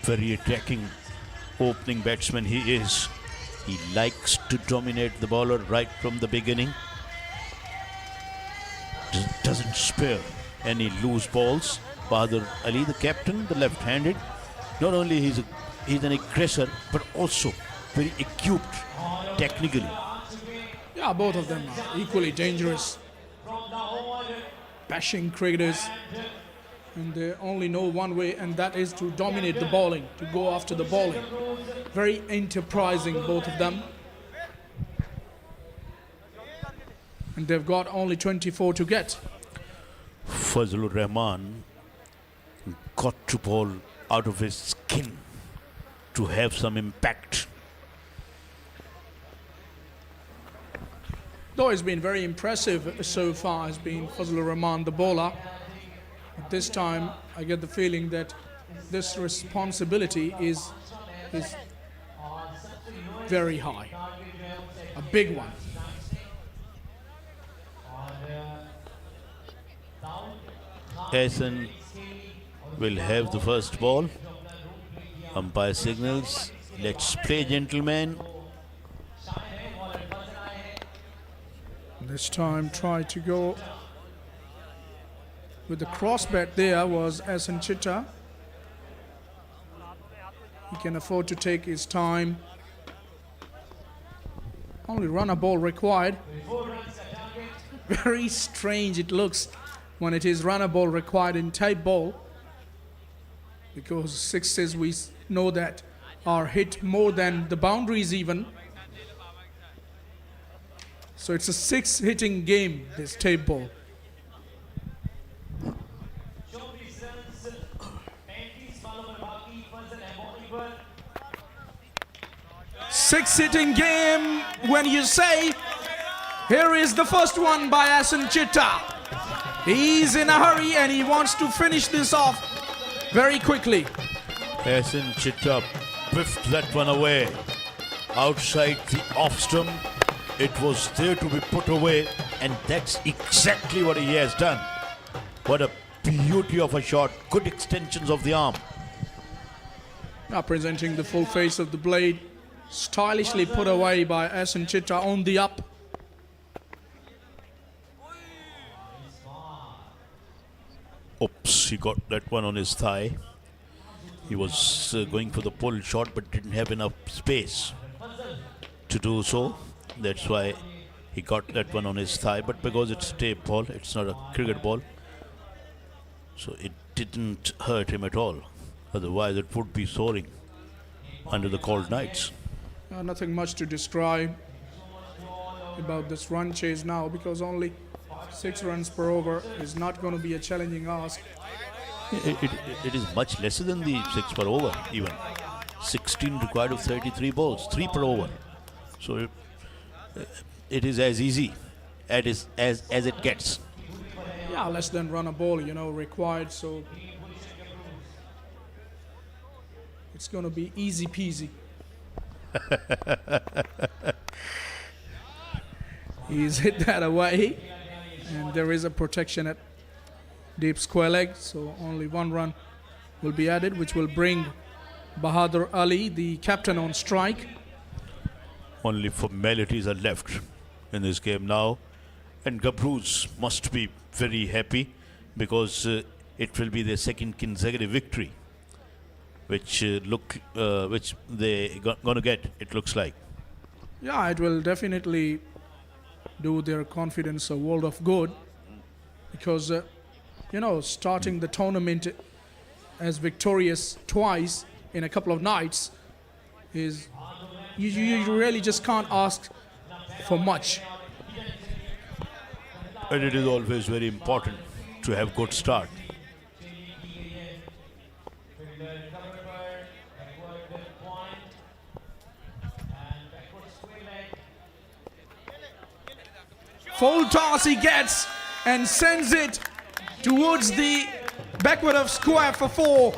Very attacking opening batsman he is. He likes to dominate the bowler right from the beginning. Doesn't spare any loose balls. Bahadur Ali, the captain, the left-handed, not only he's an aggressor, but also very acute technically. Yeah, both of them are equally dangerous. Bashing cricketers. And they only know one way, and that is to dominate the bowling, to go after the bowling. Very enterprising, both of them. And they've got only 24 to get. Fazlur Rahman got to bowl out of his skin to have some impact. Though it's been very impressive so far, has been Fazlur Rahman, the bowler. But this time, I get the feeling that this responsibility is very high. A big one. Ahsan will have the first ball. Umpire signals, let's play, gentlemen. This time, try to go with the cross bat. There was Ahsan Chitta. He can afford to take his time. Only runner ball required. Very strange it looks when it is runner ball required in type ball, because sixes we know that are hit more than the boundaries even. So it's a 6 hitting game, this tape ball. Six hitting game when you say, here is the first one by Asan Chitta. He's in a hurry and he wants to finish this off very quickly. Hasan Chitta biffed that one away. Outside the off stump, it was there to be put away, and that's exactly what he has done. What a beauty of a shot, good extensions of the arm. Now presenting the full face of the blade, stylishly put away by Asan Chitta on the up. Oops, he got that one on his thigh. He was going for the pull shot but didn't have enough space to do so. That's why he got that one on his thigh. But because it's a tape ball, it's not a cricket ball, so it didn't hurt him at all. Otherwise it would be soaring under the cold nights. Nothing much to describe about this run chase now, because only 6 runs per over is not going to be a challenging ask. It is much lesser than the 6 per over even. 16 required of 33 balls, 3 per over. So it is as easy as it gets. Yeah, less than run a ball, required, so it's going to be easy peasy. He's hit that away, and there is a protection at deep square leg, so only 1 run will be added, which will bring Bahadur Ali, the captain, on strike. Only formalities are left in this game now, and Gabroos must be very happy, because it will be their second consecutive victory, which they gonna get, it looks like. Yeah, it will definitely do their confidence a world of good, because starting the tournament as victorious twice in a couple of nights is you really just can't ask for much. And it is always very important to have good start. Full toss he gets and sends it towards the backward of square for 4.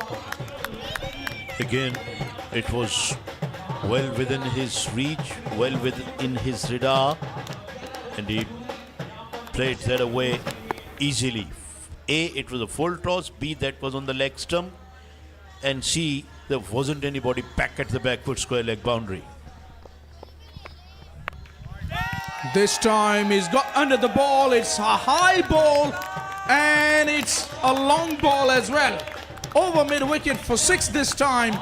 Again, it was well within his reach, well within his radar, and he played that away easily. A, it was a full toss. B, that was on the leg stump. And C, there wasn't anybody back at the backward square leg boundary. This time he's got under the ball. It's a high ball and it's a long ball as well. Over mid-wicket for 6 this time.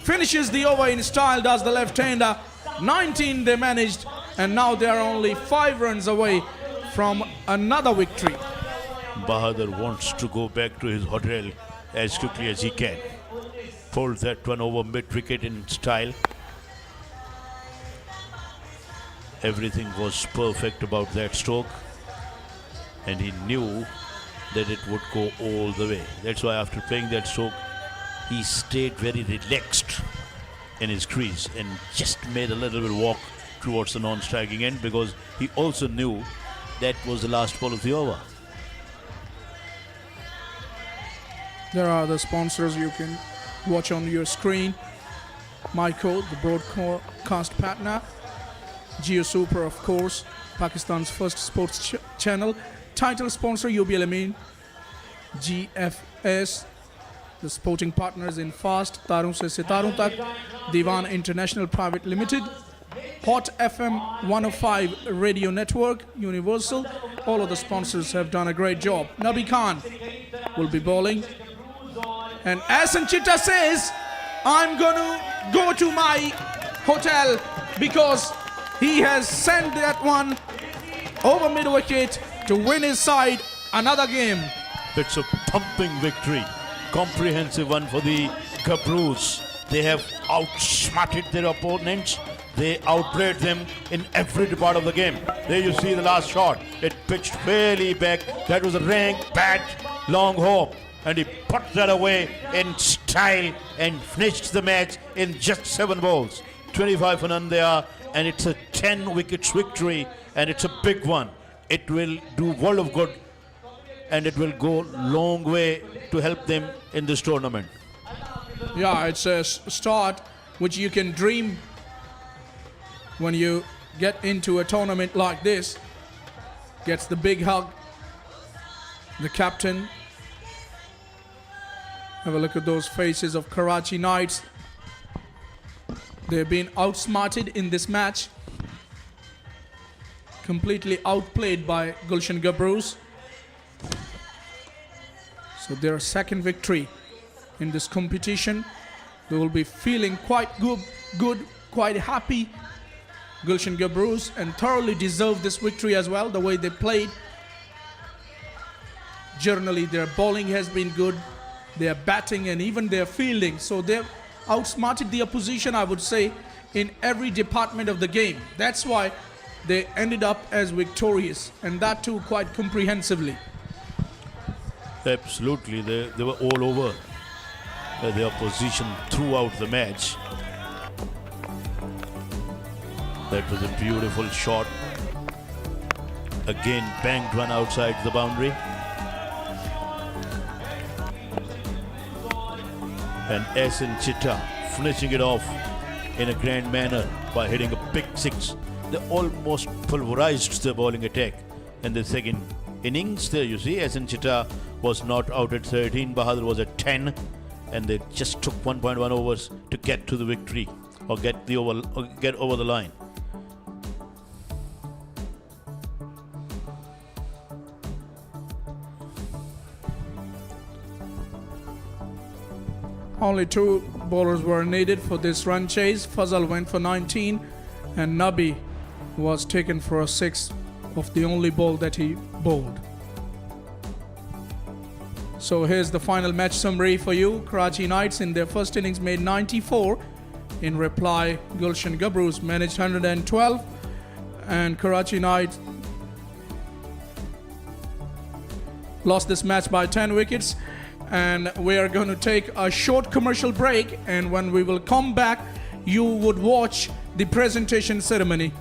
Finishes the over in style, does the left-hander. 19 they managed, and now they are only 5 runs away from another victory. Bahadur wants to go back to his hotel as quickly as he can. Pulled that one over mid-wicket in style. Everything was perfect about that stroke, and he knew that it would go all the way. That's why after playing that stroke, he stayed very relaxed in his crease and just made a little bit walk towards the non-striking end, because he also knew that was the last ball of the over. There are the sponsors you can watch on your screen. Myco, the broadcast partner. Geo Super, of course, Pakistan's first sports channel. Title sponsor UBL Amin. GFS, the sporting partners in Fast, Tarun Se Sitarun Tak, Diwan International Private Limited, Hot FM 105 Radio Network, Universal. All of the sponsors have done a great job. Nabi Khan will be bowling. And Asan Chitta says, I'm going to go to my hotel because he has sent that one over mid wicket to win his side another game. It's a thumping victory, comprehensive one for the Gabroos. They have outsmarted their opponents. They outplayed them in every part of the game. There you see the last shot. It pitched fairly back. That was a rank, bad, long hop. And he put that away in style and finished the match in just 7 balls. 25 for none they are. And it's a 10 wickets victory. And it's a big one. It will do world of good. And it will go long way to help them in this tournament. Yeah, it's a start which you can dream when you get into a tournament like this. Gets the big hug. The captain. Have a look at those faces of Karachi Knights. They've been outsmarted in this match. Completely outplayed by Gulshan Gabroos. So their second victory in this competition. They will be feeling quite good, quite happy. Gulshan Gabroos, and thoroughly deserve this victory as well, the way they played. Generally, their bowling has been good, their batting and even their fielding. So they've outsmarted the opposition, I would say, in every department of the game. That's why they ended up as victorious, and that too quite comprehensively. Absolutely, they were all over the opposition throughout the match. That was a beautiful shot. Again, banked one outside the boundary. And SN Chitta finishing it off in a grand manner by hitting a big 6. They almost pulverized the bowling attack in the second innings. There you see, SN Chitta was not out at 13, Bahadur was at 10, and they just took 1.1 overs to get to the victory or get over the line. Only 2 bowlers were needed for this run chase. Fazal went for 19 and Nabi was taken for a 6 of the only ball that he bowled. So here's the final match summary for you. Karachi Knights in their first innings made 94. In reply, Gulshan Gabroos managed 112 and Karachi Knights lost this match by 10 wickets. And we are going to take a short commercial break, and when we will come back, you would watch the presentation ceremony.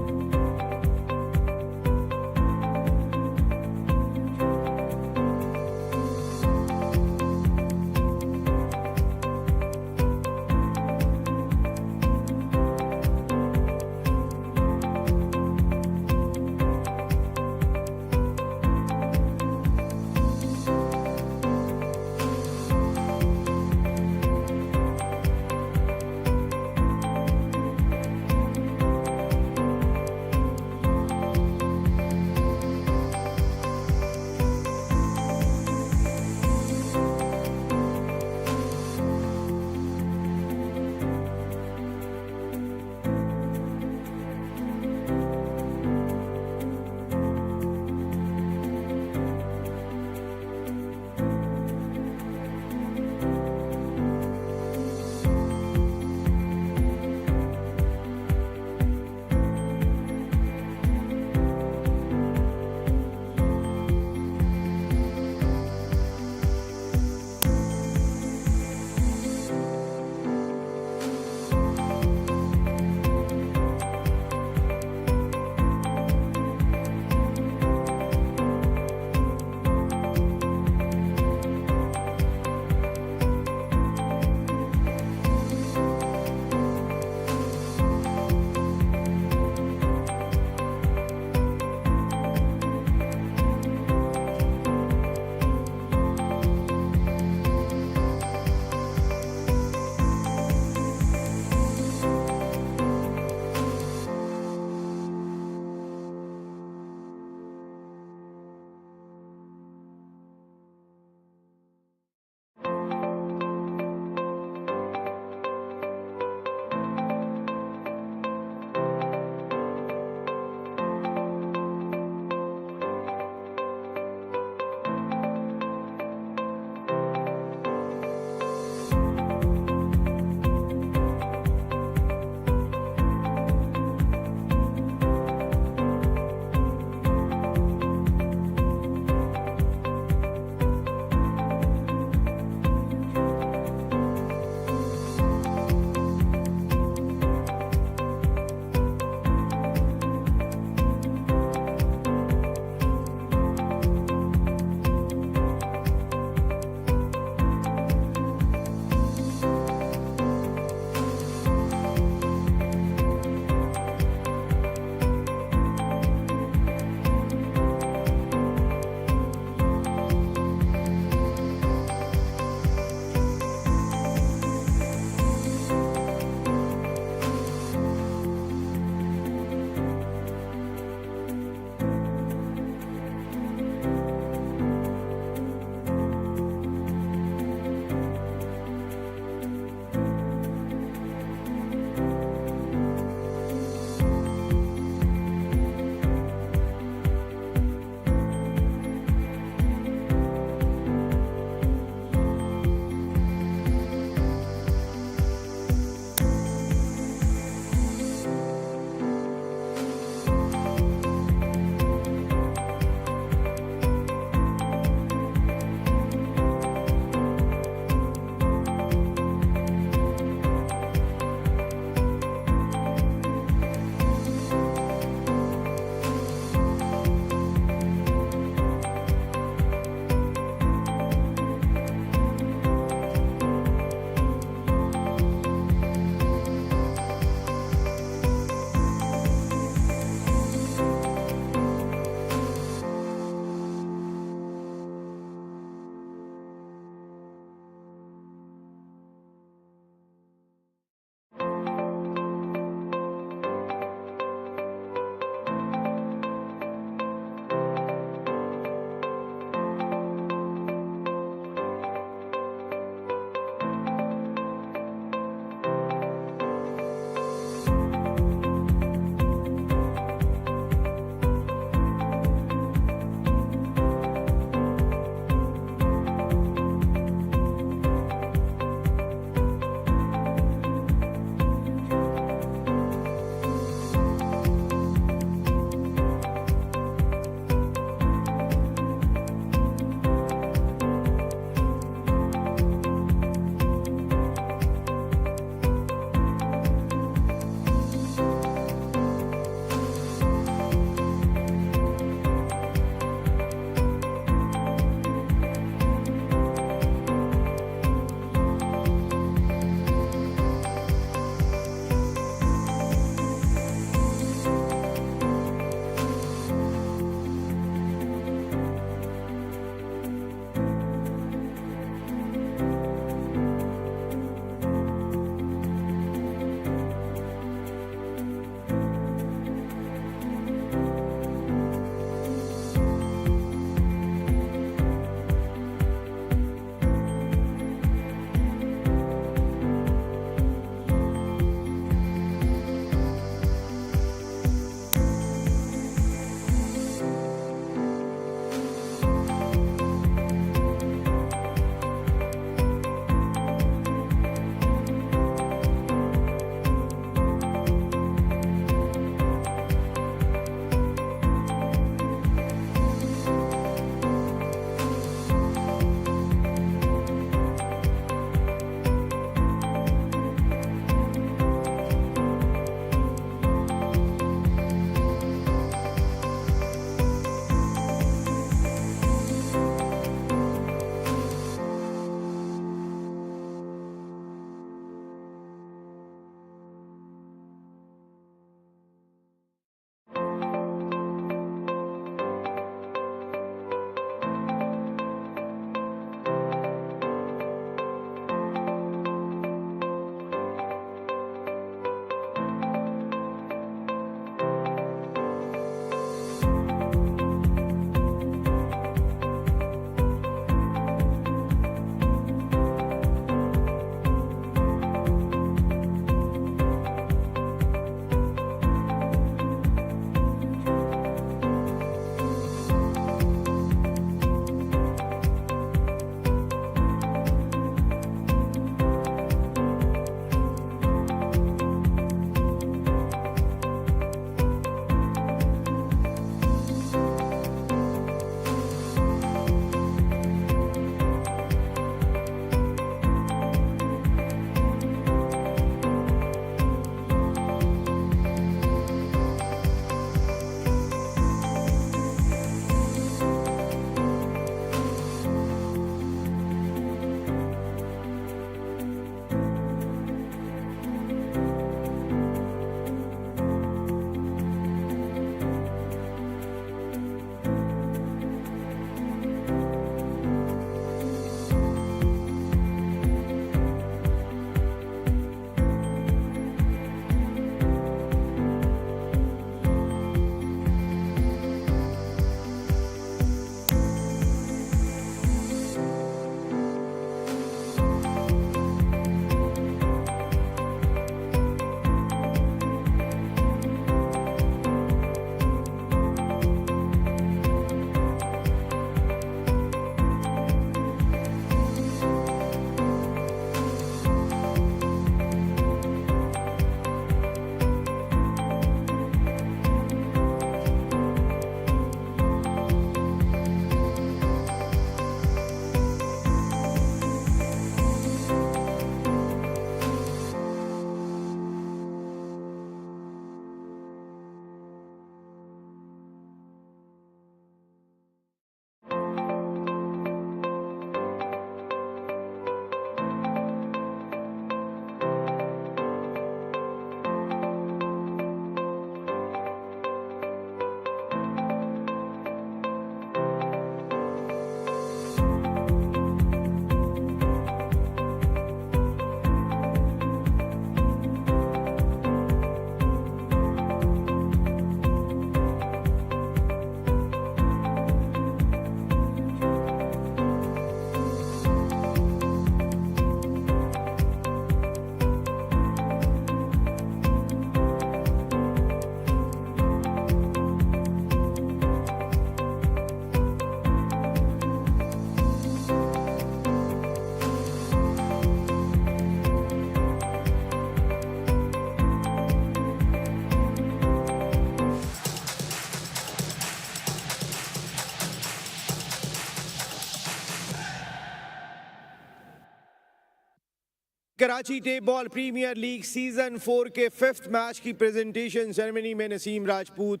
Karachi tape ball premier league season 4 के 5th match की presentation ceremony में नसीम राजपूत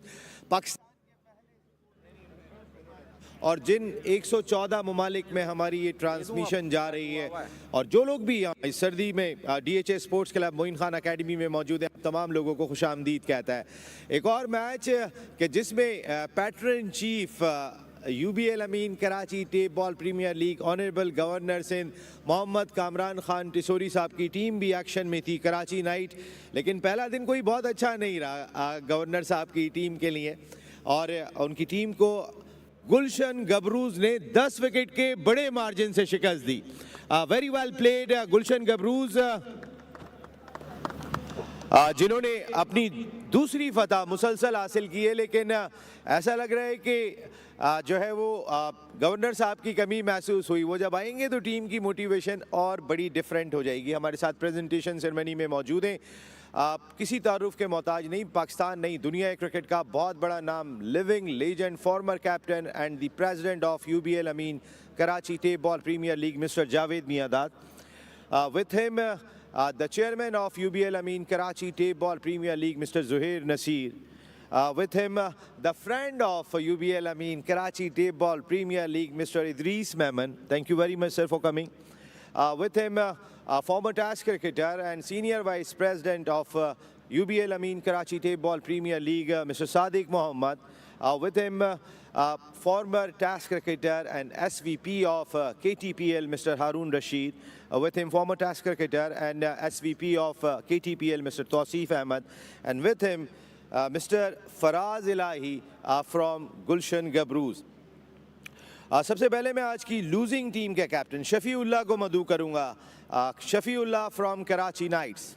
पाकिस्तान और जिन 114 ममालिक में हमारी ये transmission जा रही है और जो लोग भी यहाँ इस सर्दी में DHA sports club Moin Khan academy में मौजूद हैं, तमाम लोगों को खुशामदीद कहता है। एक और मैच कि जिसमें patron chief UBL Amin Karachi tape ball premier league honourable governor Sindh Mohammad Kamran Khan Tessori साहब की टीम भी एक्शन में थी कराची नाइट, लेकिन पहला दिन कोई बहुत अच्छा नहीं रहा गवर्नर साहब की टीम के लिए और उनकी टीम को गुलशन गबरूज ने 10 विकेट के बड़े मार्जिन से शिकस्त दी। वेरी वेल प्लेड गुलशन गबरूज, जिन्होंने अपनी दूसरी फतह मुसलसल हासिल की है, लेकिन ऐसा लग रहा है कि जो है वो गवर्नर साहब की कमी महसूस हुई। वो जब आएंगे तो टीम की मोटिवेशन और बड़ी डिफरेंट हो जाएगी। हमारे साथ प्रेजेंटेशन सेरेमनी में मौजूद हैं, किसी तारुफ के मोहताज नहीं, पाकिस्तान नहीं दुनिया क्रिकेट का बहुत बड़ा नाम, living legend, former captain and the president of UBL Amin Karachi tape ball premier league mister Javed Miandad. With him the chairman of UBL Amin Karachi Tape Ball Premier League, Mr. Zuhair Nasir. With him, the friend of UBL Amin Karachi Tape Ball Premier League, Mr. Idris Memon. Thank you very much, sir, for coming. With him, former task cricketer and senior vice president of UBL Amin Karachi Tape Ball Premier League, Mr. Sadiq Mohammed. With him, former task cricketer and SVP of KTPL, Mr. Harun Rashid. With him, former task cricketer and SVP of KTPL, Mr. Tausif Ahmed. And with him, Mr. Faraz Ilahi from Gulshan Gabroos. सबसे पहले मैं आज की losing team के captain Shafiullah को मदऊ करूंगा। Shafiullah from Karachi knights.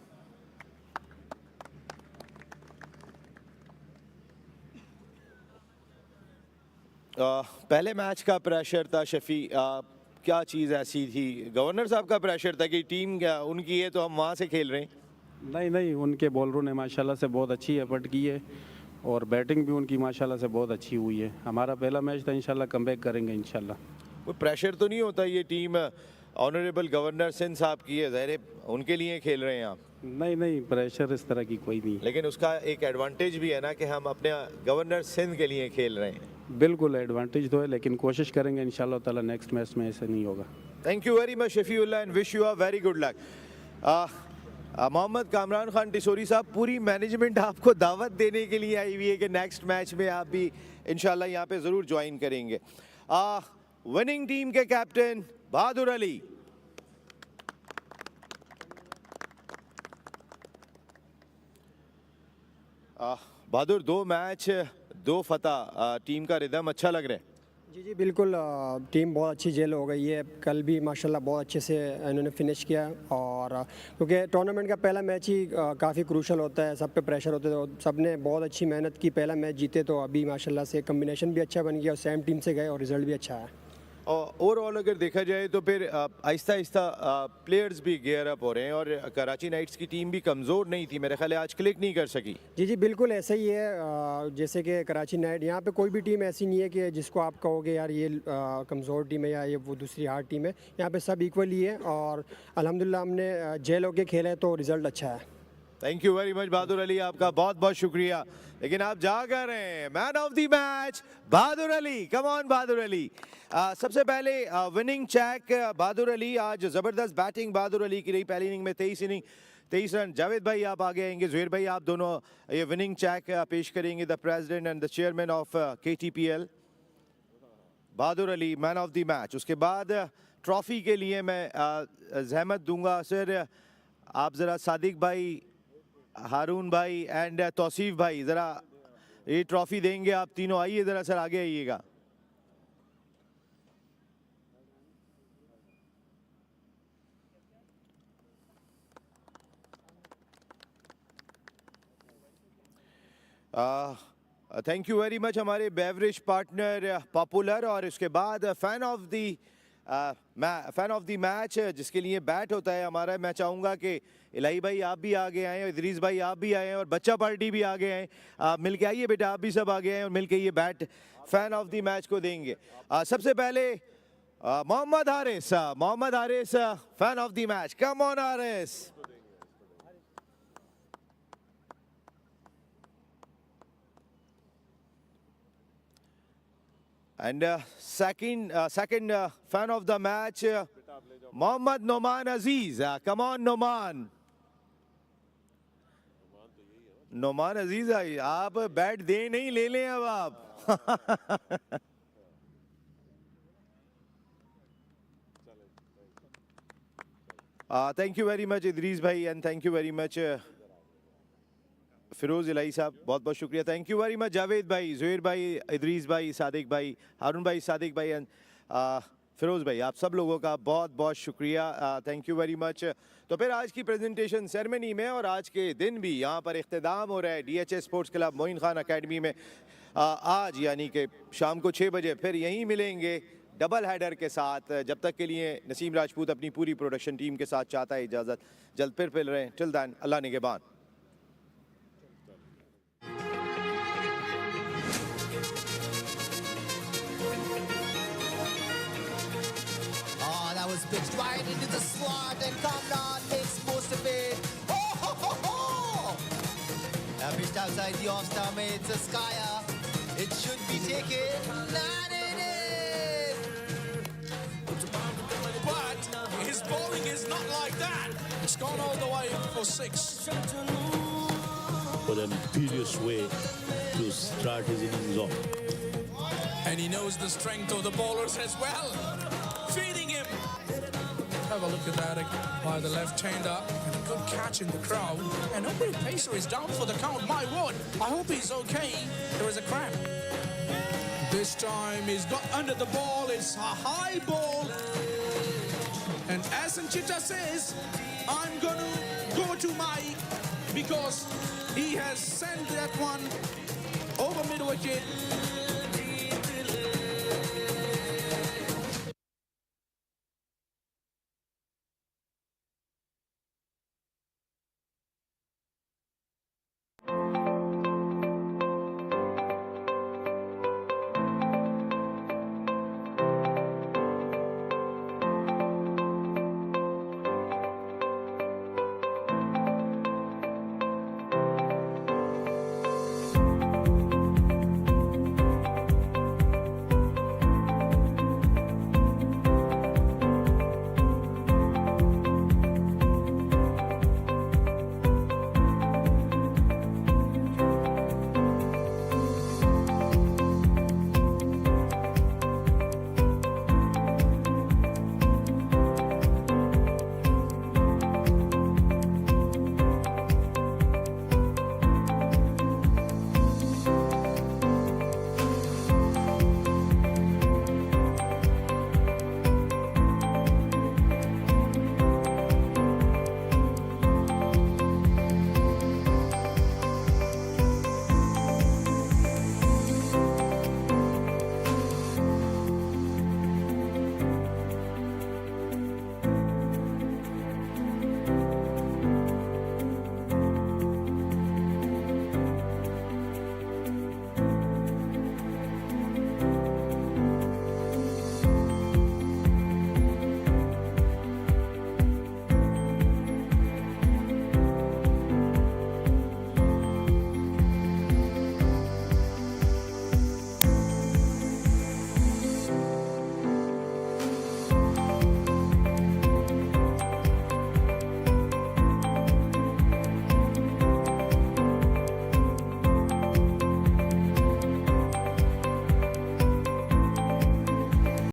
पहले मैच का प्रेशर था शफी, क्या चीज़ ऐसी थी? गवर्नर साहब का प्रेशर था कि टीम क्या उनकी है तो हम वहाँ से खेल रहे हैं? नहीं, उनके बॉलरों ने माशाल्लाह से बहुत अच्छी एफर्ट की है और बैटिंग भी उनकी माशाल्लाह से बहुत अच्छी हुई है। हमारा पहला मैच था, इंशाल्लाह कमबैक करेंगे इंशाल्लाह। कोई प्रेशर तो नहीं होता? ये टीम ऑनरेबल गवर्नर सिंध साहब की है, ज़ाहिर उनके लिए खेल रहे हैं आप। नहीं, प्रेशर इस तरह की कोई नहीं, लेकिन उसका एक एडवांटेज भी है ना कि हम अपने गवर्नर सिंध के लिए खेल रहे हैं। बिल्कुल एडवांटेज तो है, लेकिन कोशिश करेंगे इंशाल्लाह ताला नेक्स्ट मैच में ऐसा नहीं होगा। Thank you very much Shafiullah and wish you a very good luck. Mohammad Kamran Khan Tessori साहब, पूरी मैनेजमेंट आपको दावत देने के लिए आई हुई है कि नेक्स्ट मैच में आप भी इंशाल्लाह यहाँ पे ज़रूर ज्वाइन करेंगे। विनिंग टीम के कैप्टन बहादुर अली। बहादुर, 2 मैच 2 फतह, टीम का रिदम अच्छा लग रहा है? जी बिल्कुल, टीम बहुत अच्छी जेल हो गई है। कल भी माशाल्लाह बहुत अच्छे से इन्होंने फिनिश किया और क्योंकि टूर्नामेंट का पहला मैच ही काफ़ी क्रूशल होता है, सब पे प्रेशर होता है, तो सब ने बहुत अच्छी मेहनत की, पहला मैच जीते, तो अभी माशाल्लाह से कम्बिनेशन भी अच्छा बन गया और सेम टीम से गए और रिज़ल्ट भी अच्छा है। और ओवरऑल अगर देखा जाए तो फिर आहिस्ता आहिस्ता प्लेयर्स भी गेयर अप हो रहे हैं और कराची नाइट्स की टीम भी कमज़ोर नहीं थी, मेरे ख्याल है आज क्लिक नहीं कर सकी। जी बिल्कुल ऐसा ही है। जैसे कि कराची नाइट, यहाँ पे कोई भी टीम ऐसी नहीं है कि जिसको आप कहोगे यार ये कमज़ोर टीम है या ये वो दूसरी हार्ड टीम है। यहाँ पे सब इक्वली है और अल्हम्दुलिल्लाह हमने जेल होके खेला है तो रिज़ल्ट अच्छा है। थैंक यू वेरी मच बहादुर अली, आपका बहुत बहुत शुक्रिया। लेकिन आप जा कर रहे हैं man of the match Bahadur Ali. Come on Bahadur Ali. सबसे पहले विनिंग चेक बहादुर अली। आज ज़बरदस्त बैटिंग बहादुर अली की रही, पहली इनिंग में 23 रन। जावेद भाई आप आगे आएंगे, जुहैर भाई आप दोनों ये विनिंग चेक पेश करेंगे। The president and the chairman of KTPL Bahadur Ali man of the match. उसके बाद ट्रॉफ़ी के लिए मैं जहमत दूंगा सर, आप ज़रा सादिक भाई, हारून भाई एंड तौसीफ भाई ज़रा ये ट्रॉफ़ी देंगे। आप तीनों आइए ज़रा सर, आगे आइएगा। थैंक यू वेरी मच हमारे बेवरेज पार्टनर पॉपुलर। और उसके बाद फैन ऑफ द मैच जिसके लिए बैट होता है हमारा, मैं चाहूँगा कि इलाही भाई आप भी आगे आएँ और इदरीस भाई आप भी आएँ और बच्चा पार्टी भी आगे आएँ। मिल के आइए बेटा, आप भी सब आगे आएँ और मिल के ये bat fan of the match को देंगे। सबसे पहले Mohammad Haris, fan of the match. Come on, Haris. And second fan of the match, Mohammad Noman Aziz. Come on, Noman. Noman Aziz, आप बैट दे नहीं ले लें अब आप. Thank you very much Idris bhai, and thank you very much Firoz इलाही साहब, बहुत बहुत शुक्रिया. Thank you very much Javed भाई, जुहैर भाई, इदरीस भाई, सादिक भाई, हारून भाई, सादिक भाई एंड फिरोज भाई, आप सब लोगों का बहुत बहुत शुक्रिया. Thank you very much. तो फिर आज की प्रेजेंटेशन सेरेमनी में और आज के दिन भी यहाँ पर इख्तिताम हो रहा है DHS sports club Moin Khan academy में. आज यानी कि शाम को 6 बजे फिर यहीं मिलेंगे डबल हेडर के साथ. जब तक के लिए नसीम राजपूत अपनी पूरी प्रोडक्शन टीम के साथ चाहता है इजाज़त. जल्द फिर रहे हैं. टिल दैन अल्लाह निगहबान. That was pitched right into the slot, and Kamran makes most of it. Oh, ho, ho, ho! Pitched outside the off-stump, it's a Skyer. It should be taken, and it is! But his bowling is not like that. It's gone all the way for 6. For an imperious way to start his innings off. And he knows the strength of the bowlers as well. Feeding him. Have a look at that by the left-hander. And a good catch in the crowd. And nobody pacer is down for the count. My word, I hope he's okay. There is a cramp. This time he's got under the ball. It's a high ball. And as Sanchita says, I'm going to go to Mike because he has sent that one over mid-wicket.